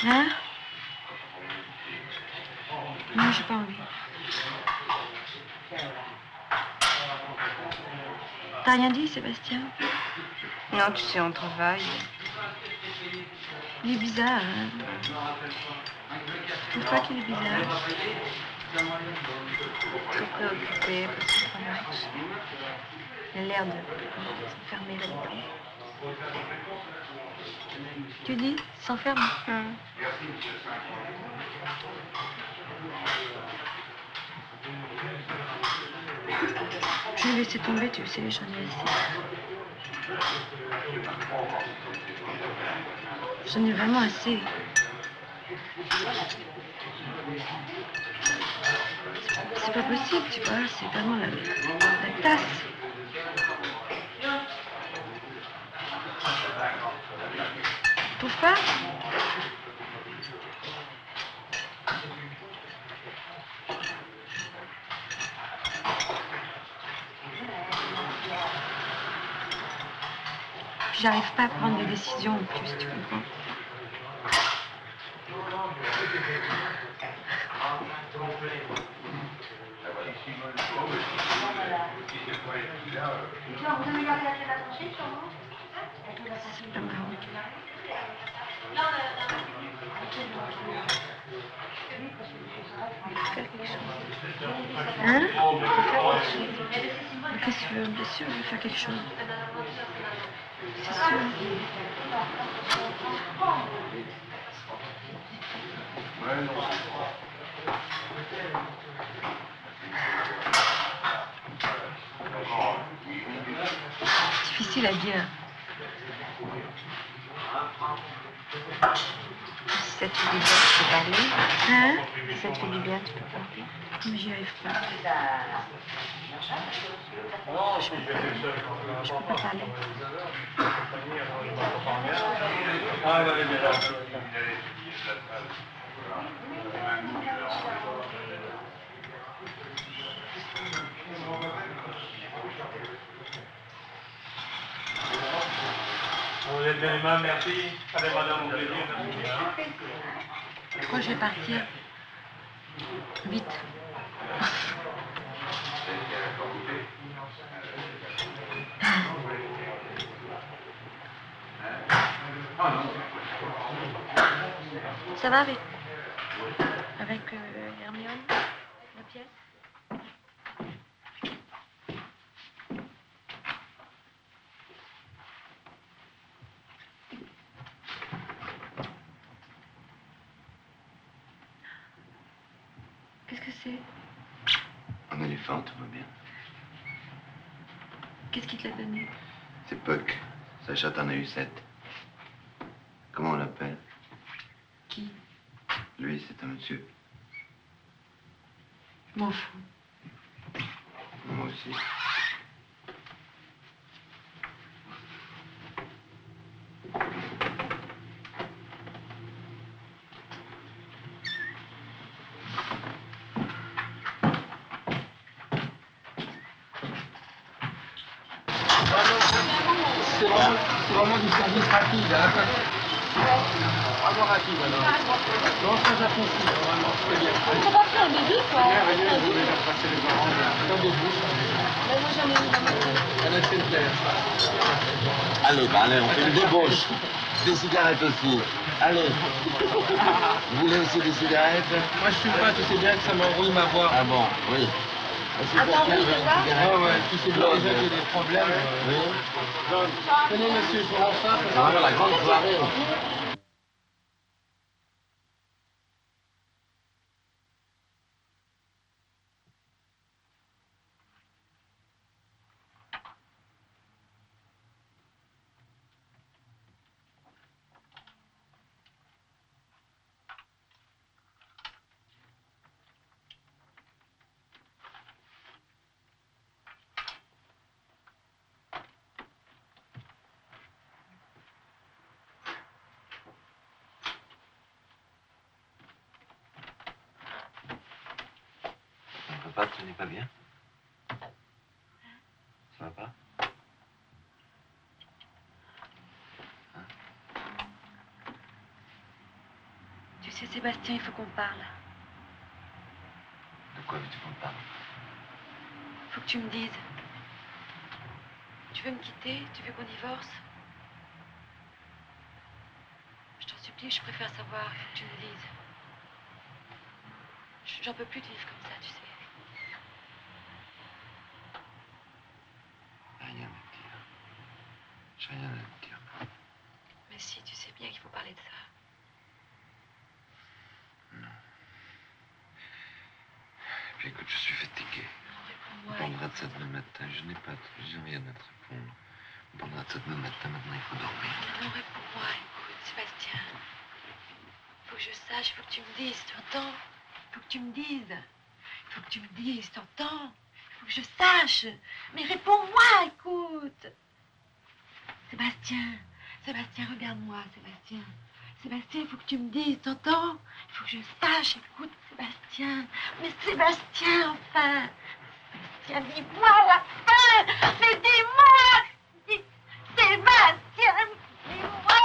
Hein? Non, j'ai pas envie. T'as rien dit, Sébastien? Non, tu sais, on travaille. Il est bizarre, hein? Tu trouves pas qu'il est bizarre? Trop préoccupé par son travail. Il a l'air de s'enfermer là-dedans. Tu dis? S'enferme? Je vais laisser tomber, tu sais, j'en ai assez. J'en ai vraiment assez. C'est pas possible, tu vois, c'est vraiment la tasse. Tu trouves pas? Puis j'arrive pas à prendre de décision en plus, tu comprends? C'est pas marrant. Faire quelque chose. Hein? Faire quelque chose. Mais qu'est-ce que tu veux? Bien sûr, je vais faire quelque chose. C'est sûr. Difficile à dire. Si ça te fait du bien, tu peux parler. Hein? Si ça te fait du bien, tu peux parler. Mais j'y arrive pas. Je peux pas parler. Vous êtes bien aimable, merci. Allez, madame, au plaisir. Je crois que je vais partir. Vite. Ça va avec Hermione, la pièce? Qu'est-ce que c'est? Un éléphant, tout va bien. Qu'est-ce qui te l'a donné? C'est Puck. Sa chatte en a eu 7. Comment on l'appelle? Qui? Lui, c'est un monsieur. Je m'en fous. Moi aussi. C'est vraiment du service rapide. Hein. Vraiment rapide alors. Non, ça j'apprécie, vraiment, c'est bien. Ça va faire un bébé quoi. Merveilleux, je vais leur passer les parents. Comme des bouches. Ben, moi j'en ai une dans ma tête. Ça laisse le plaire. Allez, allez, on fait une débauche. Des cigarettes aussi. Allez. Vous voulez aussi des cigarettes? Moi je suis pas, tu sais bien que ça m'enrouille ma voix. Ah bon, oui. Attends, oui, c'est ça? Ah ouais, tu sais bien déjà qu'il y a des problèmes. Oui. Donc, tenez monsieur, je vous rends ça. C'est vraiment la grande soirée. Papa, tu n'es pas bien? Ça va pas? Tu sais, Sébastien, il faut qu'on parle. De quoi veux-tu qu'on parle? Il faut que tu me dises. Tu veux me quitter? Tu veux qu'on divorce? Je t'en supplie, je préfère savoir. Il faut que tu me dises. J'en peux plus de vivre comme ça, tu sais. Rien à te dire. J'ai rien à te dire. Mais si, tu sais bien qu'il faut parler de ça. Non. Et puis écoute, je suis fatigué. On Ouais. parlera de ça demain matin. J'ai rien à te répondre. On parlera de ça demain matin. Maintenant, il faut dormir. Non, réponds-moi, écoute, Sébastien. Il faut que je sache, il faut que tu me dises, tu entends? Il faut que tu me dises. Il faut que tu me dises, tu entends? Il faut que je sache. Mais réponds-moi, écoute. Sébastien, Sébastien, regarde-moi, Sébastien. Sébastien, il faut que tu me dises, t'entends? Il faut que je sache, écoute, Sébastien. Mais Sébastien, enfin. Sébastien, dis-moi la fin. Mais dis-moi. Sébastien, dis-moi.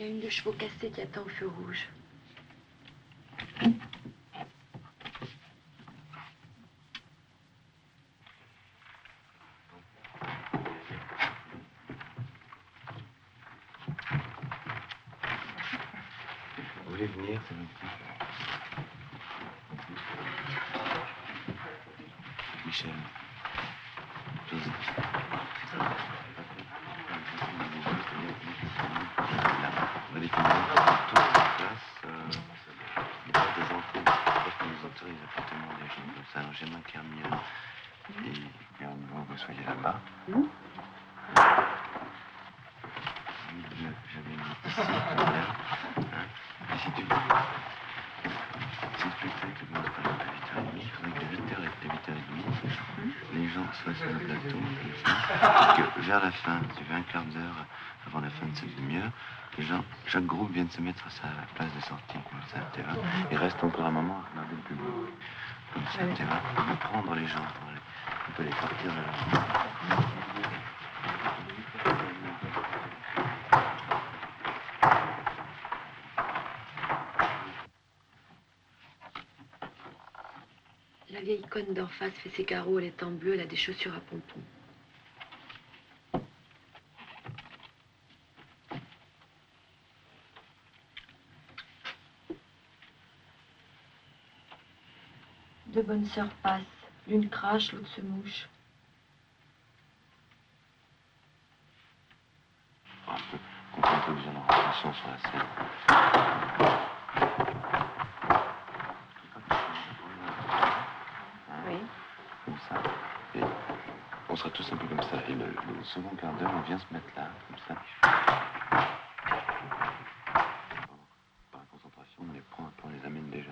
Il y a une de chevaux cassée qui attend au feu rouge. Vous voulez venir, c'est bon. Michel. On a des caméras partout en place. Il y a pas des entrées, je crois qu'on nous autorise appartement des gens comme ça. Alors j'ai marqué un mien. Et on veut que vous soyez là-bas. J'avais mis ici, là. Et si tu veux. Si le spectacle commence par exemple à 8h30, il faudrait que 8h30, les gens soient sur le plateau, comme ça. Parce que vers la fin, tu veux un quart d'heure avant la fin de cette demi-heure, les gens, chaque groupe vient de se mettre à sa place de sortie, comme ça, tu vois. Il reste encore un moment à regarder le public. Comme ça, tu vois. On peut prendre les gens, on peut les sortir de là. La vieille icône d'en face fait ses carreaux, elle est en bleu, elle a des chaussures à pompons. Deux bonnes sœurs passent. L'une crache, l'autre se mouche. On peut concentrer déjà leur attention sur la scène. Oui. Comme ça. Et on sera tous un peu comme ça. Et le second quart d'heure, on vient se mettre là, comme ça. Par la concentration, on les prend un peu, on les amène déjà.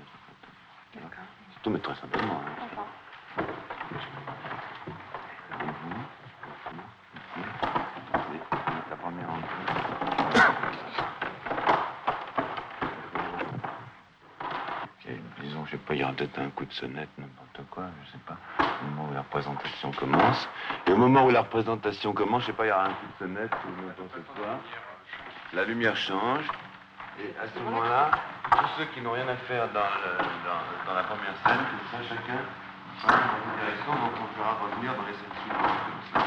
D'accord. C'est tout, mais très simplement. Hein. D'accord. La première entrée. Disons, je sais pas, il y aura peut-être un coup de sonnette, n'importe quoi, je sais pas. Au moment où la représentation commence. Et au moment où la représentation commence, je sais pas, il y aura un coup de sonnette ou n'importe quoi. La lumière change. Et à ce moment-là, tous ceux qui n'ont rien à faire dans la première scène, comme ça, chacun va dans une direction, donc on fera revenir dans les scènes suivantes, comme ça.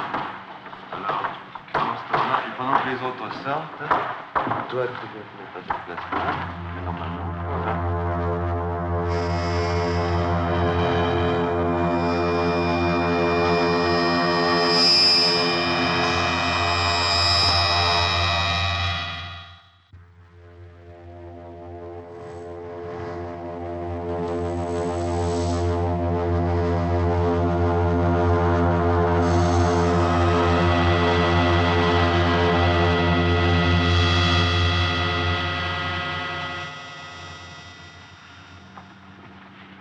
Alors, pendant ce temps-là, et pendant que les autres sortent, toi, tu vas te mettre à cette place-là, mais normalement, voilà.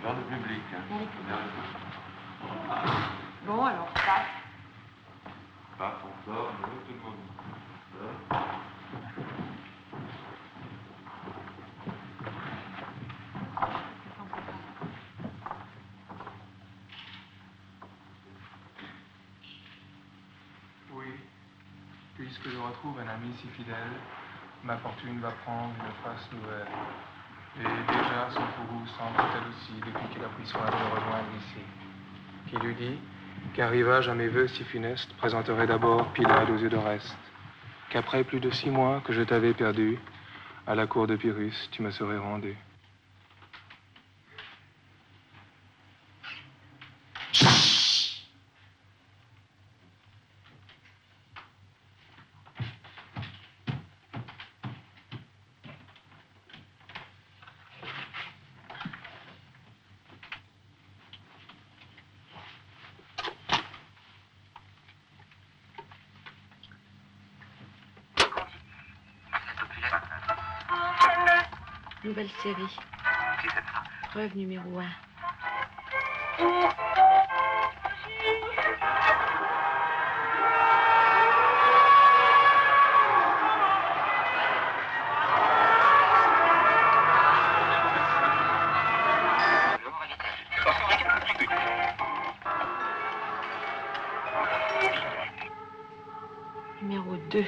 Vers le public, hein. Bon, alors, passe. Pas on sort, nous, tout le monde sort. Oui, puisque je retrouve un ami si fidèle, ma fortune va prendre une face nouvelle. Et déjà, son courroux semble elle aussi, depuis qu'il a pris soin de me rejoindre ici. Qui lui dit qu'arrivage à mes vœux si funestes présenterait d'abord Pilade aux yeux d'Oreste, qu'après plus de 6 mois que je t'avais perdu, à la cour de Pyrrhus, tu me serais rendu. Nouvelle série. Preuve numéro 1. Numéro 2.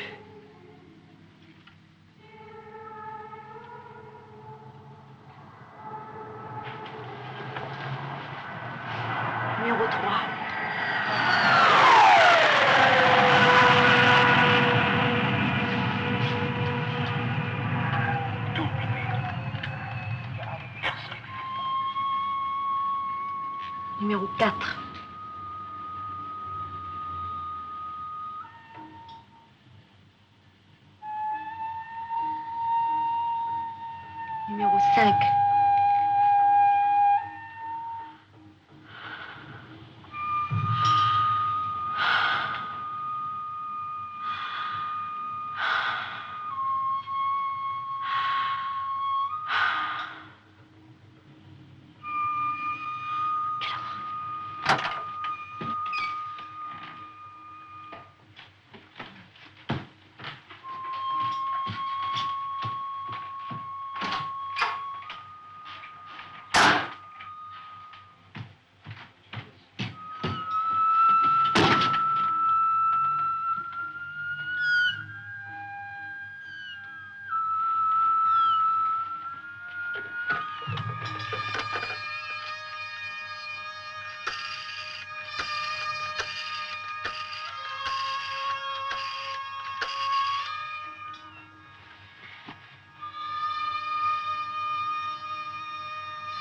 Numéro 4. Numéro 5.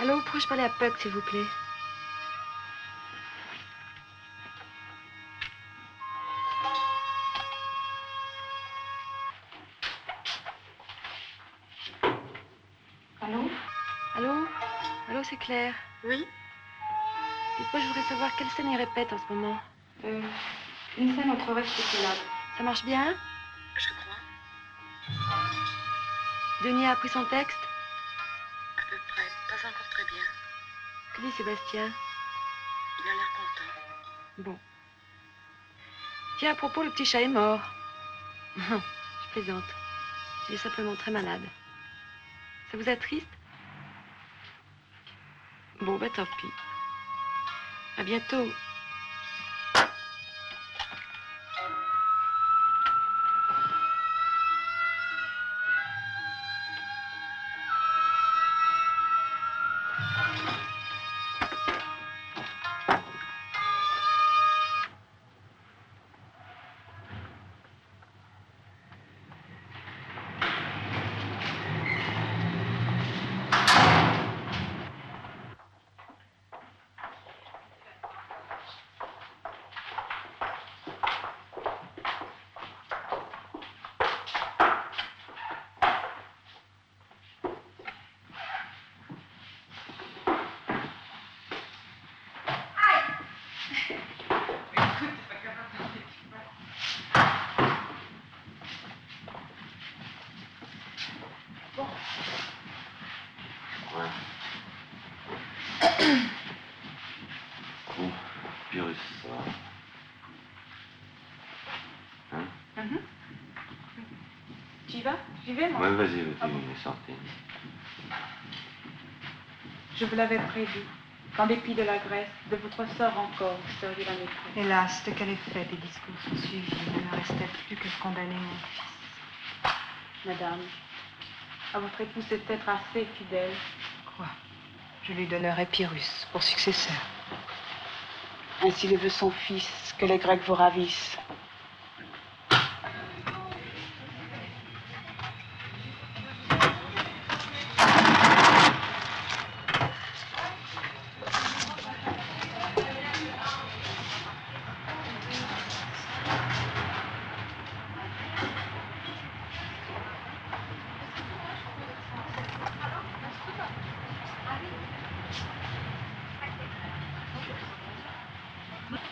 Allô, pourrais-je parler à Puck, s'il vous plaît? Allô? Allô? Allô, c'est Claire. Oui? Dites-moi, je voudrais savoir quelle scène il répète en ce moment. Une scène entre Oreste et Pylade. Ça marche bien? Je crois. Denis a appris son texte? À peu près. Pas encore très bien. Que dit Sébastien? Il a l'air content. Bon. Tiens, à propos, le petit chat est mort. Non, je plaisante. Il est simplement très malade. Ça vous attriste? Bon, bah tant pis. À bientôt. Bon, Pyrrhus, ça va. Hein? Tu y vas? J'y vais, moi. Ouais, vas-y, sortez. Je vous l'avais prévu. Qu'en dépit de la Grèce, de votre sort encore, vous seriez la maîtresse. Hélas, de quel effet des discours sont suivis? Il ne me restait plus que condamner mon fils. Madame, à votre époux, c'est être assez fidèle. Quoi? Je lui donnerai Pyrrhus pour successeur. Ainsi le veut son fils, que les Grecs vous ravissent.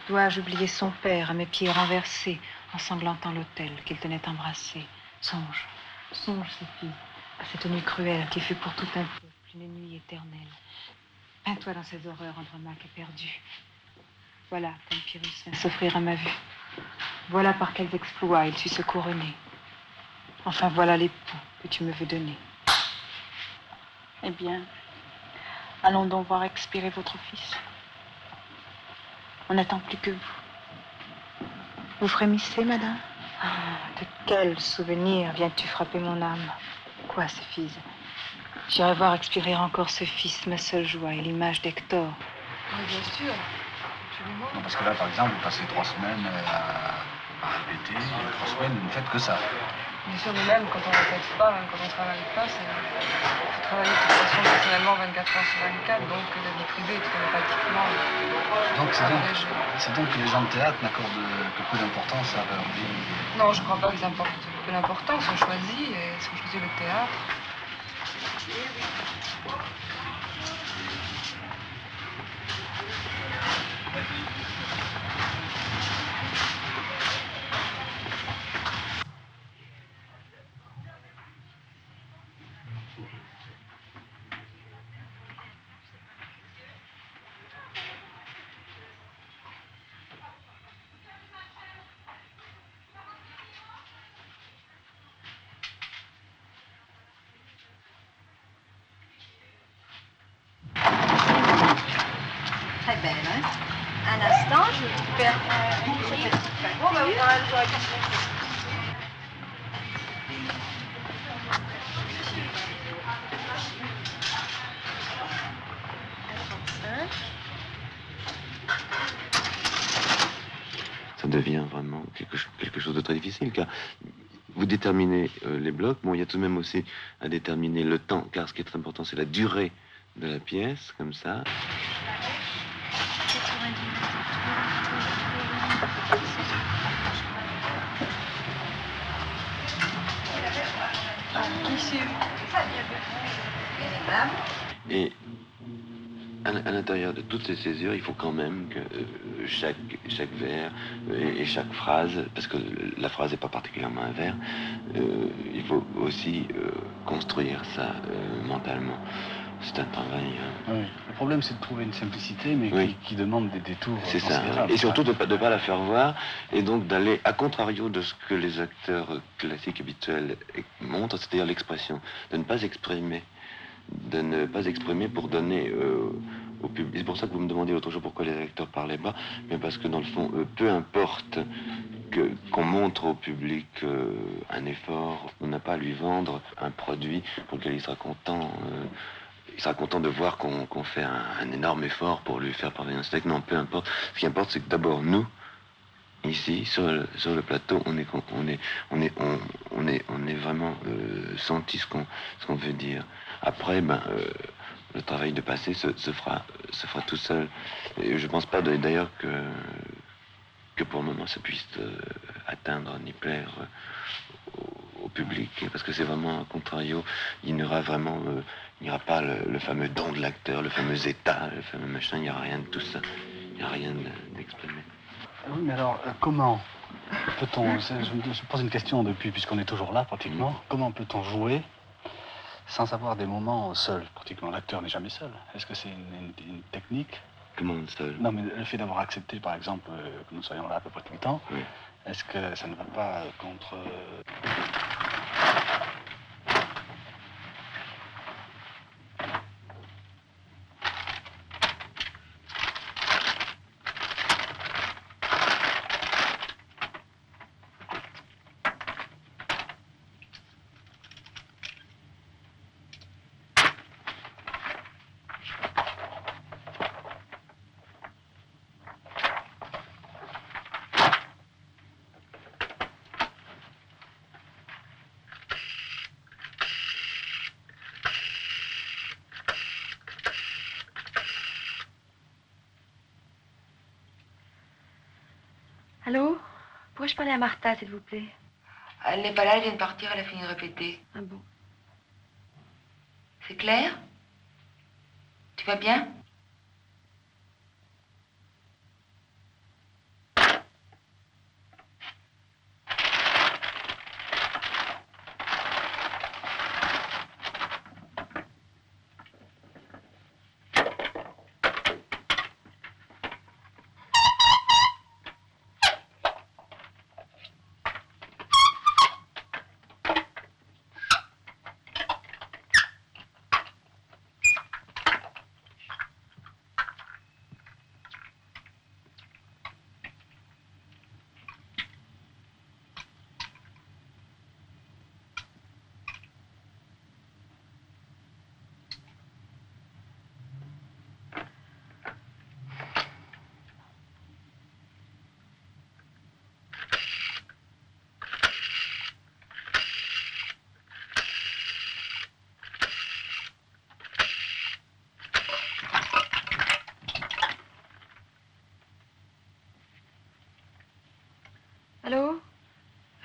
Dois-je oublier son père à mes pieds renversés, ensanglantant l'autel qu'il tenait embrassé? Songe, songe, Sophie, à cette nuit cruelle qui fut pour tout un peuple une nuit éternelle. Peins-toi dans ces horreurs Andromaque perdu. Voilà comme Pyrrhus vient s'offrir à ma vue. Voilà par quels exploits il sut se couronner. Enfin, voilà l'époux que tu me veux donner. Eh bien, allons donc voir expirer votre fils. On n'attend plus que vous. Vous frémissez, madame? Ah, de quel souvenir viens-tu frapper mon âme? Quoi, Céphise? J'irai voir expirer encore ce fils, ma seule joie et l'image d'Hector. Oui, bien sûr. Absolument. Non, parce que là, par exemple, vous passez 3 semaines à répéter, 3 semaines, vous ne faites que ça. Bien sûr, mais même quand on ne répète pas, même quand on ne travaille pas, il faut travailler de toute façon personnellement 24 heures sur 24, donc la vie privée est pratiquement abrégée. C'est donc que les gens de théâtre n'accordent que peu d'importance à leur vie. Non, je ne crois pas qu'ils apportent peu d'importance. On choisit, et si on choisit le théâtre. Très belle, hein? Un instant, je récupère ce petit papier. Bon, ben, voilà, je dois Ça devient vraiment quelque chose de très difficile, car vous déterminez les blocs. Bon, il y a tout de même aussi à déterminer le temps, car ce qui est très important, c'est la durée de la pièce, comme ça. Et à l'intérieur de toutes ces césures, il faut quand même que chaque vers et chaque phrase, parce que la phrase n'est pas particulièrement un vers, il faut aussi construire ça mentalement. C'est un travail. Oui. Le problème, c'est de trouver une simplicité, mais oui. qui demande des détours. C'est ça. Et surtout de ne pas la faire voir, et donc d'aller à contrario de ce que les acteurs classiques habituels montrent, c'est-à-dire l'expression, de ne pas exprimer. De ne pas exprimer pour donner au public. C'est pour ça que vous me demandiez l'autre jour pourquoi les acteurs parlaient bas, mais parce que dans le fond, peu importe qu'on montre au public un effort, on n'a pas à lui vendre un produit pour lequel il sera content. Il sera content de voir qu'on fait un énorme effort pour lui faire parvenir un spectacle. Non, peu importe. Ce qui importe, c'est que d'abord nous, ici, sur le plateau, on est vraiment senti ce qu'on veut dire. Après, le travail de passé se fera tout seul. Et je pense pas d'ailleurs que pour le moment ça puisse atteindre ni plaire au public, parce que c'est vraiment un contrario. Il n'y aura pas le fameux don de l'acteur, le fameux état, le fameux machin. Il n'y aura rien de tout ça. Il n'y a rien d'exprimé. Oui, mais alors, comment peut-on... Je me pose une question depuis, puisqu'on est toujours là, pratiquement. Comment peut-on jouer sans avoir des moments seuls, pratiquement? L'acteur n'est jamais seul. Est-ce que c'est une technique? Comment seul? Non, mais le fait d'avoir accepté, par exemple, que nous soyons là à peu près tout le temps, oui. Est-ce que ça ne va pas contre... Allô? Pourrais-je parler à Martha, s'il vous plaît? Elle n'est pas là, elle vient de partir, elle a fini de répéter. Ah bon? C'est clair? Tu vas bien?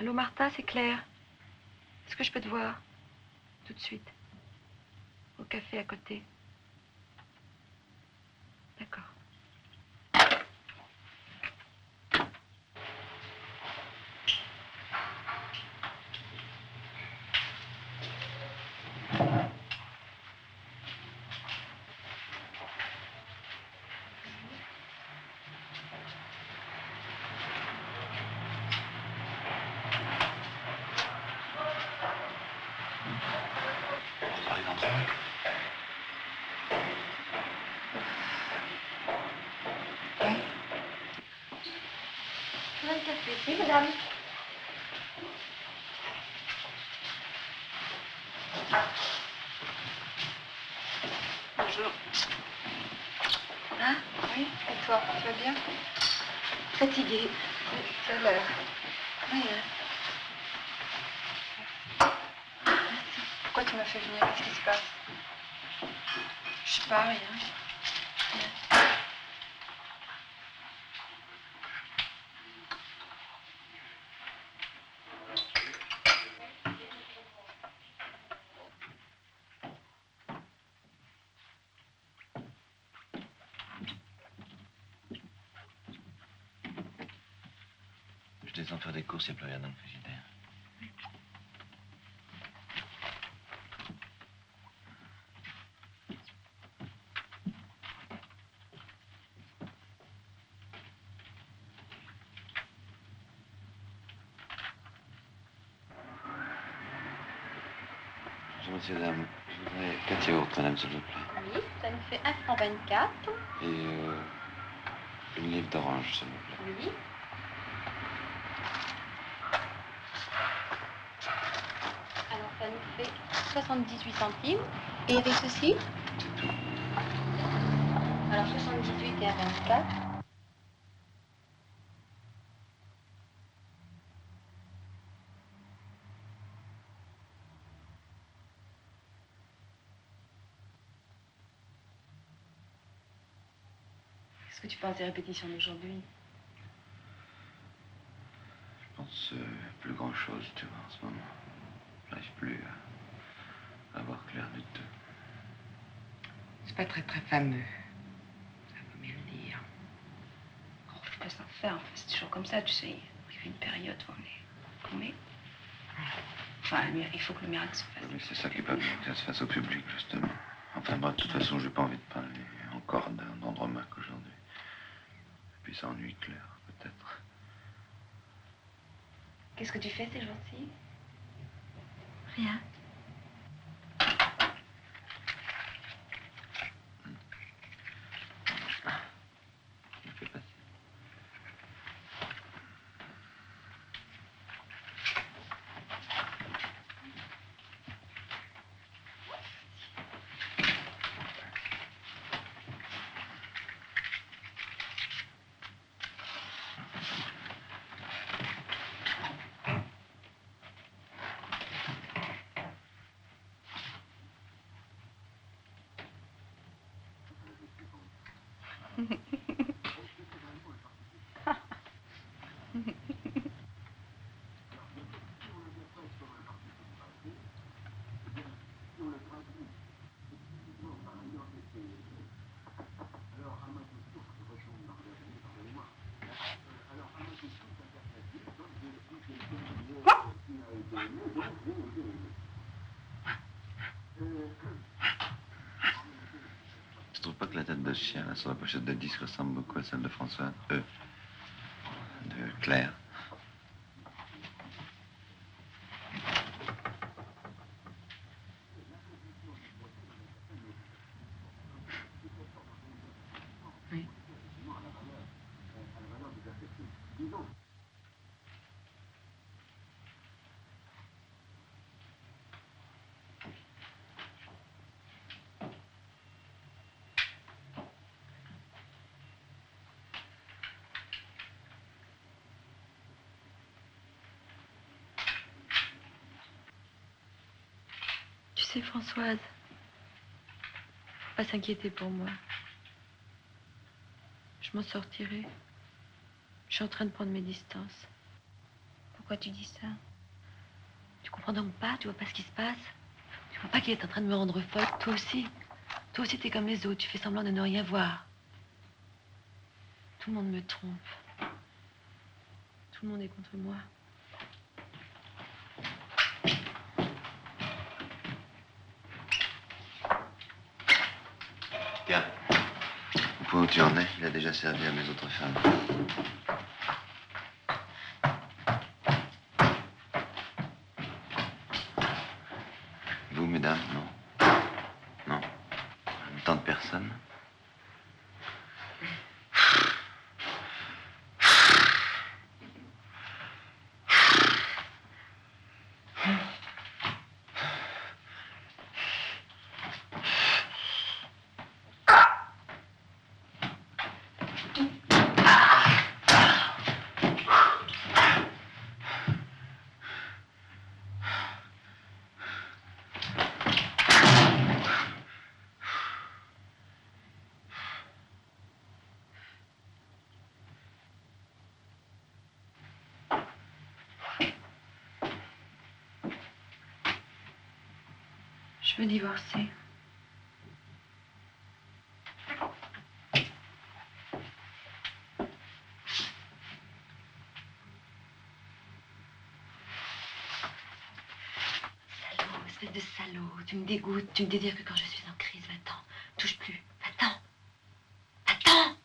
Allô, Martha, c'est Claire. Est-ce que je peux te voir? Tout de suite. Au café à côté. D'accord. Par exemple. Oui. Tu veux un café? Oui, madame. Bonjour. Hein? Oui, et toi, tu vas bien? Fatiguée. Oui, tu as l'air. Oui, hein. Pourquoi tu m'as fait venir? Qu'est-ce qui se passe? Je sais pas, rien. Je descends faire des courses, il n'y a plus rien dans le frigidaire. Bonjour, monsieur, dame. Je voudrais 4 yaourts, madame, s'il vous plaît. Oui, ça nous fait 1,24 francs. Et une livre d'orange, s'il vous plaît. Oui. Alors ça nous fait 78 centimes. Et avec ceci? C'est tout. Alors 78 et 1,24. Qu'est-ce que tu penses des répétitions d'aujourd'hui? Je pense plus grand-chose, tu vois, en ce moment. Je n'arrive plus à voir clair du tout. C'est pas très très fameux. Ça vaut mieux le dire. Oh, faut pas s'en faire, enfin, c'est toujours comme ça, tu sais. Il y a une période où on est... Enfin, il faut que le miracle se fasse. Oui, c'est ça qui est pas bien, que ça se fasse au public, justement. Enfin, bref, de toute façon, j'ai pas envie de parler encore d'Andromaque aujourd'hui. Et puis ça ennuie Claire, peut-être. Qu'est-ce que tu fais ces jours-ci? Rien. Je me fais passer. Tu trouves pas que la tête de chien, là, sur la pochette de disque, ressemble beaucoup à celle de François? De Claire. Oui. Tu sais, Françoise, faut pas s'inquiéter pour moi. Je m'en sortirai. Je suis en train de prendre mes distances. Faut Pourquoi tu dis ça? Tu comprends donc pas? Tu vois pas ce qui se passe? Tu vois pas qu'il est en train de me rendre folle? Toi aussi t'es comme les autres, tu fais semblant de ne rien voir. Tout le monde me trompe. Tout le monde est contre moi. Tiens, au point où tu en es, il a déjà servi à mes autres femmes. Vous, mesdames, non? Non? Tant de personnes? Je veux divorcer. Salaud, espèce de salaud. Tu me dégoûtes. Tu me désires que quand je suis en crise. Va-t'en. Touche plus. Va-t'en. Va-t'en.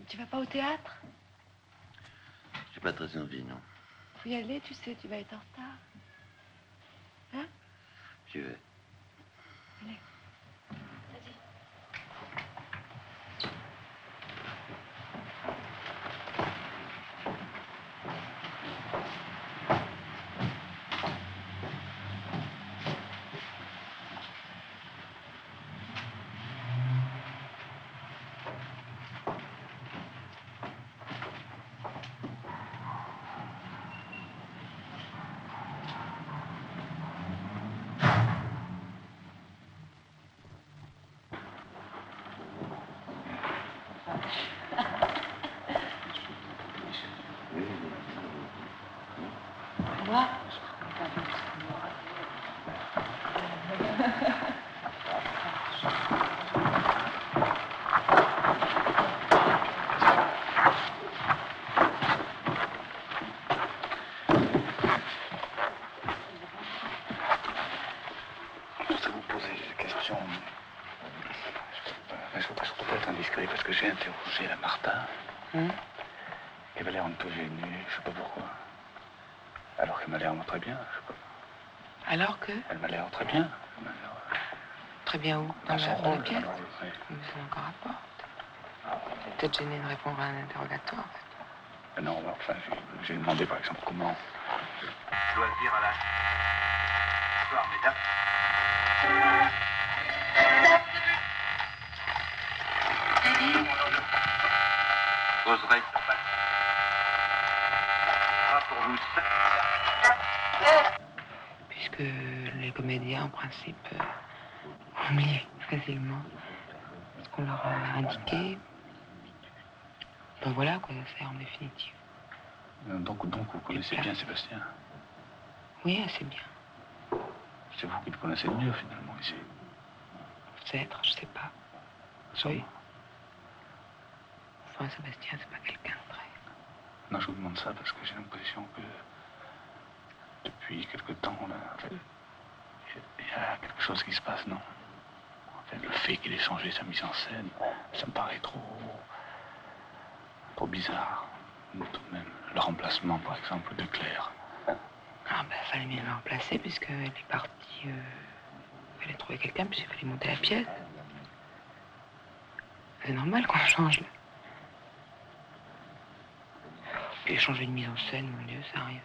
Tu vas pas au théâtre? J'ai pas très envie, non. Faut y aller, tu sais, tu vas être en retard. Hein? J'y vais. Allez. Au revoir. Je voudrais vous poser une question. Je voudrais surtout être indiscret parce que j'ai interrogé la Martha. Elle avait l'air un peu gênée, je sais pas pourquoi. Alors qu'elle m'a l'air très bien, je sais pas. Alors que? Elle m'a l'air très bien. Très bien où? Dans son rôle, la pièce? alors, oui. Mais c'est encore rapport. C'est peut-être gêné de répondre à un interrogatoire, en fait. Non, enfin, j'ai demandé par exemple comment. Je dois dire à la... Bonsoir, mesdames. J'oserais que ça passe. Pas pour vous. Puisque les comédiens, en principe, oublient facilement ce qu'on leur a indiqué. Donc voilà à quoi ça sert en définitive. Donc vous connaissez bien Sébastien. Oui, assez bien. C'est vous qui le connaissez le mieux finalement ici. Peut-être, je sais pas. Oui. Enfin, Sébastien, c'est pas quelqu'un de très... Non, je vous demande ça parce que j'ai l'impression que depuis quelque temps, là, en fait, il y a quelque chose qui se passe, non? En fait, le fait qu'il ait changé sa mise en scène, ça me paraît trop bizarre. Tout de même, le remplacement, par exemple, de Claire. Ah ben, fallait bien la remplacer puisqu'elle est partie... fallait trouver quelqu'un, puis il fallait monter la pièce. C'est normal qu'on change, là. Et changer de mise en scène, mon Dieu, ça arrive.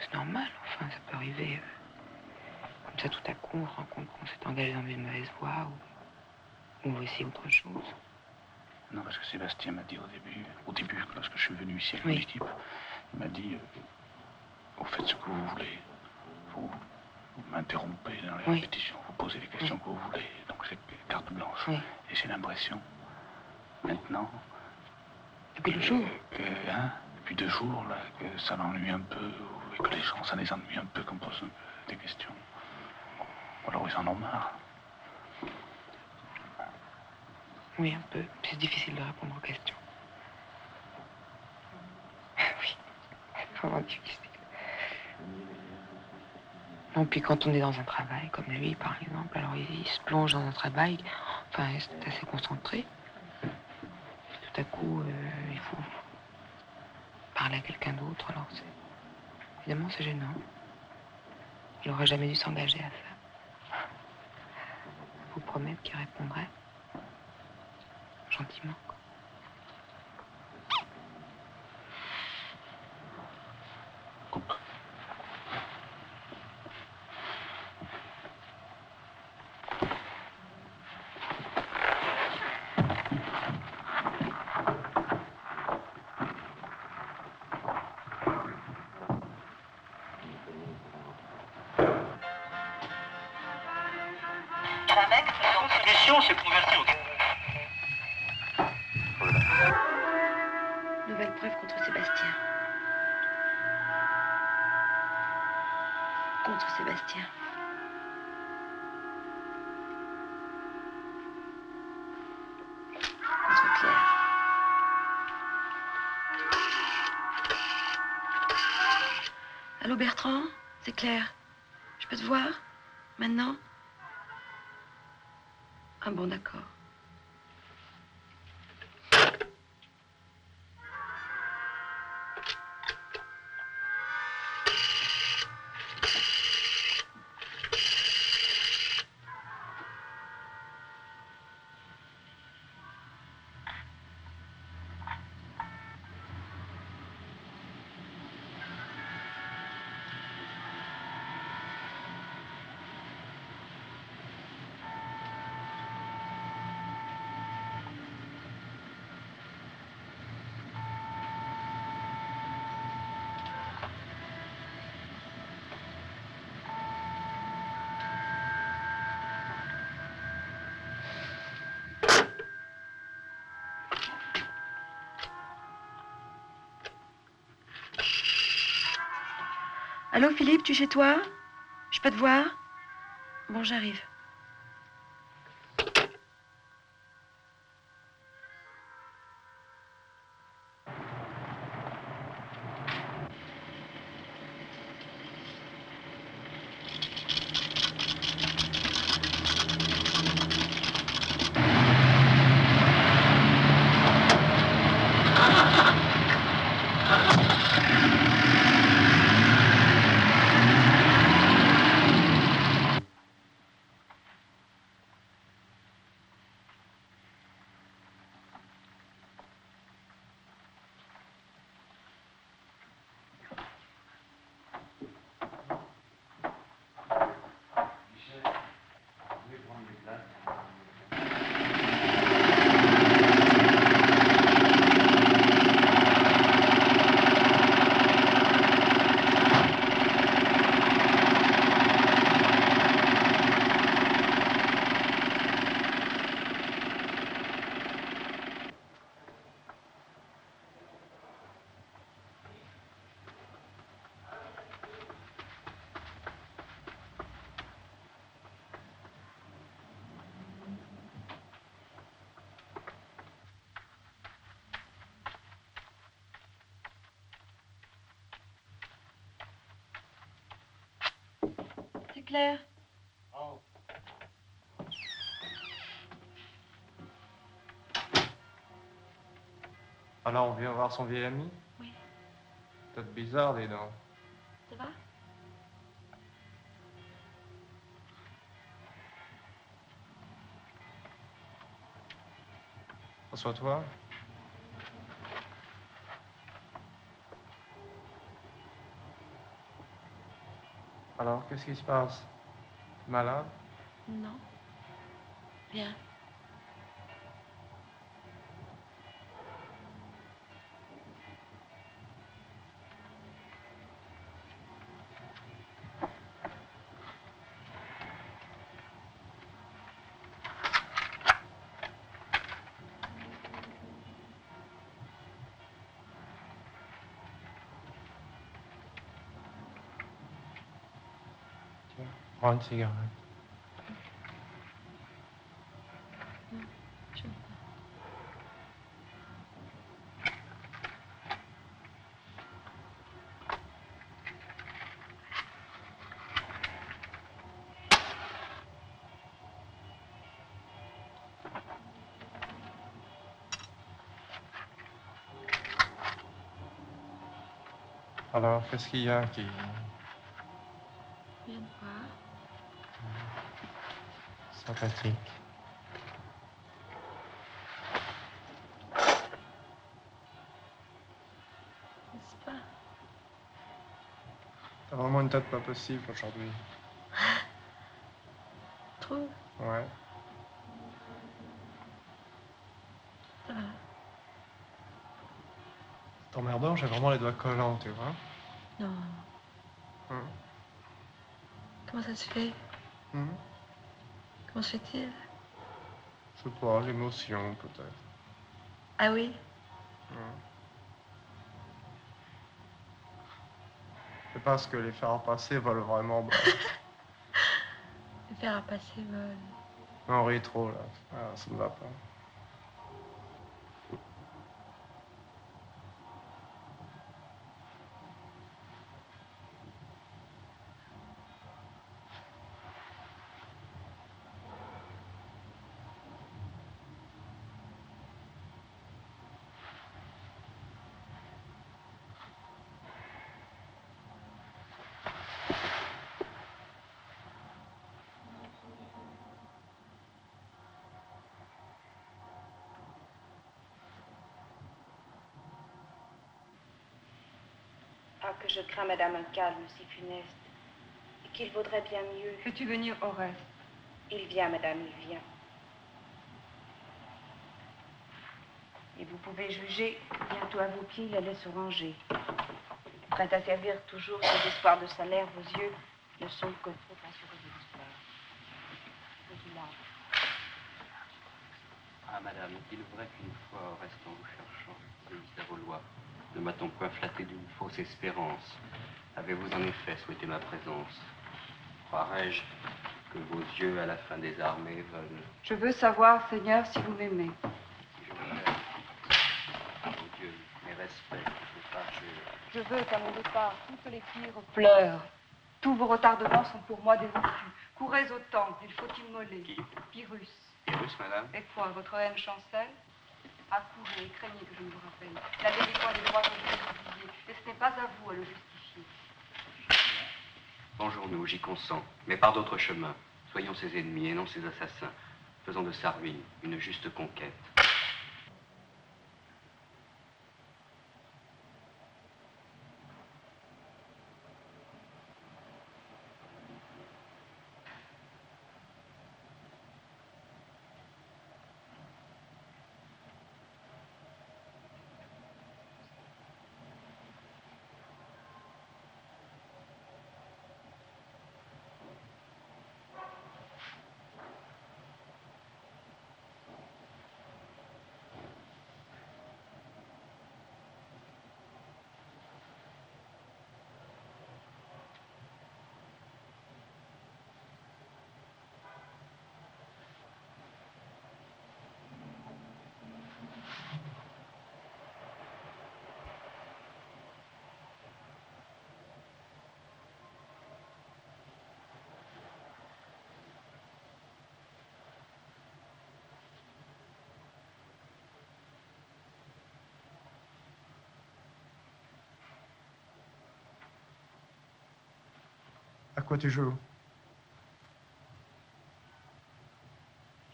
C'est normal, enfin, ça peut arriver. Comme ça, tout à coup, on se rend compte qu'on s'est engagé dans une mauvaise voie ou voici autre chose. Non, parce que Sébastien m'a dit au début, lorsque je suis venu ici avec l'équipe, il m'a dit, vous faites ce que vous voulez. Vous m'interrompez dans les répétitions, vous posez les questions que vous voulez. Donc c'est carte blanche. Et j'ai l'impression, maintenant... Depuis le jour depuis 2 jours, là, que ça l'ennuie un peu, et que les gens, ça les ennuie un peu qu'on pose des questions. Ou alors ils en ont marre. Oui, un peu. C'est difficile de répondre aux questions. Oui, c'est vraiment difficile. Non, puis quand on est dans un travail, comme lui, par exemple, alors il se plonge dans un travail, enfin, c'est assez concentré. Tout à coup, il faut parler à quelqu'un d'autre, alors évidemment, c'est gênant. Il n'aurait jamais dû s'engager à ça. Je vous promets qu'il répondrait gentiment. S'est converti au... Nouvelle preuve contre Sébastien. Contre Sébastien. Contre Claire. Allô Bertrand, c'est Claire. Je peux te voir maintenant? Ah bon, d'accord. Allô Philippe, tu es chez toi? Je peux te voir? Bon, j'arrive. Claire. Alors, on vient voir son vieil ami? Oui. Peut-être bizarre, dis donc. Ça va? Assois-toi. Alors, qu'est-ce qui se passe? T'es malade? Non. Rien. Tiens, prends une cigarette. Non, je veux pas. Alors, qu'est-ce qu'il y a qui... Viens voir. sympathique? N'est-ce pas? T'as vraiment une tête pas possible aujourd'hui. Trop. Ouais. Ça va. C'est emmerdant, j'ai vraiment les doigts collants, tu vois. Non. Comment ça se fait? Comment se fait-il? Je sais pas, l'émotion, peut-être. Ah oui? C'est parce que les fers à passer volent vraiment bas. Les fers à passer volent. On rit trop, là. Ah, ça me va pas. Ah, que je crains, madame, un calme si funeste. Et qu'il vaudrait bien mieux. Fais-tu venir Horace? Il vient, madame, il vient. Et vous pouvez juger, bientôt à vos pieds, il allait se ranger. Prêt à servir toujours ses espoirs de salaire, vos yeux ne sont que trop assurés de l'histoire. Vigilant. Ah, madame, il est vrai qu'une fois, en restant vous cherchant, pays à vos lois, ne m'a-t-on point flatté d'une fausse espérance? Avez-vous en effet souhaité ma présence? Croirais-je que vos yeux, à la fin des armées, veulent... Je veux savoir, Seigneur, si vous m'aimez. Si je vous aime, vos yeux, mes respects, mes parjures. Je veux qu'à mon départ, toutes les filles pleurent. Tous vos retardements sont pour moi des refus. Courez au temple, il faut immoler. Qui? Pyrrhus. Pyrrhus, madame? Et quoi, votre haine chancelle? Accourez et craignez que je ne vous rappelle. La déliquance des droits que je vais vous oublier. Et ce n'est pas à vous à le justifier. Vengeons-nous, j'y consens, mais par d'autres chemins. Soyons ses ennemis et non ses assassins. Faisons de sa ruine une juste conquête. Pourquoi tu joues?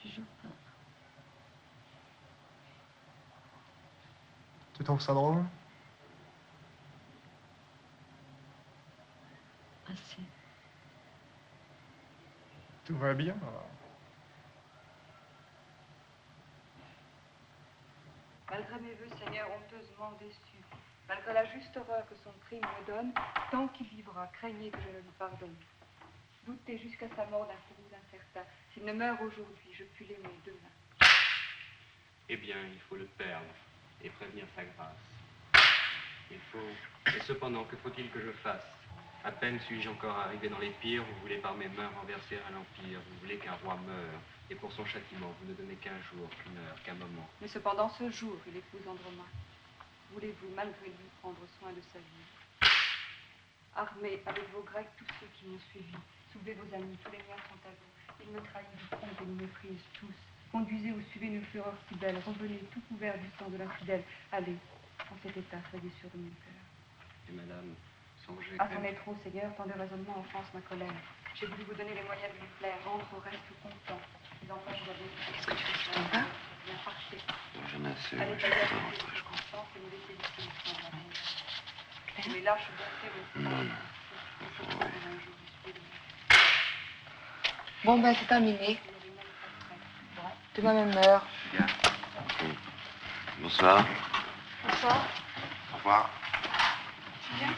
Je joue pas. Tu trouves ça drôle? Assez. Tout va bien alors. Malgré mes vœux, Seigneur, honteusement déçu, malgré la juste horreur que son crime me donne, tant qu'il vivra, craignez que je ne lui pardonne. Doutez jusqu'à sa mort d'un courroux incertain. S'il ne meurt aujourd'hui, je puis l'aimer demain. Eh bien, il faut le perdre et prévenir sa grâce. Il faut... Et cependant, que faut-il que je fasse? À peine suis-je encore arrivé dans l'Épire, vous voulez par mes mains renverser à l'Empire, vous voulez qu'un roi meure, et pour son châtiment, vous ne donnez qu'un jour, qu'une heure, qu'un moment. Mais cependant, ce jour, il épouse Andromaque. Voulez-vous, malgré lui, prendre soin de sa vie? Armez avec vos Grecs tous ceux qui m'ont suivi. Soulevez vos amis, tous les miens sont à vous. Il me trahit, vous trompe et nous méprise tous. Conduisez ou suivez une fureur si belle. Revenez tout couvert du sang de l'infidèle. Allez, en cet état, soyez sûr de mon cœur. Et madame, songez Ah, c'en est trop, Seigneur, tant de raisonnements offensent ma colère. J'ai voulu vous donner les moyens de lui plaire, rendre au reste content. Mais enfin, je dois bien... Qu'est-ce que tu fais? Tu t'en vas? Bien, partez. J'en ai assez, Allez, je voudrais rentrer, je crois. et nous laisser ici le sang de la honte. Mais lâche bonté, mais Non, non. Bon, ben, c'est terminé. Demain même heure. Bien. Bonsoir. Bonsoir. Au revoir. Tu viens?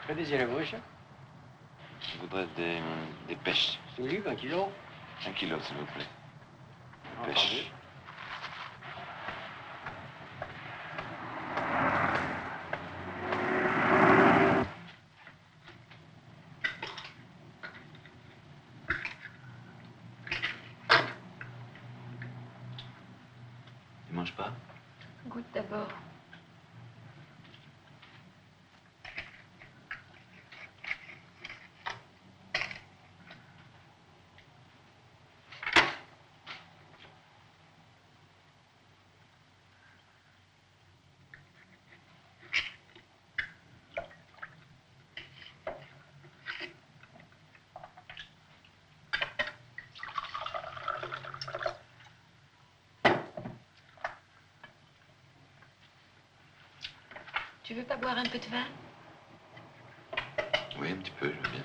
Que désirez-vous? Je voudrais des pêches. Soulive, 1 kilo. 1 kilo, s'il vous plaît. Entendu. Pêche. Tu manges pas? Goûte d'abord. Tu veux pas boire un peu de vin? Oui, un petit peu, je veux bien.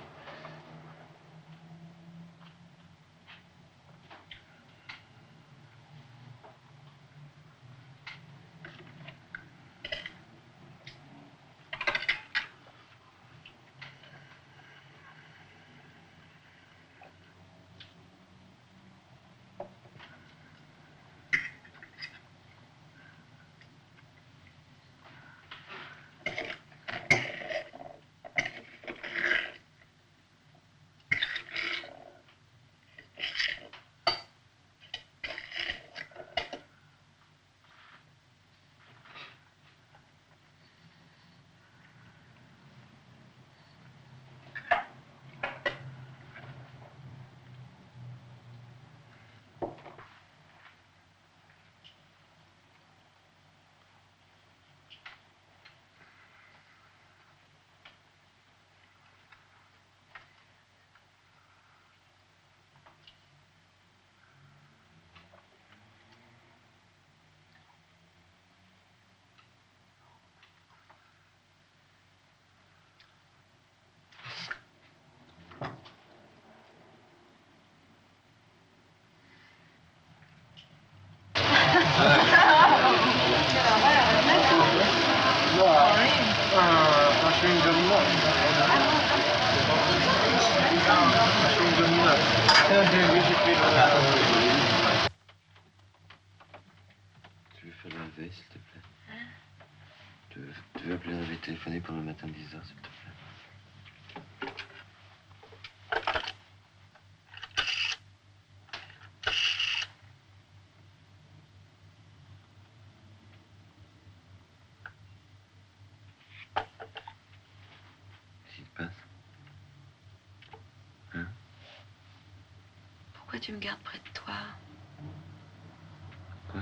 Pourquoi tu me gardes près de toi? Quoi?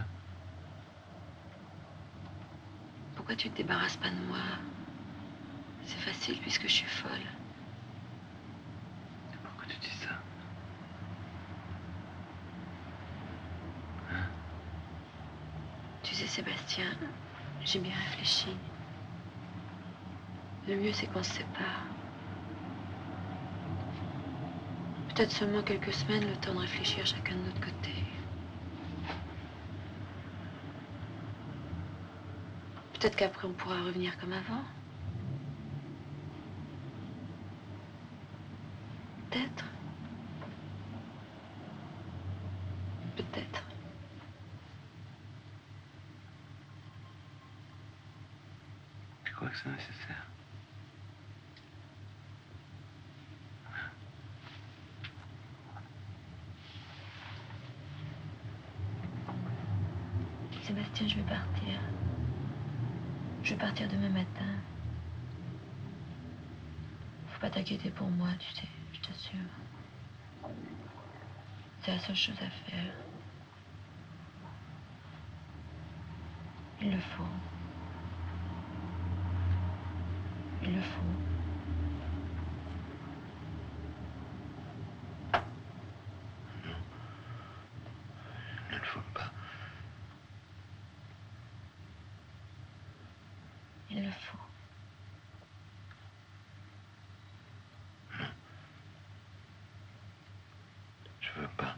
Pourquoi tu te débarrasses pas de moi? C'est facile puisque je suis folle. Pourquoi tu dis ça? Tu sais, Sébastien, j'ai bien réfléchi. Le mieux, c'est qu'on se sépare. Peut-être seulement quelques semaines, le temps de réfléchir chacun de notre côté. Peut-être qu'après, on pourra revenir comme avant. Peut-être. Peut-être. Tu crois que c'est nécessaire? Sébastien, je vais partir. Je vais partir demain matin. Faut pas t'inquiéter pour moi, tu sais, je t'assure. C'est la seule chose à faire. Il le faut. Il le faut. Il ne le faut pas. Il le faut. Je veux pas.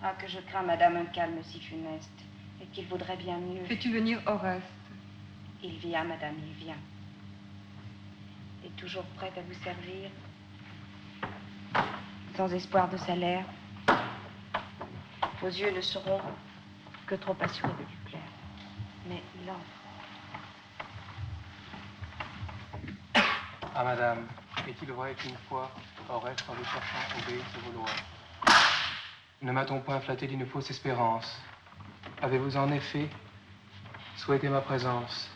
Ah, que je crains, madame, un calme si funeste, et qu'il vaudrait bien mieux. Fais-tu venir Oreste? Il vient, madame, il vient. Et toujours prêt à vous servir, sans espoir de salaire. Vos yeux ne seront que trop assurés de lui plaire. Mais il entre. Ah, madame, est-il vrai qu'une fois, Oreste, en vous cherchant, obéisse à vos lois? Ne m'a-t-on point flatté d'une fausse espérance? Avez-vous en effet souhaité ma présence?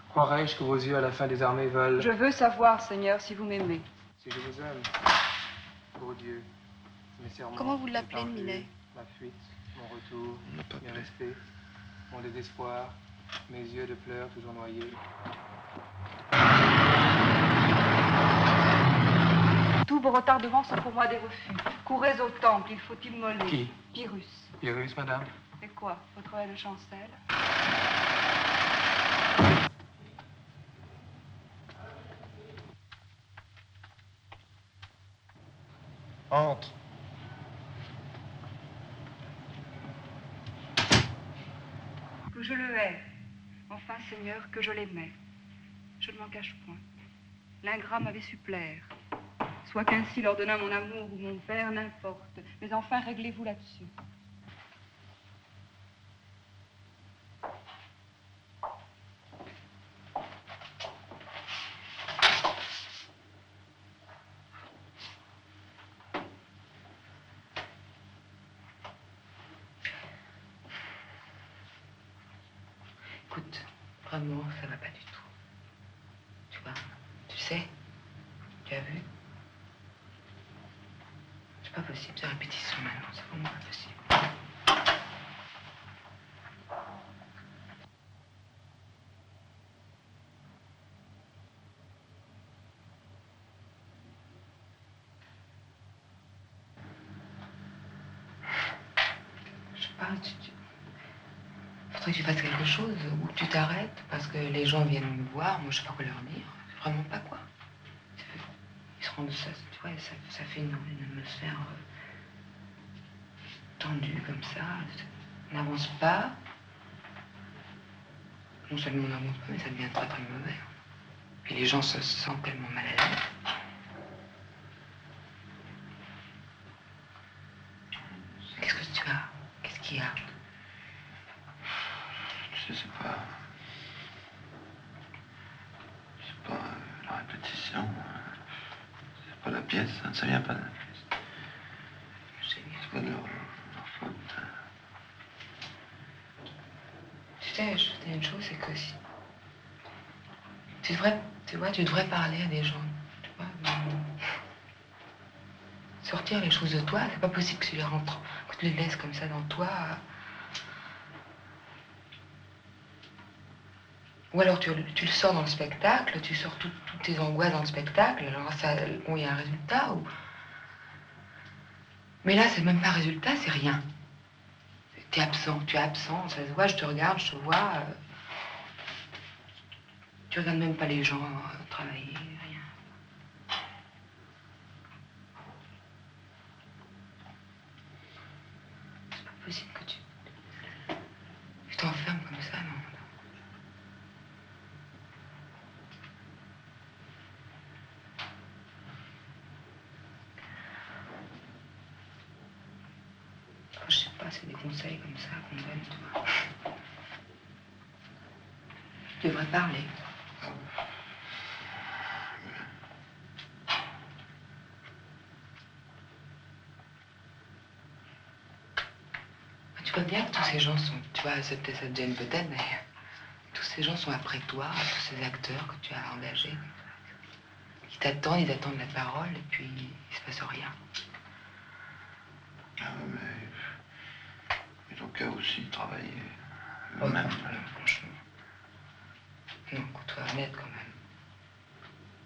Croirais-je que vos yeux à la fin des armées veulent... Je veux savoir, Seigneur, si vous m'aimez. Si je vous aime, pour Dieu, mes serments... Comment vous l'appelez, mes parjures, Minet? ma fuite, mon retour, mes respects, mon désespoir, mes yeux de pleurs toujours noyés. Tous vos retardements sont pour moi des refus. Courez au temple, il faut immoler. Qui? Pyrrhus. Pyrrhus, madame? C'est quoi? Votre aile chancelle? Entre. Que je le hais. Enfin, Seigneur, que je l'aimais. Je ne m'en cache point. L'ingrat m'avait su plaire. Soit qu'ainsi l'ordonna mon amour ou mon père, n'importe. Mais enfin, réglez-vous là-dessus. Écoute, vraiment, ça va pas du tout. Tu vois, tu sais, tu as vu? C'est pas possible, c'est répétition maintenant, c'est vraiment pas possible. Je sais pas, faudrait que tu fasses quelque chose, ou que tu t'arrêtes, parce que les gens viennent me voir, moi je sais pas quoi leur dire, vraiment pas quoi. Ils se rendent ça, tu vois, ça fait une atmosphère tendue comme ça, on n'avance pas. Non seulement on n'avance pas, mais ça devient très très mauvais. Et les gens se sentent tellement mal à l'aise. Qu'est-ce que tu as? Qu'est-ce qu'il y a? Je sais pas. C'est pas la répétition. C'est pas la pièce, ça vient pas de la pièce. C'est pas de leur faute. Tu sais, je te dis une chose, c'est que si... Tu devrais parler à des gens. Tu vois, sortir les choses de toi, c'est pas possible que tu les rentres, que tu les laisses comme ça dans toi. Ou alors tu le sors dans le spectacle, tu sors toutes tes angoisses dans le spectacle, alors ça, bon, il y a un résultat. Mais là, c'est même pas un résultat, c'est rien. T'es absent, tu es absent, ça se voit, je te regarde, je te vois. Tu regardes même pas les gens travailler, rien. C'est pas possible que tu t'enfermes comme ça, non. Oh, je sais pas, c'est des conseils comme ça qu'on donne, tu vois. Tu devrais parler. Tu vois bien que tous ces gens sont, tu vois, ça te gêne peut-être, mais tous ces gens sont après toi, tous ces acteurs que tu as engagés. Ils attendent la parole et puis il se passe rien. Ah mais ils ont qu'à aussi travailler. Oh, Même. Non, franchement. Non, écoute-toi honnête quand même.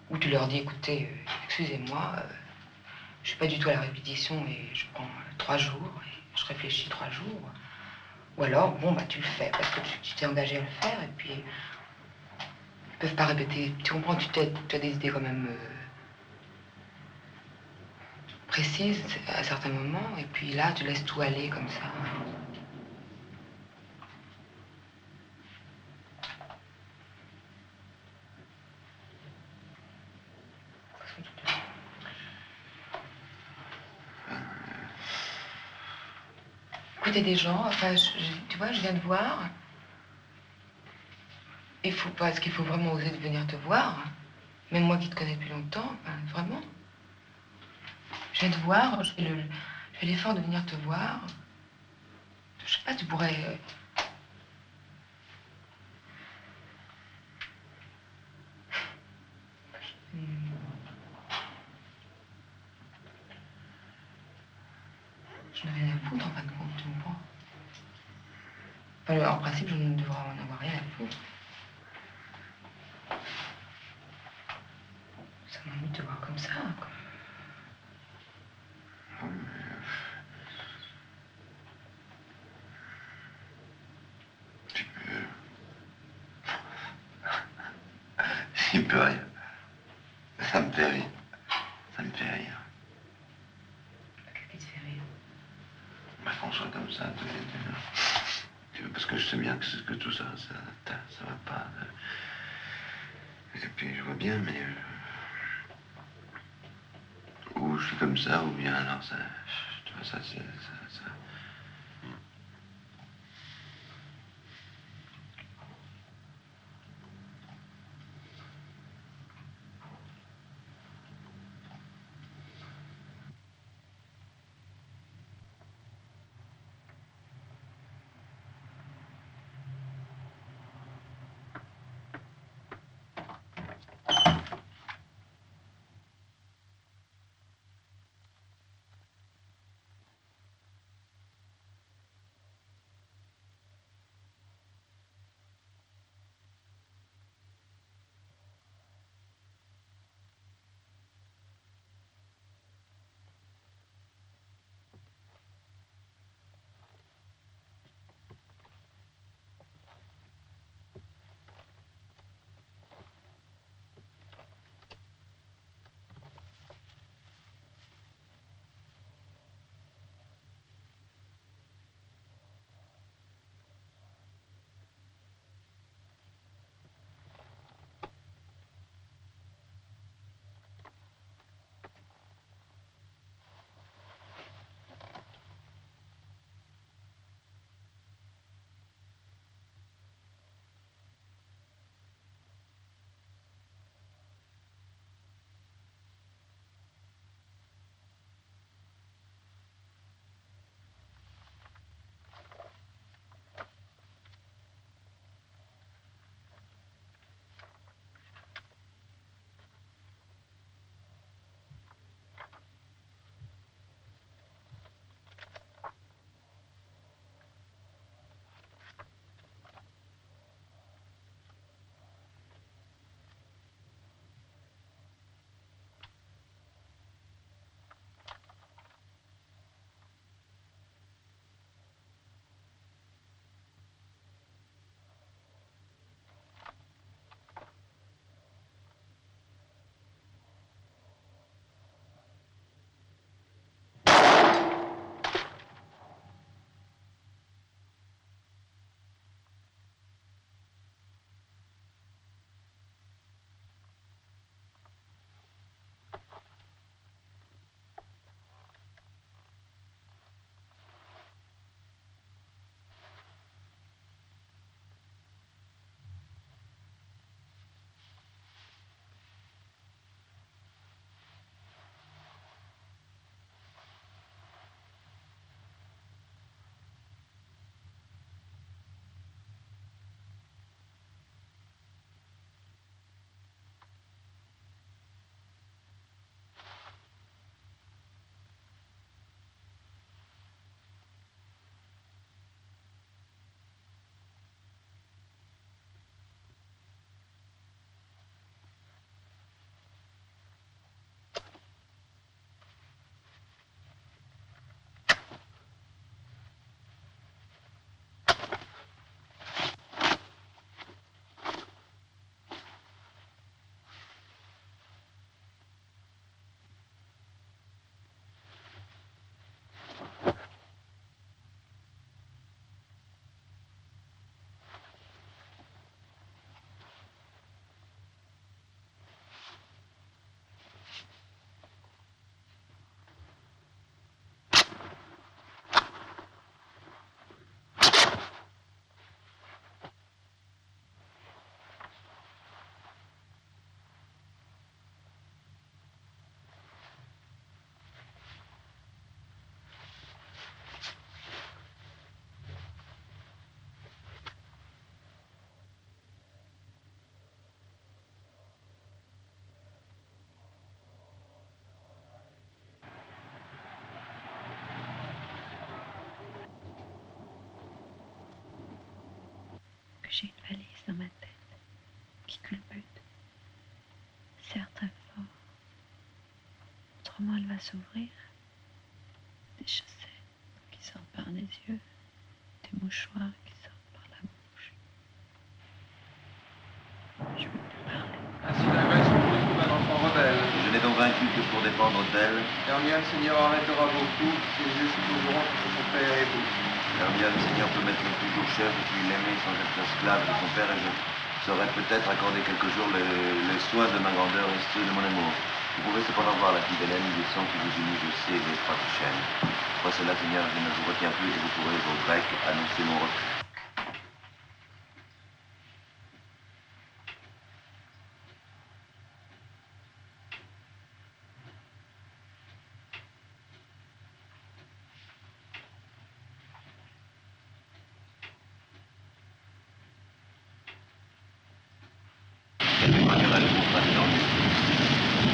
Ou tu leur dis, écoutez, excusez-moi, je suis pas du tout à la répétition et je prends 3 jours et je réfléchis 3 jours. Ou alors, bon, bah tu le fais parce que tu t'es engagé à le faire et puis ils peuvent pas répéter. Tu comprends, tu as des idées quand même précise à certains moments, et puis là, tu laisses tout aller comme ça. Écouter des gens, enfin, tu vois, je viens de voir. Il faut pas, est-ce qu'il faut vraiment oser de venir te voir? Même moi qui te connais depuis longtemps, enfin, vraiment. Je viens de voir, je fais l'effort de venir te voir. Je sais pas, tu pourrais... Je n'ai rien à foutre en fin de compte, tu comprends? Enfin, en principe, je ne devrais en avoir rien à foutre. Ça m'ennuie de te voir comme ça, quoi. Il peut rien. Ça me fait rire. Ça me fait rire. Qu'est-ce qui te fait rire? Bah, qu'on soit comme ça, tous les deux. Parce que je sais bien que tout ça, ça va pas. Et puis je vois bien, mais... ou je suis comme ça, ou bien alors ça... Tu vois, ça, ça... que j'ai une valise dans ma tête qui culbute. Serre très fort. Autrement, elle va s'ouvrir. Des chaussettes qui sortent par les yeux. Des mouchoirs qui sortent par la bouche. Je ne peux plus parler. Ainsi la Grèce vous trouve un enfant rebelle. Je n'ai donc vaincu que pour dépendre d'elle. Hermione, Seigneur, arrêtera vos coups. Ses yeux s'ouvriront entre son père et vous. Hermione, Seigneur, peut m'être toujours cher, je puis l'aimer sans être esclave de son père et je saurais peut-être accorder quelques jours les soins de ma grandeur et ceux de mon amour. Vous pouvez cependant voir la fille d'Hélène, du sang qui vous unit, je sais, les étroites chaînes. Pour cela, Seigneur, je ne vous retiens plus et vous pourrez aux Grecs annoncer mon refus.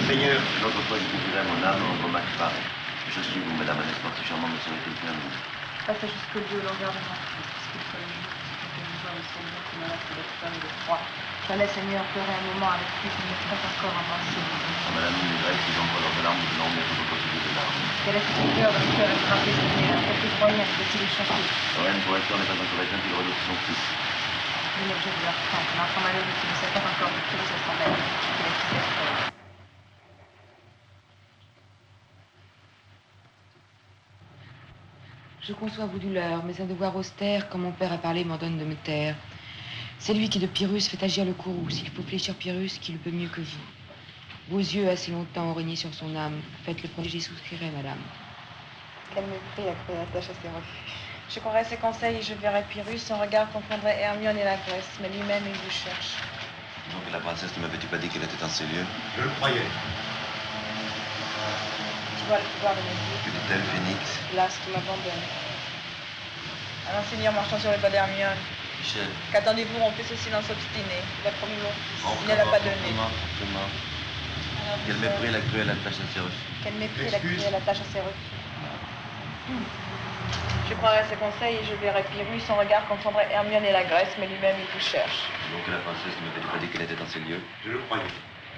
Seigneur, l'autre fois je confierai mon âme en vos mains parées. Je suis vous, madame, un espoir si charmant me serait quelqu'un de vous. Passez jusque Dieu l'on gardera, puisqu'il faut le jour, que nous voit le Seigneur qui me reste d'extrême de froid. J'allais, Seigneur, pleurer un moment avec lui, qui me ferait encore avancer. Madame, les Grecs, ils ont leurs larmes, nous venons bientôt de posséder des larmes. Quel est ce cœur d'un cœur attrapé, Seigneur? Quelques moyens peut-il échapper? Lorraine, pour l'instant, n'est pas encore éteinte, il redoute son fils. Mais l'objet de leur crainte, l'enfant malheureux qui ne sait pas encore de tout à son maître, qu'il est si affreux. Je conçois vos douleurs, mais un devoir austère, comme mon père a parlé, m'en donne de me taire. C'est lui qui de Pyrrhus fait agir le courroux. S'il faut fléchir Pyrrhus, qui le peut mieux que vous. Vos yeux, assez longtemps, ont régné sur son âme. Faites le projet, j'y souscrirai, madame. Quel mépris a créé attache à ses refus. Je croirais ses conseils et je verrais Pyrrhus. Son regard confondrait Hermione et la Grèce, mais lui-même, il vous cherche. Donc la princesse ne m'avait-tu pas dit qu'elle était en ces lieux? Je le croyais. Tu vois le pouvoir de mes yeux. Que dit-elle, Phénix? L'astre m'abandonne. Alors, Seigneur, marchant sur les pas d'Hermione. Michel. Qu'attendez-vous, rompez ce silence obstiné. Il a promis mon fils. Il ne l'a pas donné. Fortement. Quel mépris la cruelle attache à ses refus. Quel mépris la cruelle attache à ses refus. Je croirais ses conseils et je verrais Pyrrhus. Son regard confondrait Hermione et la Grèce, mais lui-même, il vous cherche. Donc la princesse ne m'avait-tu pas dit qu'elle était en ces lieux? Je le croyais.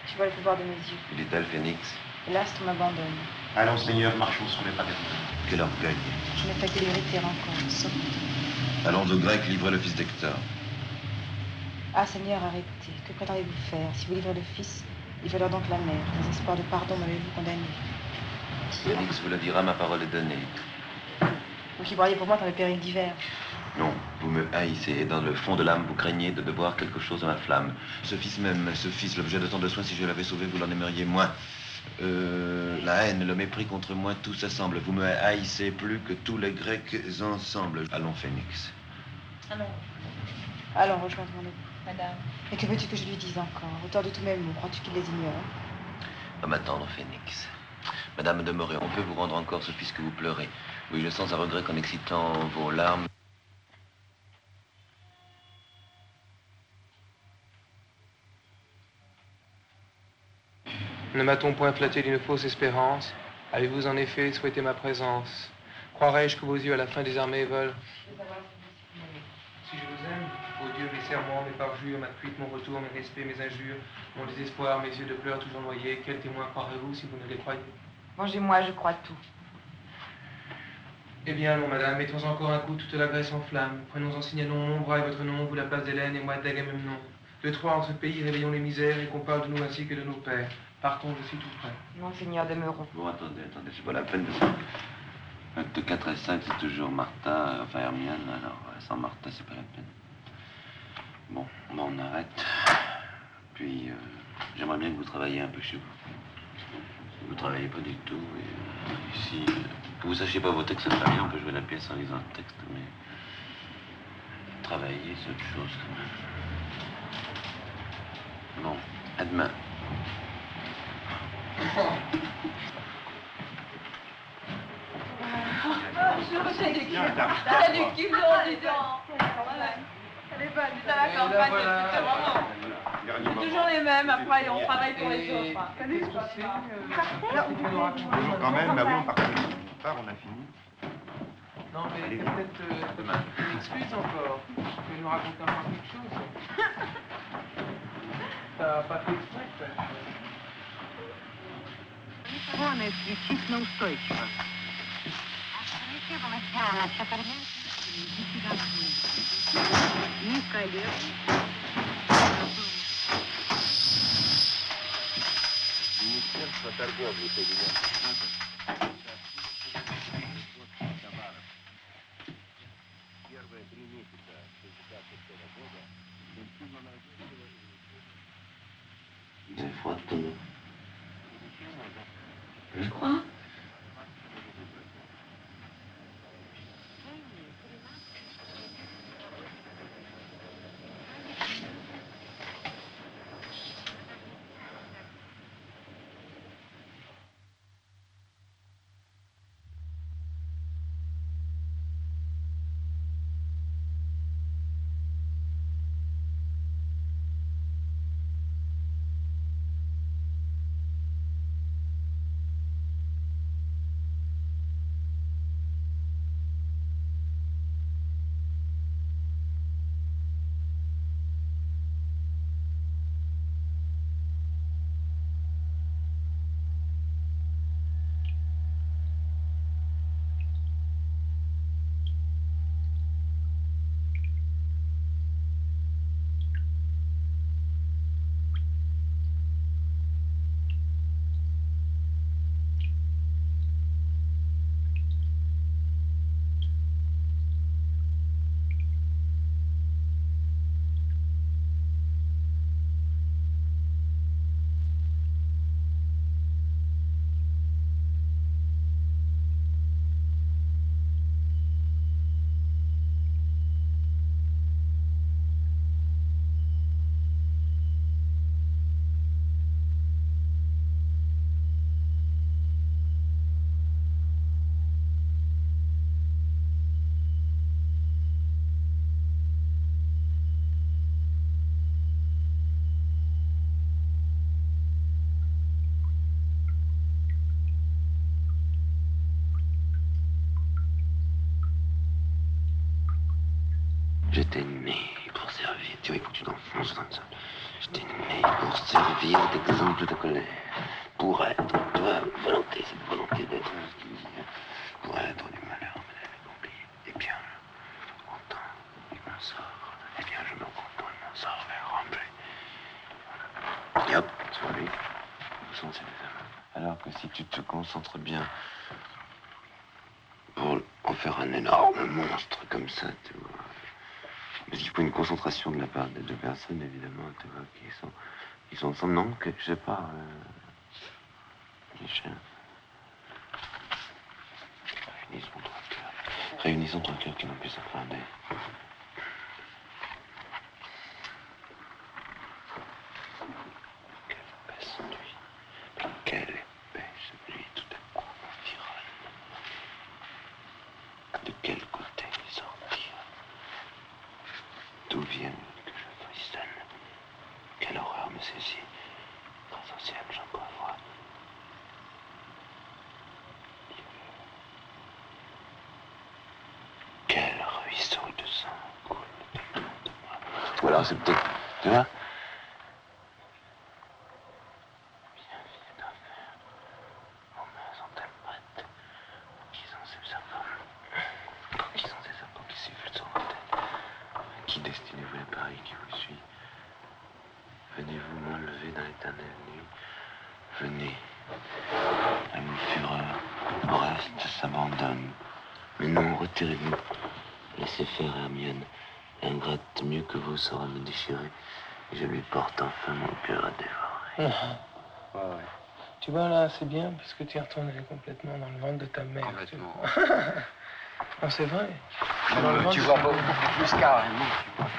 Tu vois le pouvoir de mes yeux. Que dit-elle, Phénix? L'astre m'abandonne. Allons, Seigneur, marchons sur les pas d'Hermione. Quel orgueil. Je ne fais que l'hériter encore. Sauf... Allons aux Grecs livrer le fils d'Hector. Ah, Seigneur, arrêtez. Que prétendez-vous faire? Si vous livrez le fils, livrez-leur donc la mère. Dans espoir de pardon, m'avez-vous condamné? Phénix vous le dira, ma parole est donnée. Vous qui broyez pour moi dans le péril d'hiver. Non, vous me haïssez et dans le fond de l'âme, vous craignez de devoir quelque chose à ma flamme. Ce fils même, ce fils, l'objet de tant de soins, si je l'avais sauvé, vous l'en aimeriez moins. La haine, le mépris contre moi, tout s'assemble. Vous me haïssez plus que tous les Grecs ensemble. Allons, Phénix. Allons. Allons, rejoindre mon époux. Madame. Et que veux-tu que je lui dise encore? Auteur de tous mes mots, crois-tu qu'il les ignore? Va m'attendre, Phénix. Madame, demeurez, on peut vous rendre encore ce fils que vous pleurez. Oui, je sens un regret qu'en excitant vos larmes... Ne m'a-t-on point flatté d'une fausse espérance? Avez-vous en effet souhaité ma présence? Croirais-je que vos yeux à la fin des armées veulent... Si je vous aime, ô Dieu, mes serments, mes parjures, ma fuite, mon retour, mes respects, mes injures, mon désespoir, mes yeux de pleurs toujours noyés, quel témoin croirez-vous si vous ne les croyez? Vengez-moi, je crois tout. Eh bien, allons, madame, mettons encore un coup toute la Grèce en flamme. Prenons en signalons mon bras et votre nom, vous la place d'Hélène et moi d'Agamemnon. De trois entre pays, réveillons les misères et qu'on parle de nous ainsi que de nos pères. Partons, je suis tout prêt. Non, Seigneur, demeurons. Bon, attendez, c'est pas la peine de ça. Acte 4 et 5, c'est toujours Martha, enfin Hermione, alors sans Martha, c'est pas la peine. Bon, on arrête. Puis, j'aimerais bien que vous travailliez un peu chez vous. Vous travaillez pas du tout, et ici, que vous sachiez pas vos textes, c'est très bien, on peut jouer la pièce en lisant le texte, mais travailler, c'est autre chose quand même. Bon, à demain. Bonjour, j'ai du cul. T'as du cul, non, dis donc. Elle est bonne, à la campagne, c'est vraiment. C'est toujours les mêmes, après on travaille pour les autres. Salut, Toujours quand même, bah oui, on part. On a fini. Non, mais c'est peut-être une excuse encore. Tu peux nous raconter encore quelque chose. T'as pas fait exprès, peut-être. Министерство торговли Соединенных Штатов первые 3 месяца 1966 года C'est froid, ton eau. Je crois. J'étais né pour servir. Tu vois, il faut que tu t'enfonces dans ça. J'étais né pour servir d'exemple de colère. Pour être, tu vois, volonté, cette volonté d'être ce qu'il dit. Pour être du malheur, mais j'avais compris. Et bien, content, il m'en sort. Et bien, je me content, il m'en sort vers remplir. Et hop, tu vois, lui, vous sentez les hommes. Alors que si tu te concentres bien pour en faire un énorme monstre comme ça, tu vois. Parce qu'il faut une concentration de la part des deux personnes, évidemment, tu vois, qui sont ensemble. Non, que, je sais pas, les chiens. Réunissons trois cœurs qui n'ont pu s'appréhender. Quelle épée s'ennuie. Quelle épée celui tout à coup m'environne. De quel côté sortir? D'où viennent que je frissonne? Quelle horreur me saisit? Grâce au ciel, j'en prévois. Quel ruisseau de sang coule autour de moi. Ou alors c'est peut-être, tu vois? Viens, fille d'enfer, vos mains sont-elles prêtes? Qui sont ces serpents? Qui sont ces serpents qui sifflent sur ma tête? Qui destinez-vous les pareils qui vous suit? Venez-vous m'enlever dans l'éternelle nuit? Venez. À mon fureur, au reste s'abandonne. Mais non, retirez-vous. Laissez faire Hermione. Ingrate mieux que vous saura me déchirer. Et je lui porte enfin mon cœur à dévorer. Ouais. Tu vois, là, c'est bien parce que tu es retourné complètement dans le ventre de ta mère. Complètement. Non, c'est vrai. Tu vois beaucoup plus carrément, tu vois.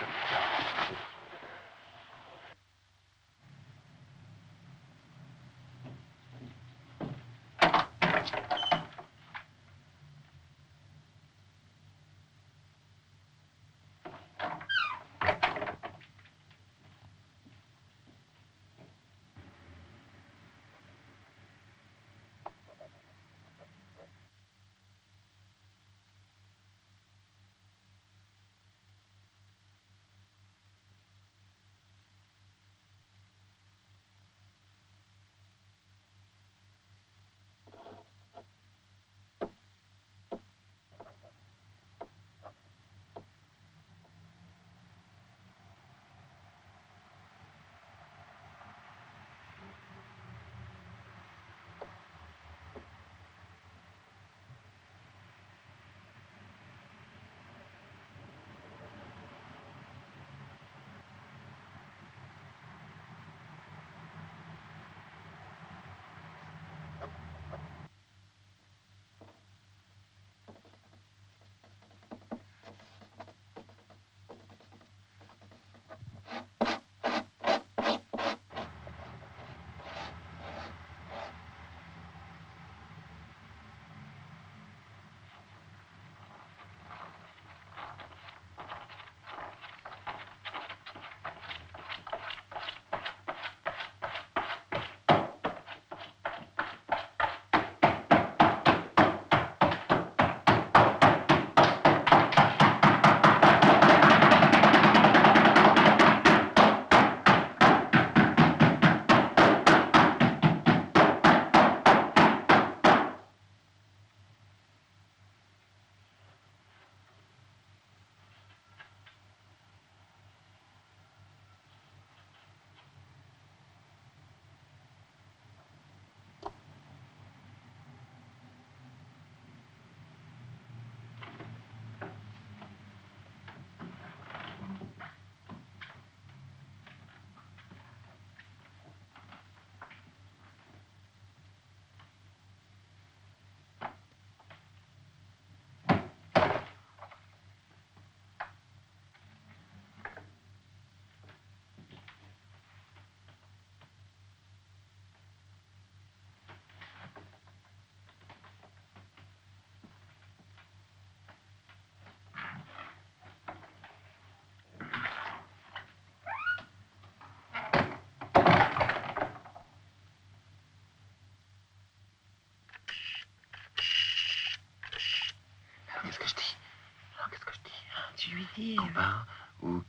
qu'est-ce que je dis? Tu lui dis... Qu'on part ou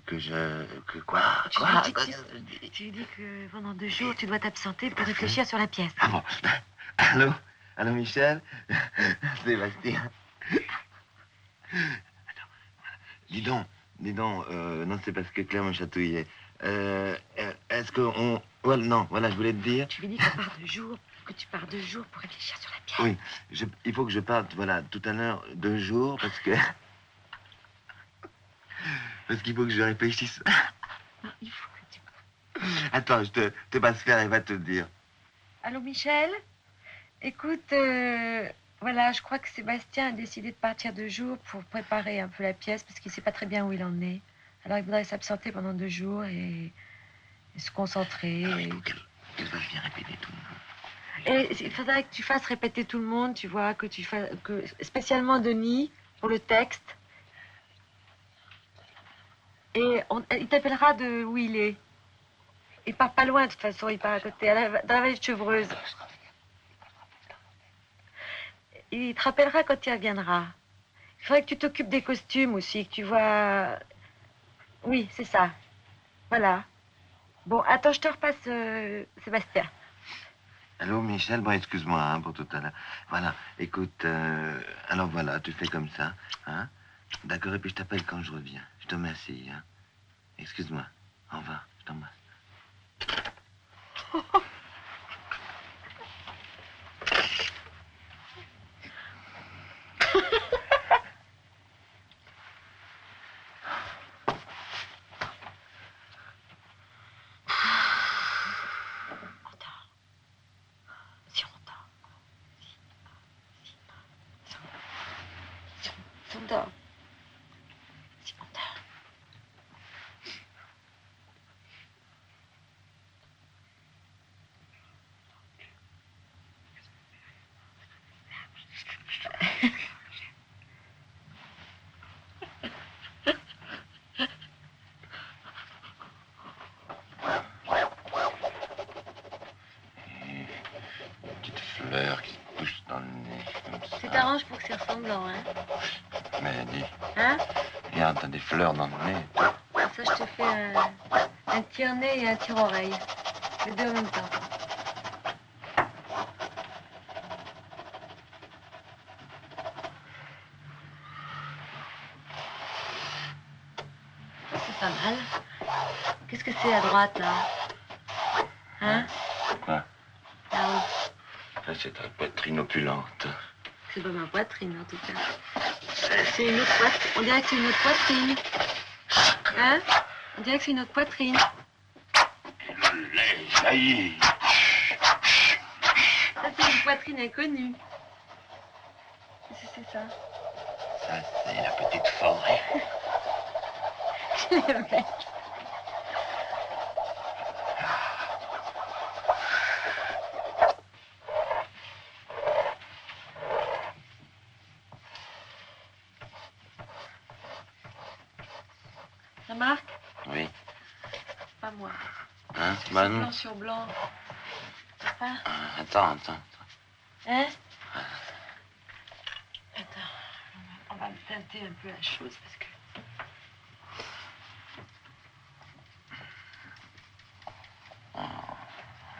que je... Que quoi? Tu Quoi? lui dis, tu lui dis que pendant 2 jours, tu dois t'absenter pour réfléchir sur la pièce. Ah bon. Allô? Allô, Michel? Sébastien? Attends. Dis donc, non, c'est parce que Claire me chatouillait. Est-ce qu'on... Voilà, non, voilà, je voulais te dire... Tu lui dis qu'on part 2 jours, que tu pars 2 jours pour réfléchir sur la pièce. Oui, il faut que je parte, voilà, tout à l'heure, 2 jours, parce que... Parce qu'il faut que je réfléchisse. Non, il faut que tu... Attends, je te passe faire, elle va te dire. Allô, Michel? Écoute, voilà, je crois que Sébastien a décidé de partir 2 jours pour préparer un peu la pièce, parce qu'il ne sait pas très bien où il en est. Alors, il voudrait s'absenter pendant 2 jours et se concentrer. Alors, il faut qu'elle fasse bien répéter tout le monde. Et il faudrait que tu fasses répéter tout le monde, tu vois, que spécialement Denis, pour le texte. Et il t'appellera de où il est. Il part pas loin, de toute façon, il part à côté, dans la vallée de Chevreuse. Il te rappellera quand il reviendra. Il faudrait que tu t'occupes des costumes aussi, que tu vois... Oui, c'est ça. Voilà. Bon, attends, je te repasse Sébastien. Allô, Michel? Bon, excuse-moi hein, pour tout à l'heure. Voilà, écoute, alors voilà, tu fais comme ça, hein? D'accord, et puis je t'appelle quand je reviens. Je te remercie, hein? Excuse-moi. Au revoir, je t'embrasse. Tu t'arranges pour que c'est ressemblant, hein? Mais dis, Hein? regarde, t'as des fleurs dans le nez. Ça, je te fais un tire-nez et un tire-oreille. Les 2 en même temps. C'est pas mal. Qu'est-ce que c'est à droite, là? Hein? Quoi? Là-haut. Ça, c'est ta poitrine opulente. C'est pas ma poitrine, en tout cas. C'est une autre poitrine. On dirait que c'est une autre poitrine. Hein? On dirait que c'est une autre poitrine. Le lait jaillit. Ça, c'est une poitrine inconnue. Qu'est-ce que c'est ça? Ça, c'est la petite forêt. Le mec. Ça marque? Oui. Pas moi. Hein? C'est Bah non. blanc sur blanc. C'est pas? Attends. Hein? Attends. On va me teinter un peu la chose parce que...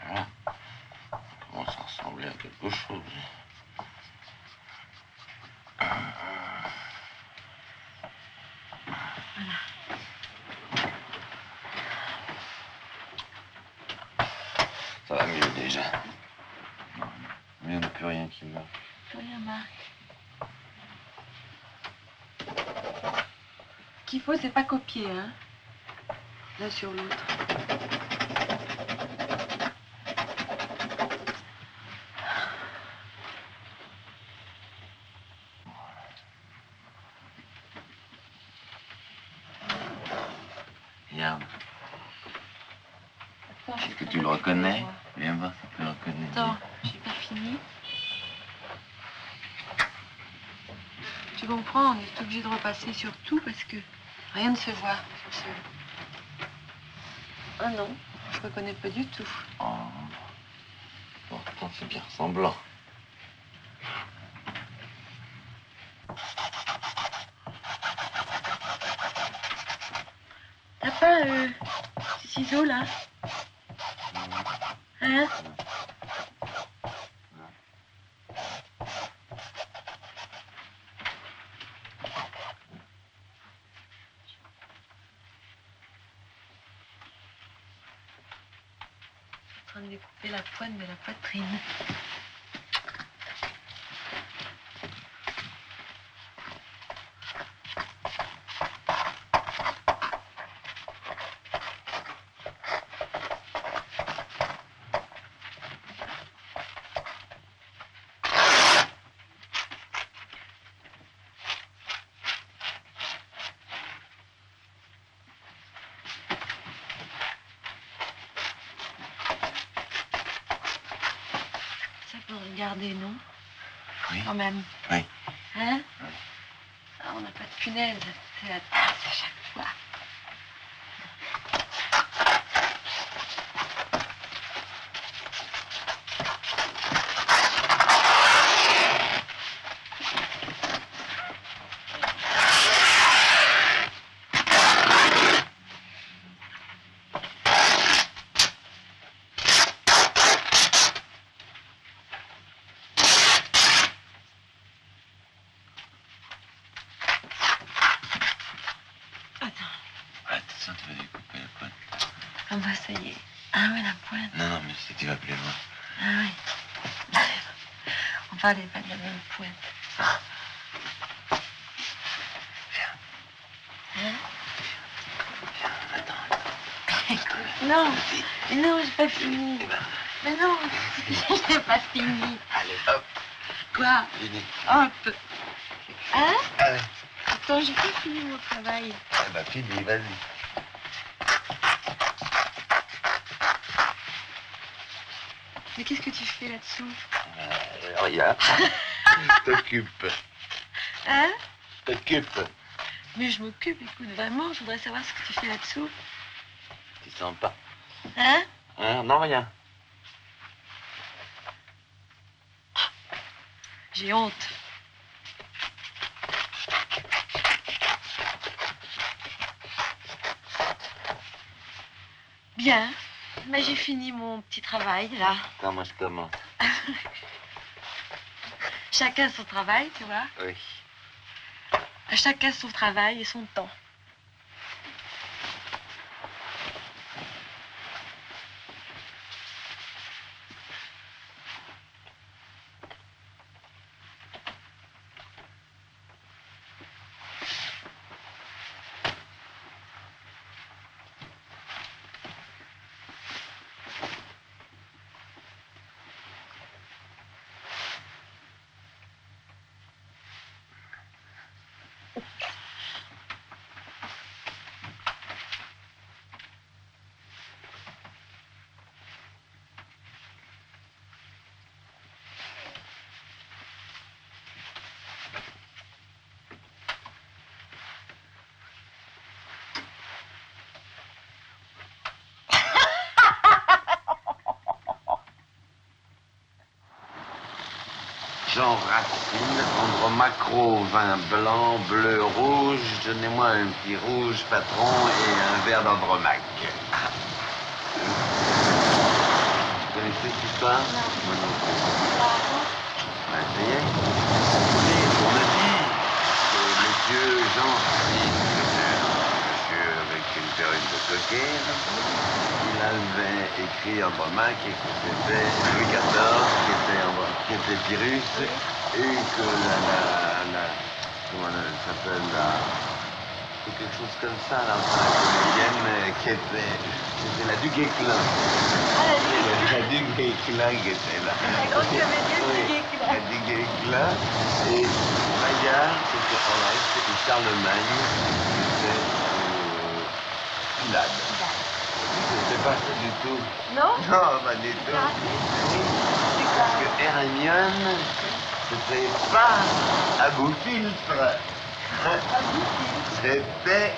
Voilà. Ça commence à ressembler à quelque chose. Voilà. Ça va mieux déjà. Mais il n'y a plus rien qui marche. Plus rien marque. Ce qu'il faut, c'est pas copier, hein. L'un sur l'autre. Regarde. Attends, Est-ce que tu le reconnais? Viens voir si tu le reconnais. Attends, j'ai pas fini. Tu comprends, on est obligé de repasser sur tout parce que rien ne se voit sur ce... Ah non, je reconnais pas du tout. Oh. Pourtant, c'est bien ressemblant. quoi, ces ciseaux là? Hein? En train de découper la pointe de la poitrine. Regardez, non? Oui. Quand même. Oui. Hein? Ah, on n'a pas de punaise. C'est la tasse à chaque fois. Attention, tu vas découper la pointe. Ah bah ça y est. Ah ouais, la pointe. Non, non, mais si tu vas plus loin. Ah oui. On parlait pas de la même pointe. Hein? Attends. Non, mais non, j'ai pas fini. Mais non, j'ai pas fini. Allez, hop. Quoi? Fini. Hop. Hein? Allez. Attends, j'ai pas fini mon travail. Eh ben, fini, vas-y. Mais qu'est-ce que tu fais là-dessous? Regarde. T'occupe. Hein? T'occupe. Mais je m'occupe, écoute, vraiment, je voudrais savoir ce que tu fais là-dessous. Tu sens pas. Hein? Hein? Non, rien. J'ai honte. Bien, mais j'ai fini mon petit travail, là. Comment je commence? Chacun son travail, tu vois. Oui. Chacun son travail et son temps. Jean Racine, Andromaque, vin blanc, bleu, rouge. Donnez-moi un petit rouge, patron, et un verre d'Andromaque. Vous connaissez cette histoire? Non. Moi non plus. Ben, ça y est. On a dit que monsieur Jean Racine, monsieur avec une perruque de coquet, il avait écrit Andromaque et que c'était Louis XIV qui était Pyrrhus et que comment elle s'appelle c'est quelque chose comme ça, la comédienne qui était la Duguay-Clin. La Duguay-Clin qui était là. La grande comédienne Duguay-Clin. La Duguay-Clin et Maillard, c'était Henriette et Charlemagne, c'était Pilade. C'est pas ça du tout. Non? Non, pas du tout. Parce que Hermione, c'était pas à bout filtre. C'était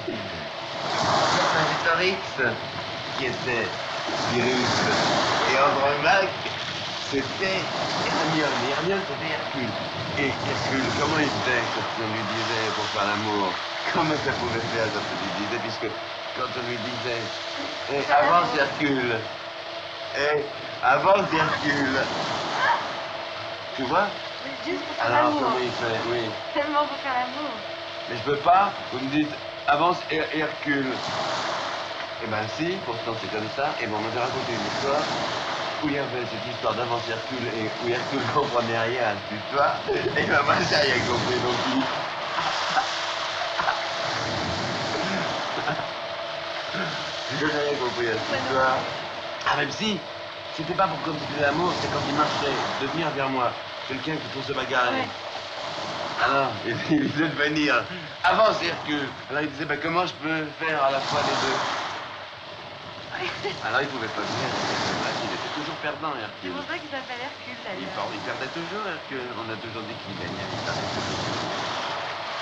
Vercingétorix qui était Pyrrhus. Et Andromaque, c'était Hermione. Et Hermione, c'était Hercule. Et Hercule, comment il faisait quand on lui disait pour faire l'amour? Comment ça pouvait faire quand on lui disait? Puisque quand on lui disait avance Hercule. Avance Hercule. Tu vois? Mais juste pour faire Alors l'amour. comment il fait? Oui. Tellement pour faire l'amour. Mais je peux pas. Vous me dites avance Hercule. Eh ben si, pourtant c'est comme ça. Et bon, on m'a raconté une histoire où il y avait cette histoire d'avance Hercule et où Hercule ne comprenait rien à cette histoire. Et ben moi j'ai rien compris non plus. Je n'ai rien compris à cette histoire. Ah même si, c'était pas pour comme c'était l'amour, c'est quand il marchait, de venir vers moi. Quelqu'un qui pour se bagarrer. Ouais. Alors, il disait de venir. Avance Hercule. Alors il disait, ben comment je peux faire à la fois les deux? Alors il pouvait pas venir. Il était toujours perdant, C'est Hercule. pour ça qu'il s'appelle Hercule, Il d'ailleurs. perdait toujours, Hercule. On a toujours dit qu'il gagnait. Il perdait toujours.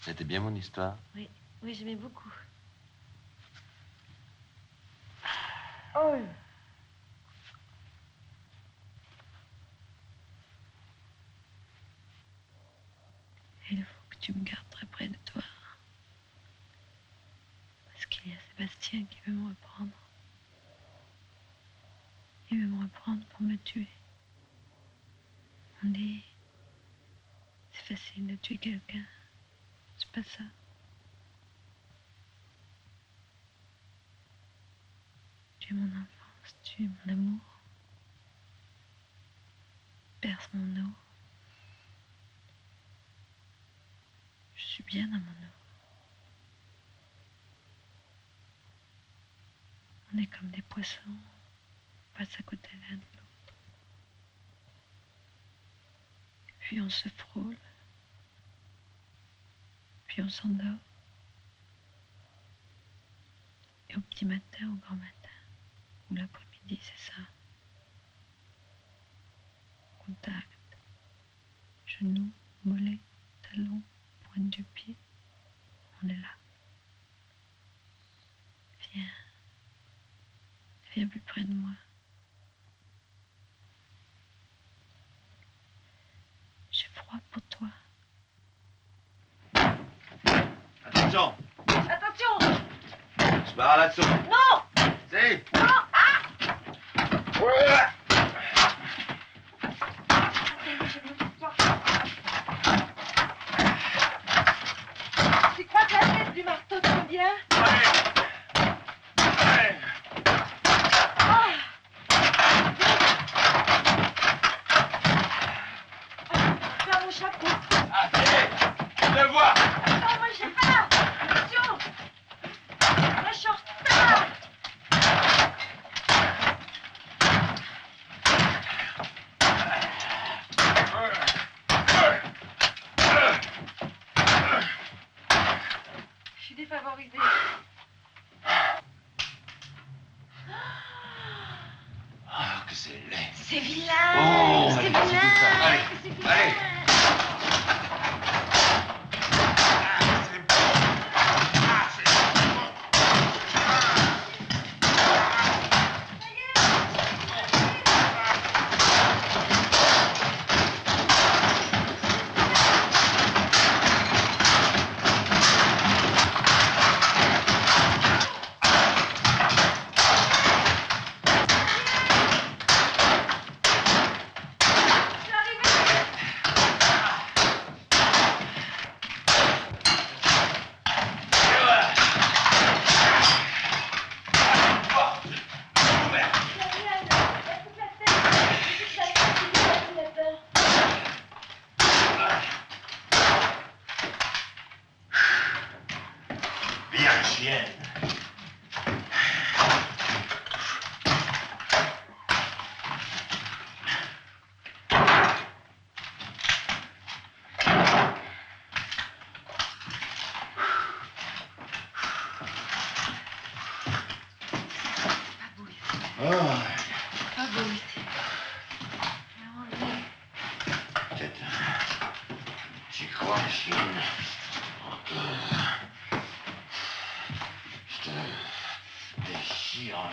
C'était bien mon histoire. Oui, oui, j'aimais beaucoup. Oh. Il faut que tu me gardes très près de toi. Parce qu'il y a Sébastien qui veut me reprendre. Il veut me reprendre pour me tuer. On dit, c'est facile de tuer quelqu'un. C'est pas ça. Tu es mon enfance, tu es mon amour. Perce mon eau. Je suis bien dans mon eau. On est comme des poissons, on passe à côté l'un de l'autre. Puis on se frôle. Puis on s'endort. Et au petit matin, au grand matin, ou l'après-midi, c'est ça. Contact. Genoux, mollets, talons, pointe du pied. On est là. Viens. Viens plus près de moi. J'ai froid pour toi. Attention. Attention. Je barre là-dessous. Non. Si. Non. Ah. Ouais. Tu crois que la tête du marteau te bien? Faire mon chapeau. Ah, ça y est. Je le vois. Non, moi j'ai pas. Attention. La chance. Ah. Je suis défavorisée. Ah, que c'est laid. C'est vilain. Oh, c'est allez, vilain. c'est tout ça. Allez, C'est vilain. allez. Bien, chienne. Pas beau ici. Peut-être. J'y crois, chienne. Encore. dire.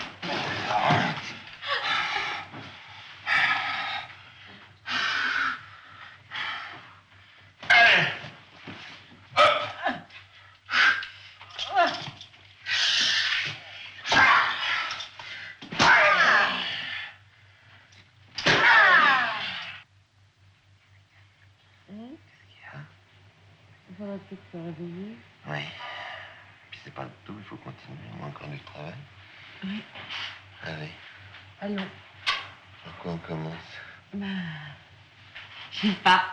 Il faudrait peut-être se réveiller. Oui. Puis c'est pas le tout, il faut continuer. On a encore du travail. Oui. Allez, Allons. sur quoi on commence? Bah. Je sais pas.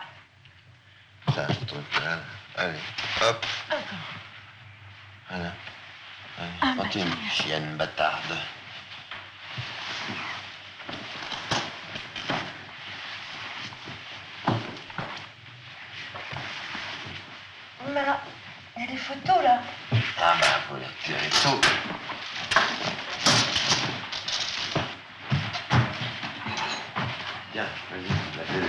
Ça, ce truc-là. Allez, hop. Attends. Voilà. Allez, Ah, continue, chienne bâtarde. Mais là, il y a des photos là. Ah bah, faut les retirer tôt. Tiens, vas-y, la télé.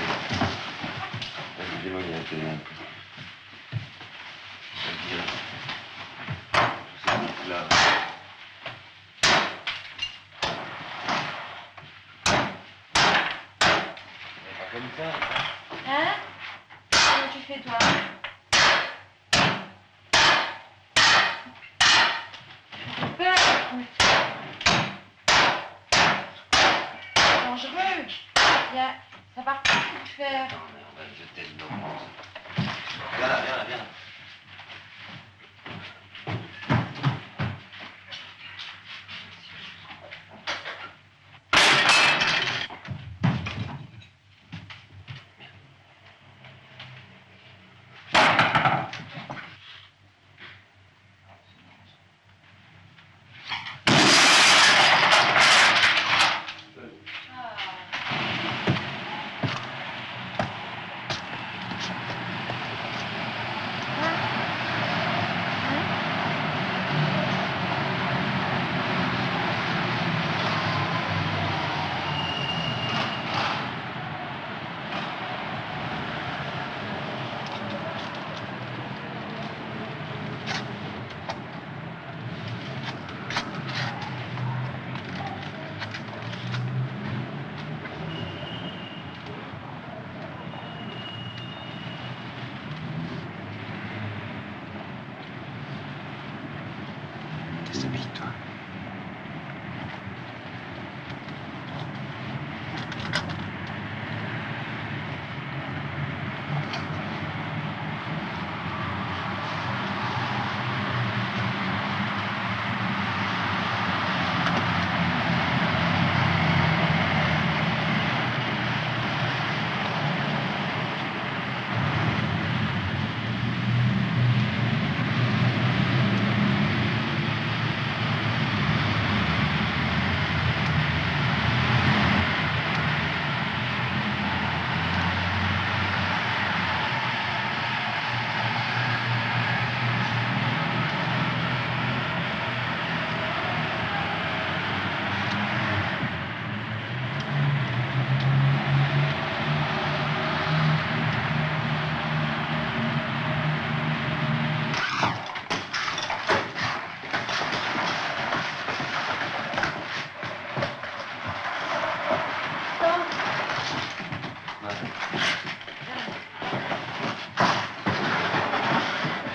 Vas-y, dis-moi qu'il y a la télé un peu. Vas-y, là. C'est vite, là. Pas comme ça. Hein? Comment tu fais toi? J'ai peur, écoute. C'est dangereux. Ça va pas tout faire. Non, mais on va le jeter de l'eau. Viens là, viens là, viens là. Déshabille-toi.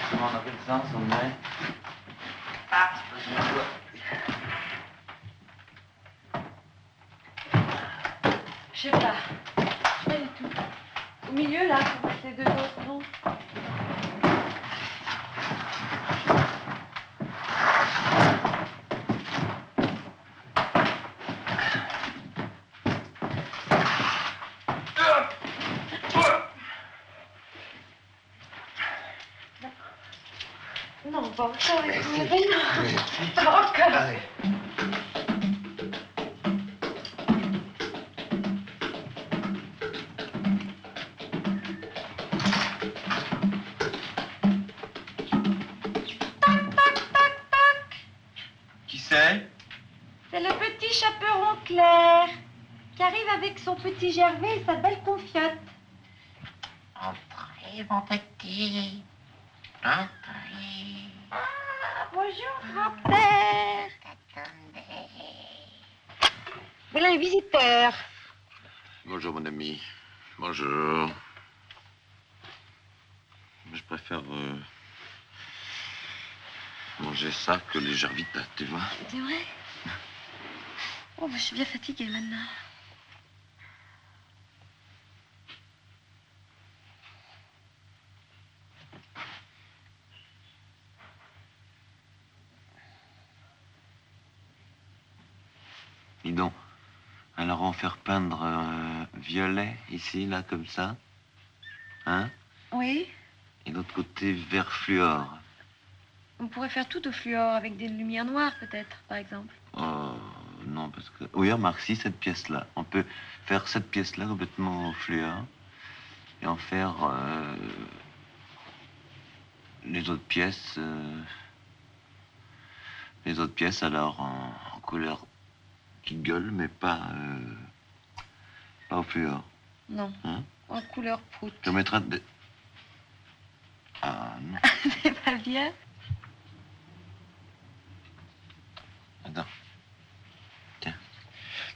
Comment on appelle ça, son nom? Ah, je me dois. Je sais pas. Pas du tout. Au milieu là, pour mettre les deux autres, non? Non, pas encore avec vous. Mais non. Pas encore. Allez. Qui c'est? C'est le petit chaperon Claire qui arrive avec son petit Gervais et sa belle confiote. Entrez, mon petit. Entrez. Ah, bonjour, grand-père. Attendez. Voilà un visiteur. Bonjour, mon ami. Bonjour. Je préfère manger ça que les gervitas, tu vois. C'est vrai? Oh, je suis bien fatiguée maintenant. Dis donc, alors en faire peindre violet, ici, là, comme ça. Hein? Oui, Et de l'autre côté, vert fluor. on pourrait faire tout au fluor avec des lumières noires, peut-être, par exemple. Oh, non, parce que... Oui, remarque, si, cette pièce-là. On peut faire cette pièce-là complètement au fluor. Et en faire les autres pièces... les autres pièces, alors, en couleur qui gueule, mais pas au fluor. Non, Hein? en couleur prout. Je mettrai des... Ah, non. C'est pas bien? Attends. Tiens.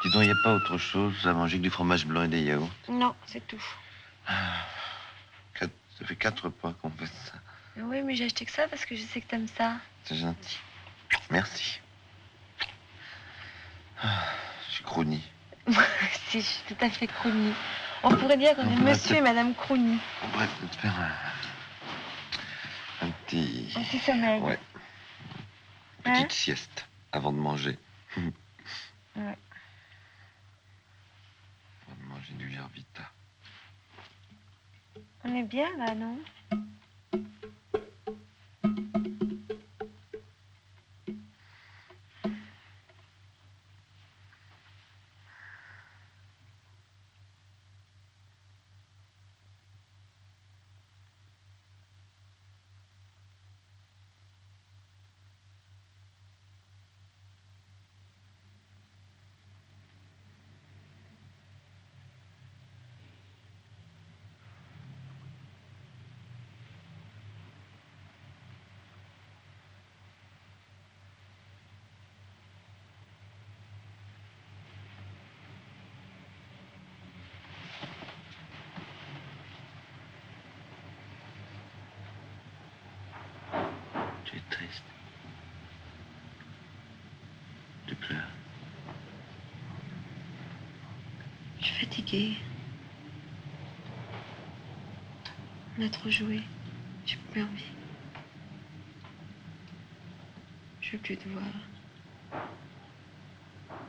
Dis donc, il n'y a pas autre chose à manger que du fromage blanc et des yaourts. Non, c'est tout. Ça fait 4 repas qu'on fait ça. Oui, mais j'ai acheté que ça parce que je sais que t'aimes ça. C'est gentil. Merci. Je suis crony. Si, je suis tout à fait crony. On pourrait dire qu'on est monsieur et madame crony. On pourrait peut-être faire un petit... Un petit sommeil. Ouais. Petite sieste avant de manger. Ouais. Avant de manger du gervita. On est bien là, non? Tu es triste. Tu pleures. Je suis fatiguée. On a trop joué. J'ai plus envie. Je veux plus te voir.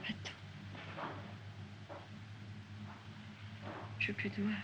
Attends. Je veux plus te voir.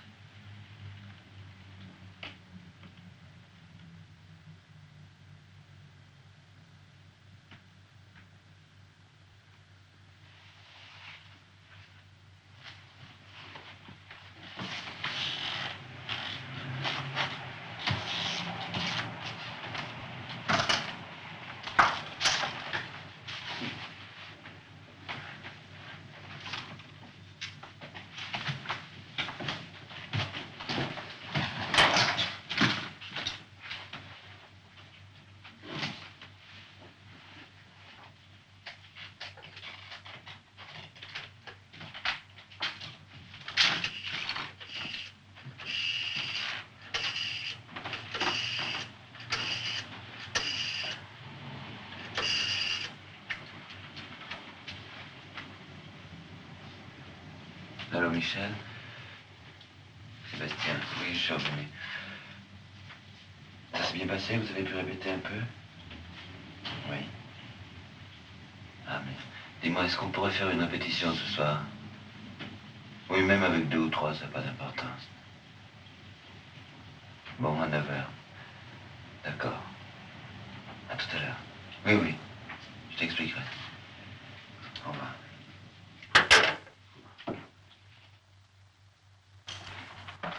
Allô, Michel? Sébastien, oui, je suis revenu. Ça s'est bien passé? Vous avez pu répéter un peu? Oui. Ah, mais dis-moi, est-ce qu'on pourrait faire une répétition ce soir? Oui, même avec 2 ou 3, ça n'a pas d'importance. Bon, à 9h. D'accord. À tout à l'heure. Oui, oui. Je t'expliquerai. Au revoir.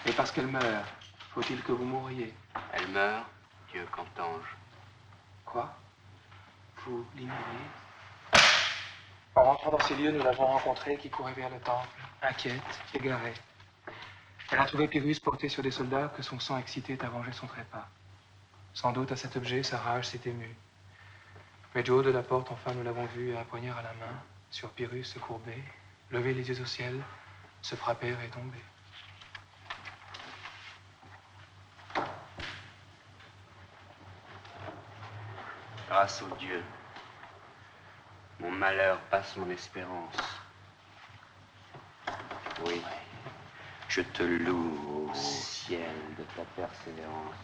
Et parce qu'elle meurt, faut-il que vous mouriez? Elle meurt, Dieu qu'entends-je. Quoi? Vous l'ignorez? En rentrant dans ces lieux, nous l'avons rencontrée qui courait vers le temple, inquiète, égarée. Elle a trouvé Pyrrhus porté sur des soldats que son sang excité à venger son trépas. Sans doute à cet objet, sa rage s'est émue. Mais du haut de la porte, enfin, nous l'avons vu, un poignard à la main, sur Pyrrhus courbé, levèrent les yeux au ciel, se frappèrent et tombèrent. Grâce au Dieu, mon malheur passe mon espérance. Oui, je te loue au ciel de ta persévérance.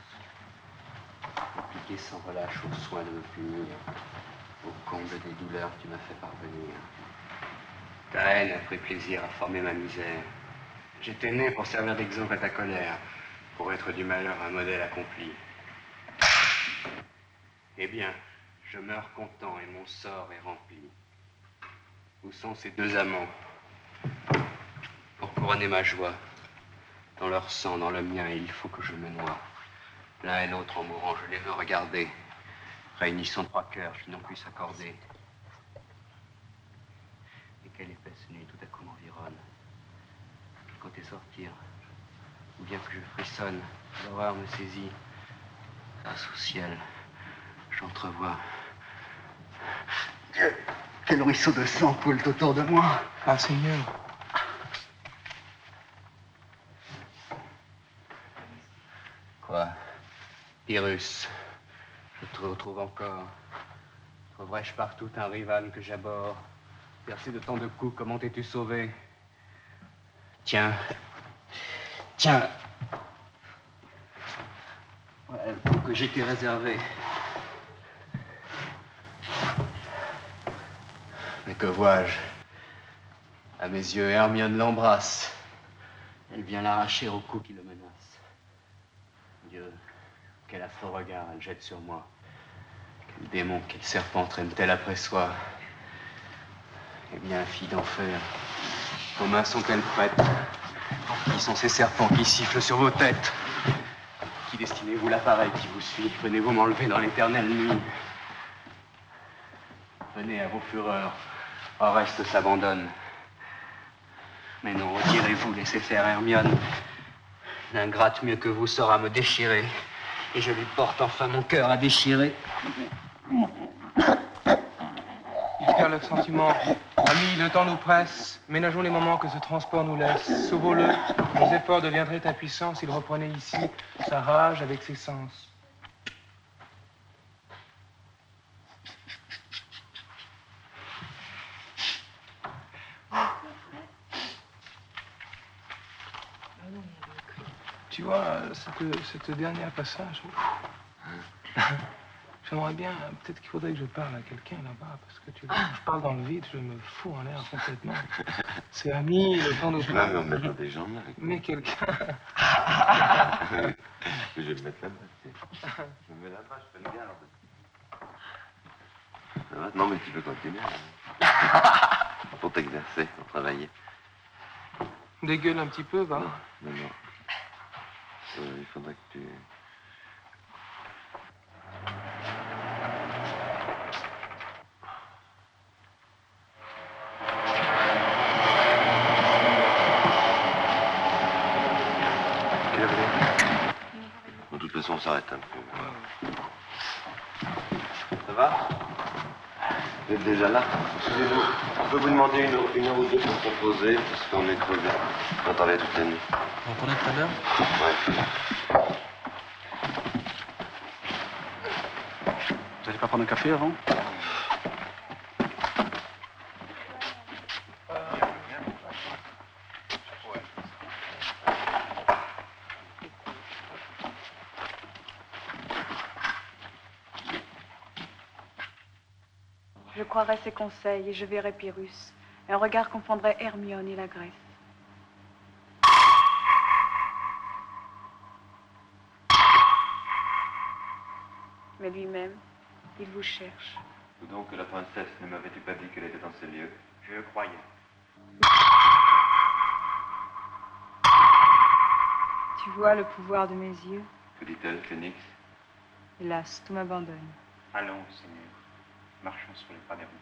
Appliqué sans relâche aux soins de me punir, au comble des douleurs que tu m'as fait parvenir. Ta haine a pris plaisir à former ma misère. J'étais né pour servir d'exemple à ta colère, pour être du malheur un modèle accompli. Eh bien, je meurs content et mon sort est rempli. Où sont ces deux amants? Pour couronner ma joie, dans leur sang, dans le mien, il faut que je me noie. L'un et l'autre en mourant, je les veux regarder. Réunissons trois cœurs qui n'ont pu s'accorder. Et quelle épaisse nuit tout à coup m'environne. Côté sortir, ou bien que je frissonne, l'horreur me saisit. Grâce au ciel, j'entrevois. Dieu, quel ruisseau de sang coule autour de moi. Ah, Seigneur. Quoi? Pyrrhus, je te retrouve encore. Trouverai-je partout un rival que j'abhorre? Percé de tant de coups, comment t'es-tu sauvé? Tiens. Tiens. Voilà le coup que j'étais réservé. Mais que vois-je? À mes yeux, Hermione l'embrasse. Elle vient l'arracher au cou qui le menace. Dieu, quel affreux regard elle jette sur moi. Quel démon, quel serpent traîne-t-elle après soi? Eh bien, fille d'enfer, vos mains sont-elles prêtes? Qui sont ces serpents qui sifflent sur vos têtes? Qui destinez-vous l'appareil qui vous suit? Venez-vous m'enlever dans l'éternelle nuit? Venez à vos fureurs. Oreste s'abandonne. Mais non, retirez-vous, laissez faire Hermione. L'ingrate mieux que vous saura me déchirer. Et je lui porte enfin mon cœur à déchirer. Il perd le sentiment. Amis, le temps nous presse. Ménageons les moments que ce transport nous laisse. Sauvons-le. Nos efforts deviendraient impuissants s'il reprenait ici sa rage avec ses sens. Tu vois, cette dernière passage, j'aimerais bien, peut-être qu'il faudrait que je parle à quelqu'un là-bas, parce que tu vois, je parle dans le vide, je me fous en l'air complètement. C'est ami, le temps nous presse. On mettre des gens là. Mais quelqu'un... Je vais le mettre là-bas, tu sais. Je me mets là-bas, je fais le garde. Ça va? Non, mais tu peux continuer. Pour t'exercer, pour travailler. Dégueule un petit peu, va. Non. Il faudrait que tu... De toute façon, on s'arrête un peu. Ça va? Vous êtes déjà là? Excusez-nous, je peux vous demander une heure ou deux pour proposer, parce qu'on est crevé. On travaille toute la nuit. Vous reprenez tout à l'heure? Ouais. Vous n'allez pas prendre un café avant? Je croirais ses conseils et je verrais Pyrrhus. Un regard confondrait Hermione et la Grèce. Mais lui-même, il vous cherche. Ou donc que la princesse ne m'avait-tu pas dit qu'elle était dans ces lieux? Je le croyais. Tu vois le pouvoir de mes yeux? Que dit-elle, Phénix? Hélas, tout m'abandonne. Allons, Seigneur. Marchons sur les pas des routes.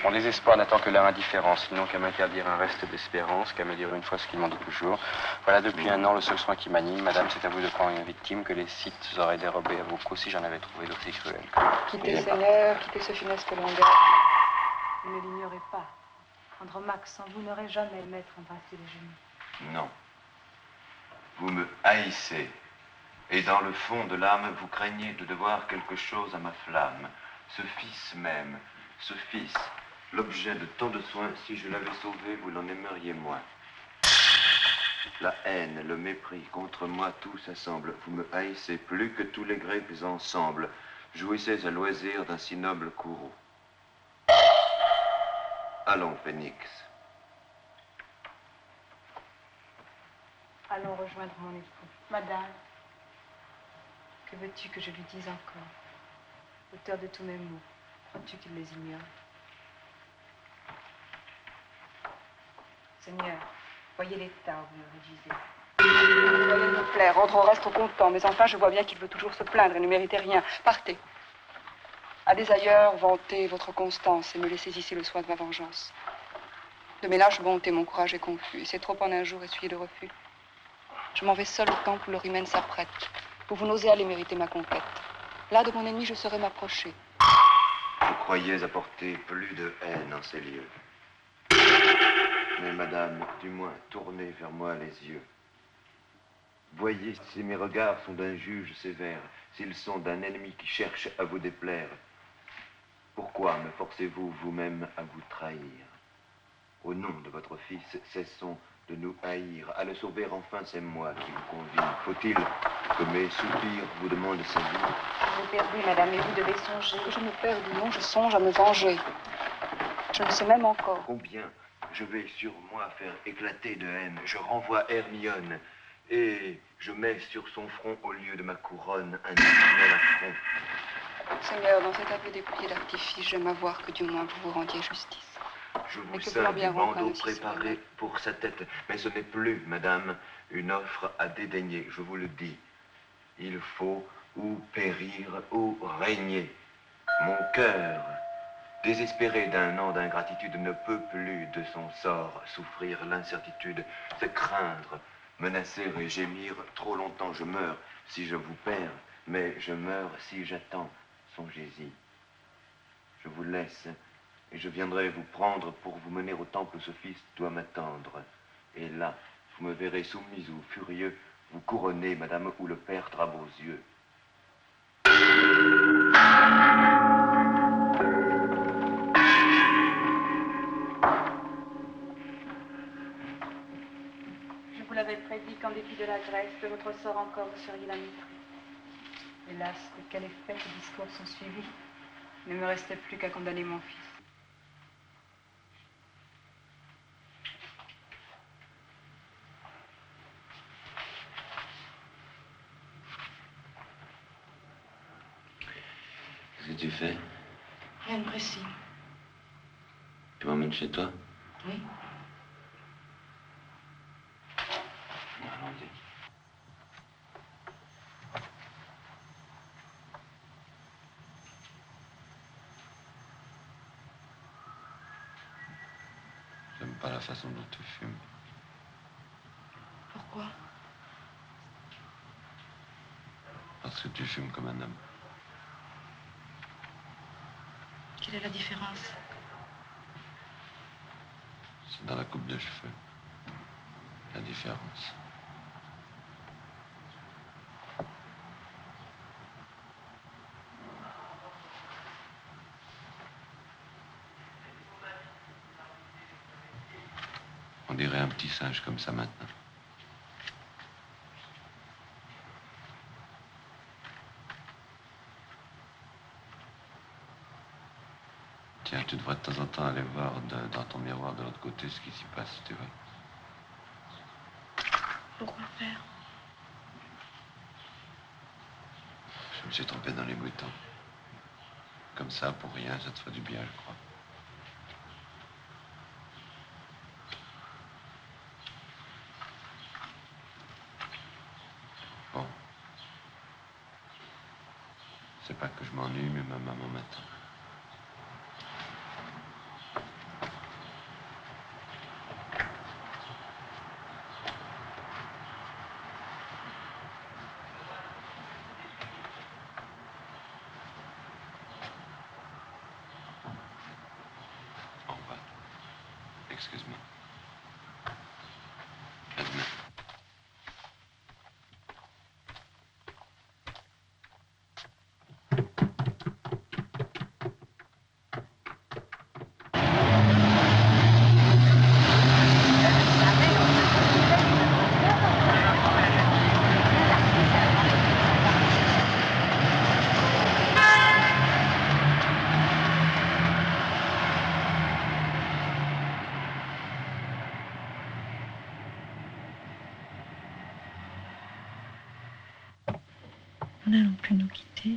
Mon désespoir n'attend que leur indifférence. Ils n'ont qu'à m'interdire un reste d'espérance, qu'à me dire une fois ce qu'ils m'ont dit toujours. Voilà depuis un an le seul soin qui m'anime. Madame, c'est à vous de prendre une victime que les Scythes auraient dérobée à vos coups si j'en avais trouvé d'aussi cruel. Quittez Seigneur, quittez ce funeste langage. Vous ne l'ignorez pas. prendre Max. Sans vous n'aurez jamais le maître embrassé les genoux. Non. Vous me haïssez. Et dans le fond de l'âme, vous craignez de devoir quelque chose à ma flamme. Ce fils même, ce fils, l'objet de tant de soins, si je l'avais sauvé, vous l'en aimeriez moins. La haine, le mépris, contre moi, tout s'assemble. Vous me haïssez plus que tous les Grecs ensemble. Jouissez à loisir d'un si noble courroux. Allons, Phénix. Allons rejoindre mon époux. Madame, que veux-tu que je lui dise encore? Auteur de tous mes mots, crois-tu qu'il les ignore? Seigneur, voyez l'état où vous me réduisez. Vous voyez me plaire, rendre au reste content, mais enfin je vois bien qu'il veut toujours se plaindre et ne méritait rien. Partez. Allez ailleurs, vantez votre constance et me laissez ici le soin de ma vengeance. De mes lâches bontés, mon courage est confus, et c'est trop en un jour essuyer de refus. Je m'en vais seul au temple où l'Eurymène s'apprête, où vous n'osez aller mériter ma conquête. Là, de mon ennemi, je saurai m'approcher. Je croyais apporter plus de haine en ces lieux. Mais madame, du moins, tournez vers moi les yeux. Voyez si mes regards sont d'un juge sévère, s'ils sont d'un ennemi qui cherche à vous déplaire. Pourquoi me forcez-vous vous-même à vous trahir? Au nom de votre fils, cessons de nous haïr. À le sauver enfin, c'est moi qui vous convie. Faut-il que mes soupirs vous demandent sa vie? Je l'ai perdu, madame, et vous devez songer. Que je me perde ou non, je songe à me venger. Je ne sais même encore. Combien je vais sur moi faire éclater de haine. Je renvoie Hermione et je mets sur son front, au lieu de ma couronne, un éternel affront. Seigneur, dans cet aveu dépouillé d'artifice, j'aime à voir que du moins vous vous rendiez justice. Je vous Mais que sers voulant du bien rendre bandeau ainsi préparé solennel. pour sa tête. Mais ce n'est plus, madame, une offre à dédaigner, je vous le dis. Il faut ou périr ou régner. Mon cœur, désespéré d'un an d'ingratitude, ne peut plus de son sort souffrir l'incertitude, se craindre, menacer et gémir. Trop longtemps je meurs si je vous perds, mais je meurs si j'attends. Songez-y. Je vous laisse et je viendrai vous prendre pour vous mener au temple où ce fils doit m'attendre. Et là, vous me verrez soumise ou furieux, vous couronner, madame, ou le perdre à vos yeux. Je vous l'avais prédit qu'en dépit de la Grèce, de votre sort encore, vous seriez la maîtrise. Hélas, de quel effet ces discours sont suivis? Il ne me restait plus qu'à condamner mon fils. Qu'est-ce que tu fais? Rien de précis. Tu m'emmènes chez toi? Oui. Allons-y. J'aime pas la façon dont tu fumes. Pourquoi? Parce que tu fumes comme un homme. Quelle est la différence? C'est dans la coupe de cheveux. La différence. On dirait un petit singe comme ça maintenant. Tiens, tu devrais de temps en temps aller voir dans ton miroir de l'autre côté ce qui s'y passe, tu vois. Pourquoi faire? Je me suis trompé dans les boutons. Comme ça, pour rien, ça te fait du bien, je crois. Bon. C'est pas que je m'ennuie, mais ma maman m'attend. n'allons plus nous quitter.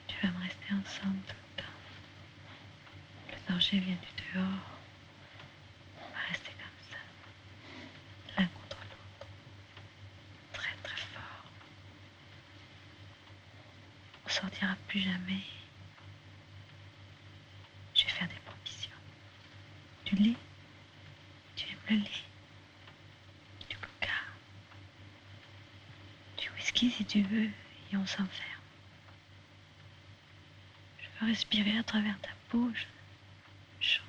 Tu vas me rester ensemble tout le temps. Le danger vient du dehors. On va rester comme ça, l'un contre l'autre, très très fort. On sortira plus jamais. Je vais faire des provisions. Du lait. Tu aimes le lait. Du coca. Du whisky si tu veux. Et on s'enferme. Je veux respirer à travers ta peau. Je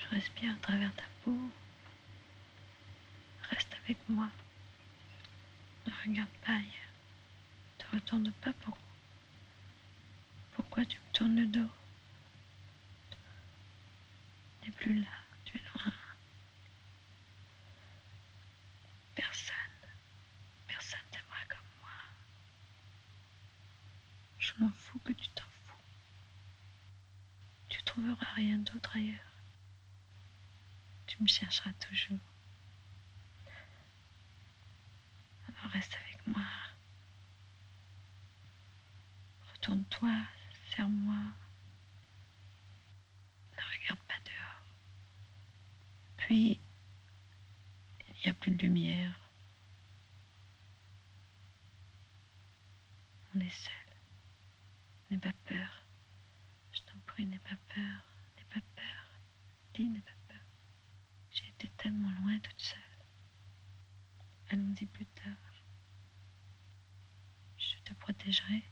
respire à travers ta peau. Reste avec moi. Ne regarde pas ailleurs. Ne te retourne pas. Pourquoi tu me tournes le dos? Tu n'es plus là. Tu es loin. Personne t'aimera comme moi. Je m'en fous que tu t'en fous. Tu trouveras rien d'autre ailleurs. Tu me chercheras toujours. Alors reste avec moi. Retourne-toi, serre-moi. Ne regarde pas dehors. Puis, il n'y a plus de lumière. On est seul. N'aie pas peur. Je t'en prie, n'aie pas peur. N'aie pas peur. Dis, n'aie pas peur. J'ai été tellement loin toute seule. Allons-y plus tard. Je te protégerai.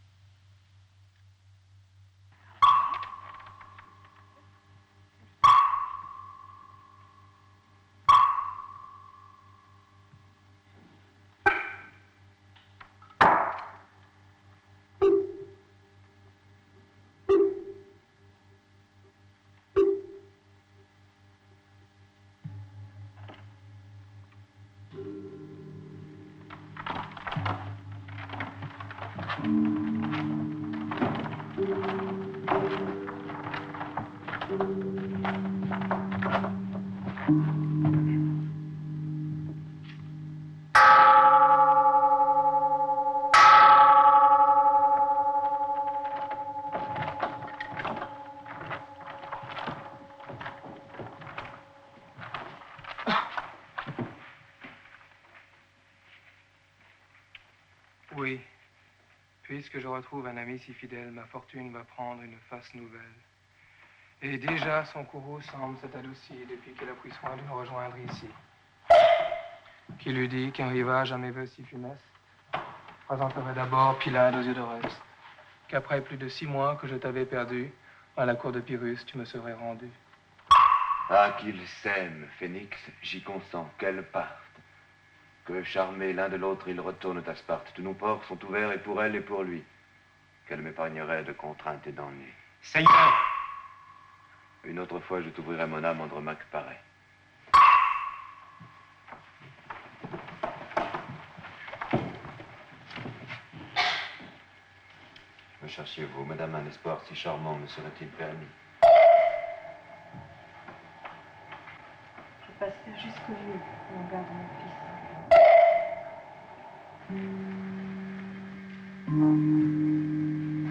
Oui, puisque je retrouve un ami si fidèle, ma fortune va prendre une face nouvelle. Et déjà, son courroux semble s'être adouci depuis qu'elle a pris soin de nous rejoindre ici. Qui lui dit qu'un rivage à mes voeux si funestes présenterait d'abord Pylade aux yeux d'Oreste, qu'après plus de 6 mois que je t'avais perdu, à la cour de Pyrrhus, tu me serais rendu. Ah, qu'ils s'aiment, Phénix, j'y consens, qu'elles partent. Que charmés l'un de l'autre, ils retournent à Sparte. Tous nos ports sont ouverts et pour elle et pour lui. Qu'elle m'épargnerait de contraintes et d'ennuis. Seigneur! Une autre fois, je t'ouvrirai mon âme Andromaque pareil. Me cherchiez-vous, madame, un espoir si charmant me serait-il permis? Je passerai jusqu'au lieu où on garde mon fils.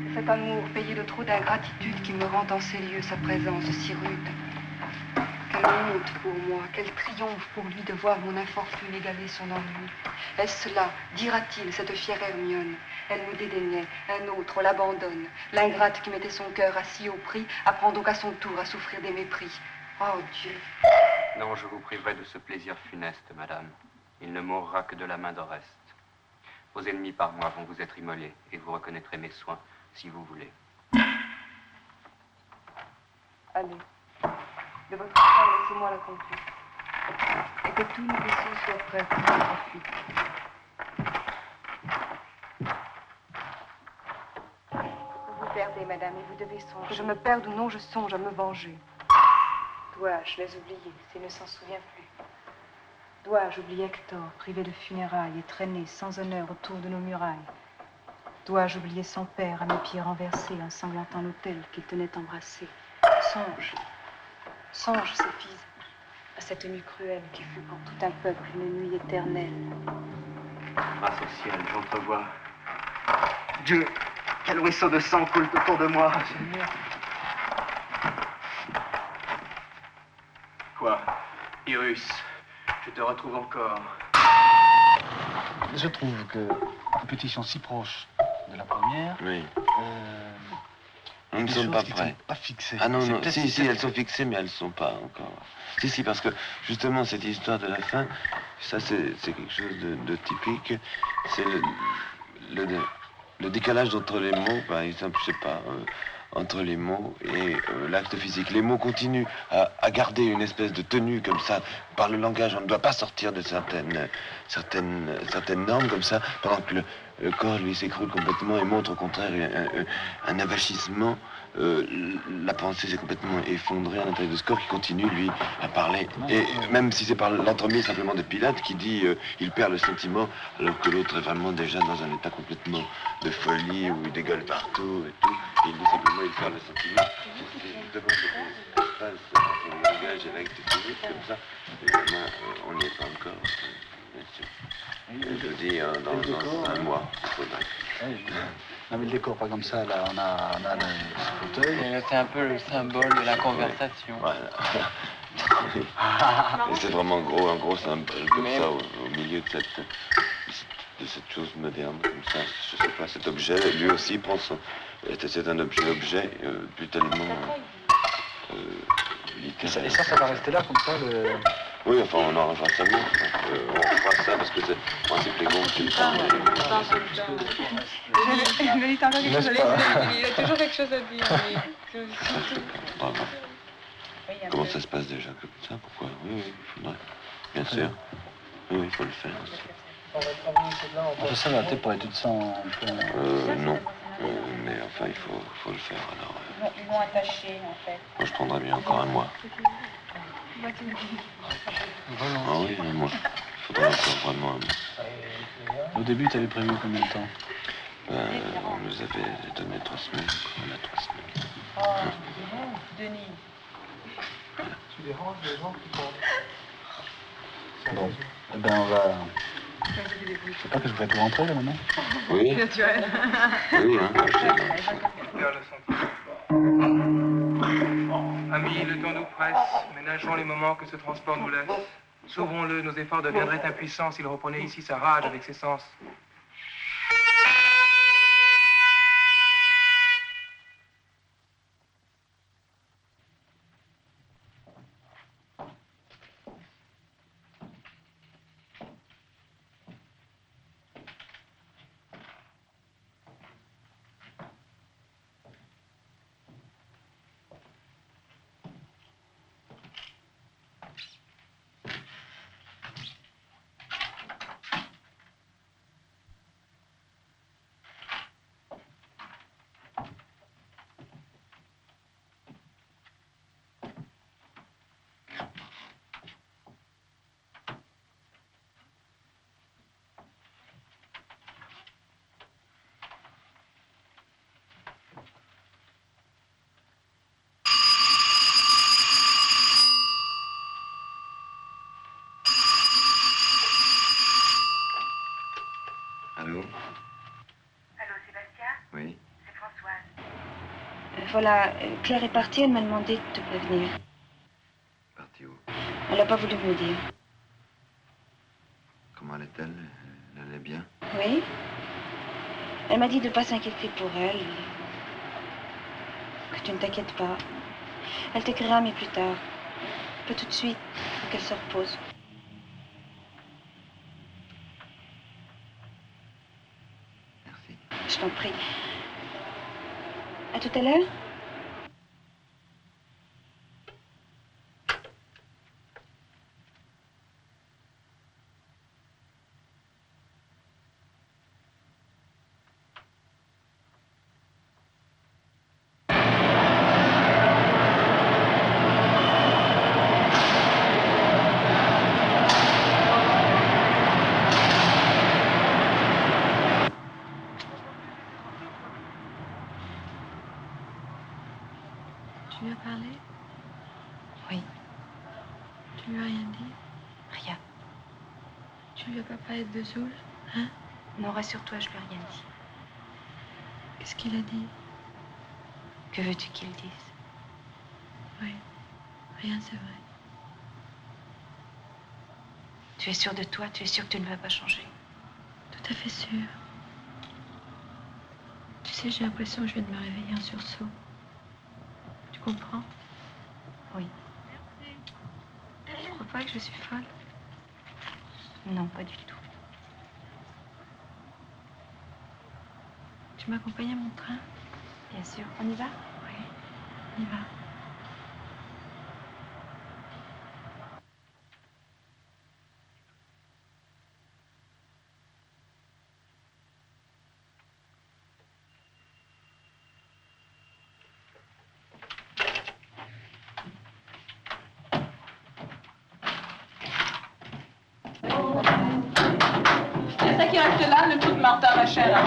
C'est cet amour payé de trop d'ingratitude qui me rend en ces lieux sa présence si rude. Quelle honte pour moi, quel triomphe pour lui de voir mon infortune égaler son ennui. Est-ce là, dira-t-il, cette fière Hermione? Elle me dédaignait, un autre l'abandonne. L'ingrate qui mettait son cœur à si haut prix apprend donc à son tour à souffrir des mépris. Oh Dieu! Non, je vous priverai de ce plaisir funeste, madame. Il ne mourra que de la main d'Oreste. Vos ennemis par moi vont vous être immolés, et vous reconnaîtrez mes soins, si vous voulez. Allez, de votre part, laissez-moi la conduire. Et que tous nos vaisseaux soient prêts pour notre fuite. Vous vous perdez, madame, et vous devez songer. Que je me perde ou non, je songe à me venger. Dois-je les oublier s'il ne s'en souvient plus? Dois-je oublier Hector, privé de funérailles et traîné sans honneur autour de nos murailles? Dois-je oublier son père à mes pieds renversés, ensanglantant l'autel qu'il tenait embrassé? Songe, songe, Céphise, à cette nuit cruelle qui fut pour tout un peuple une nuit éternelle. Grâce au ciel, j'entrevois. Dieu, quel ruisseau de sang coule autour de moi. Quoi, Irus, je te retrouve encore. Je trouve que les pétitions si proches de la première. Oui. Nous ne des sommes choses pas qui ne prêts. sont pas fixées. Ah non, C'est non, peut-être si, elles sont fixées, mais elles ne sont pas encore. Si, parce que justement, cette histoire de la fin, ça, c'est quelque chose de typique. C'est le décalage entre les mots, par exemple, je sais pas, entre les mots et l'acte physique. Les mots continuent à garder une espèce de tenue comme ça. Par le langage, on ne doit pas sortir de certaines normes comme ça, pendant que le corps, lui, s'écroule complètement et montre au contraire un avachissement. La pensée s'est complètement effondrée à l'intérieur de ce corps qui continue, lui, à parler. Et même si c'est par l'entremise simplement de Pilate qui dit il perd le sentiment, alors que l'autre est vraiment déjà dans un état complètement de folie où il dégueule partout et tout. Et il dit simplement il perd le sentiment. C'est justement ce qui se passe entre le langage et l'acte physique, comme ça. Évidemment, on n'y est pas encore, bien sûr. Je dis dans un mois, il faudrait. On avait le décor, pas comme ça, là, on a le fauteuil. C'est un peu le symbole de la conversation. Voilà. Et c'est vraiment un gros symbole comme ça au milieu de cette chose moderne, comme ça, je sais pas, cet objet, lui aussi prend son... C'est un objet plus tellement littéraire. Et ça va rester là, comme ça, le... Oui, enfin, on en fera ça mieux. On fera ça parce que c'est les gonds qui le font. Mais il a encore quelque chose à dire. Il a toujours quelque chose à dire. Bravo. Comment ça se passe déjà comme ça? Pourquoi? Oui, il faudrait. Bien sûr. Oui, il faut le faire aussi. On fait ça la tête pour être toute sans... Non. Mais enfin, il faut le faire alors. Ils vont attacher, en fait. Moi, je prendrais bien encore un mois. Ah oui, un mois. Il faudrait encore vraiment un mois. Au début, tu avais prévu combien de temps? On nous avait donné 3 semaines. On a 3 semaines. Oh, Denis. Tu déranges les gens qui parlent. Bon, eh ben on va... Je sais pas que je vais tout rentrer là maintenant. Oui. Naturel. Oui, hein. Vers le sentiment. Amis, le temps nous presse. Ménageons les moments que ce transport nous laisse. Sauvons-le, nos efforts deviendraient impuissants s'il reprenait ici sa rage avec ses sens. Allô? Allô, Sébastien? Oui. C'est Françoise. Voilà, Claire est partie, elle m'a demandé de te prévenir. Partie où? Elle n'a pas voulu me dire. Comment allait-elle? Elle allait bien? Oui? Elle m'a dit de ne pas s'inquiéter pour elle. Que tu ne t'inquiètes pas. Elle t'écrira, mais plus tard. Pas tout de suite, pour qu'elle se repose. Merci. Je t'en prie. À tout à l'heure? Tu lui as parlé? Oui. Tu lui as rien dit? Rien. Tu lui as pas parlé de Zoul? Hein? Non, rassure-toi, je lui ai rien dit. Qu'est-ce qu'il a dit? Que veux-tu qu'il dise? Oui, rien, c'est vrai. Tu es sûre de toi? Tu es sûre que tu ne vas pas changer? Tout à fait sûre. Tu sais, j'ai l'impression que je viens de me réveiller en sursaut. Tu comprends? Oui. Tu crois pas que je suis folle? Non, pas du tout. Tu m'accompagnes à mon train? Bien sûr. On y va? Oui, on y va. C'est ça qui reste là, le coup de Martha, ma chère.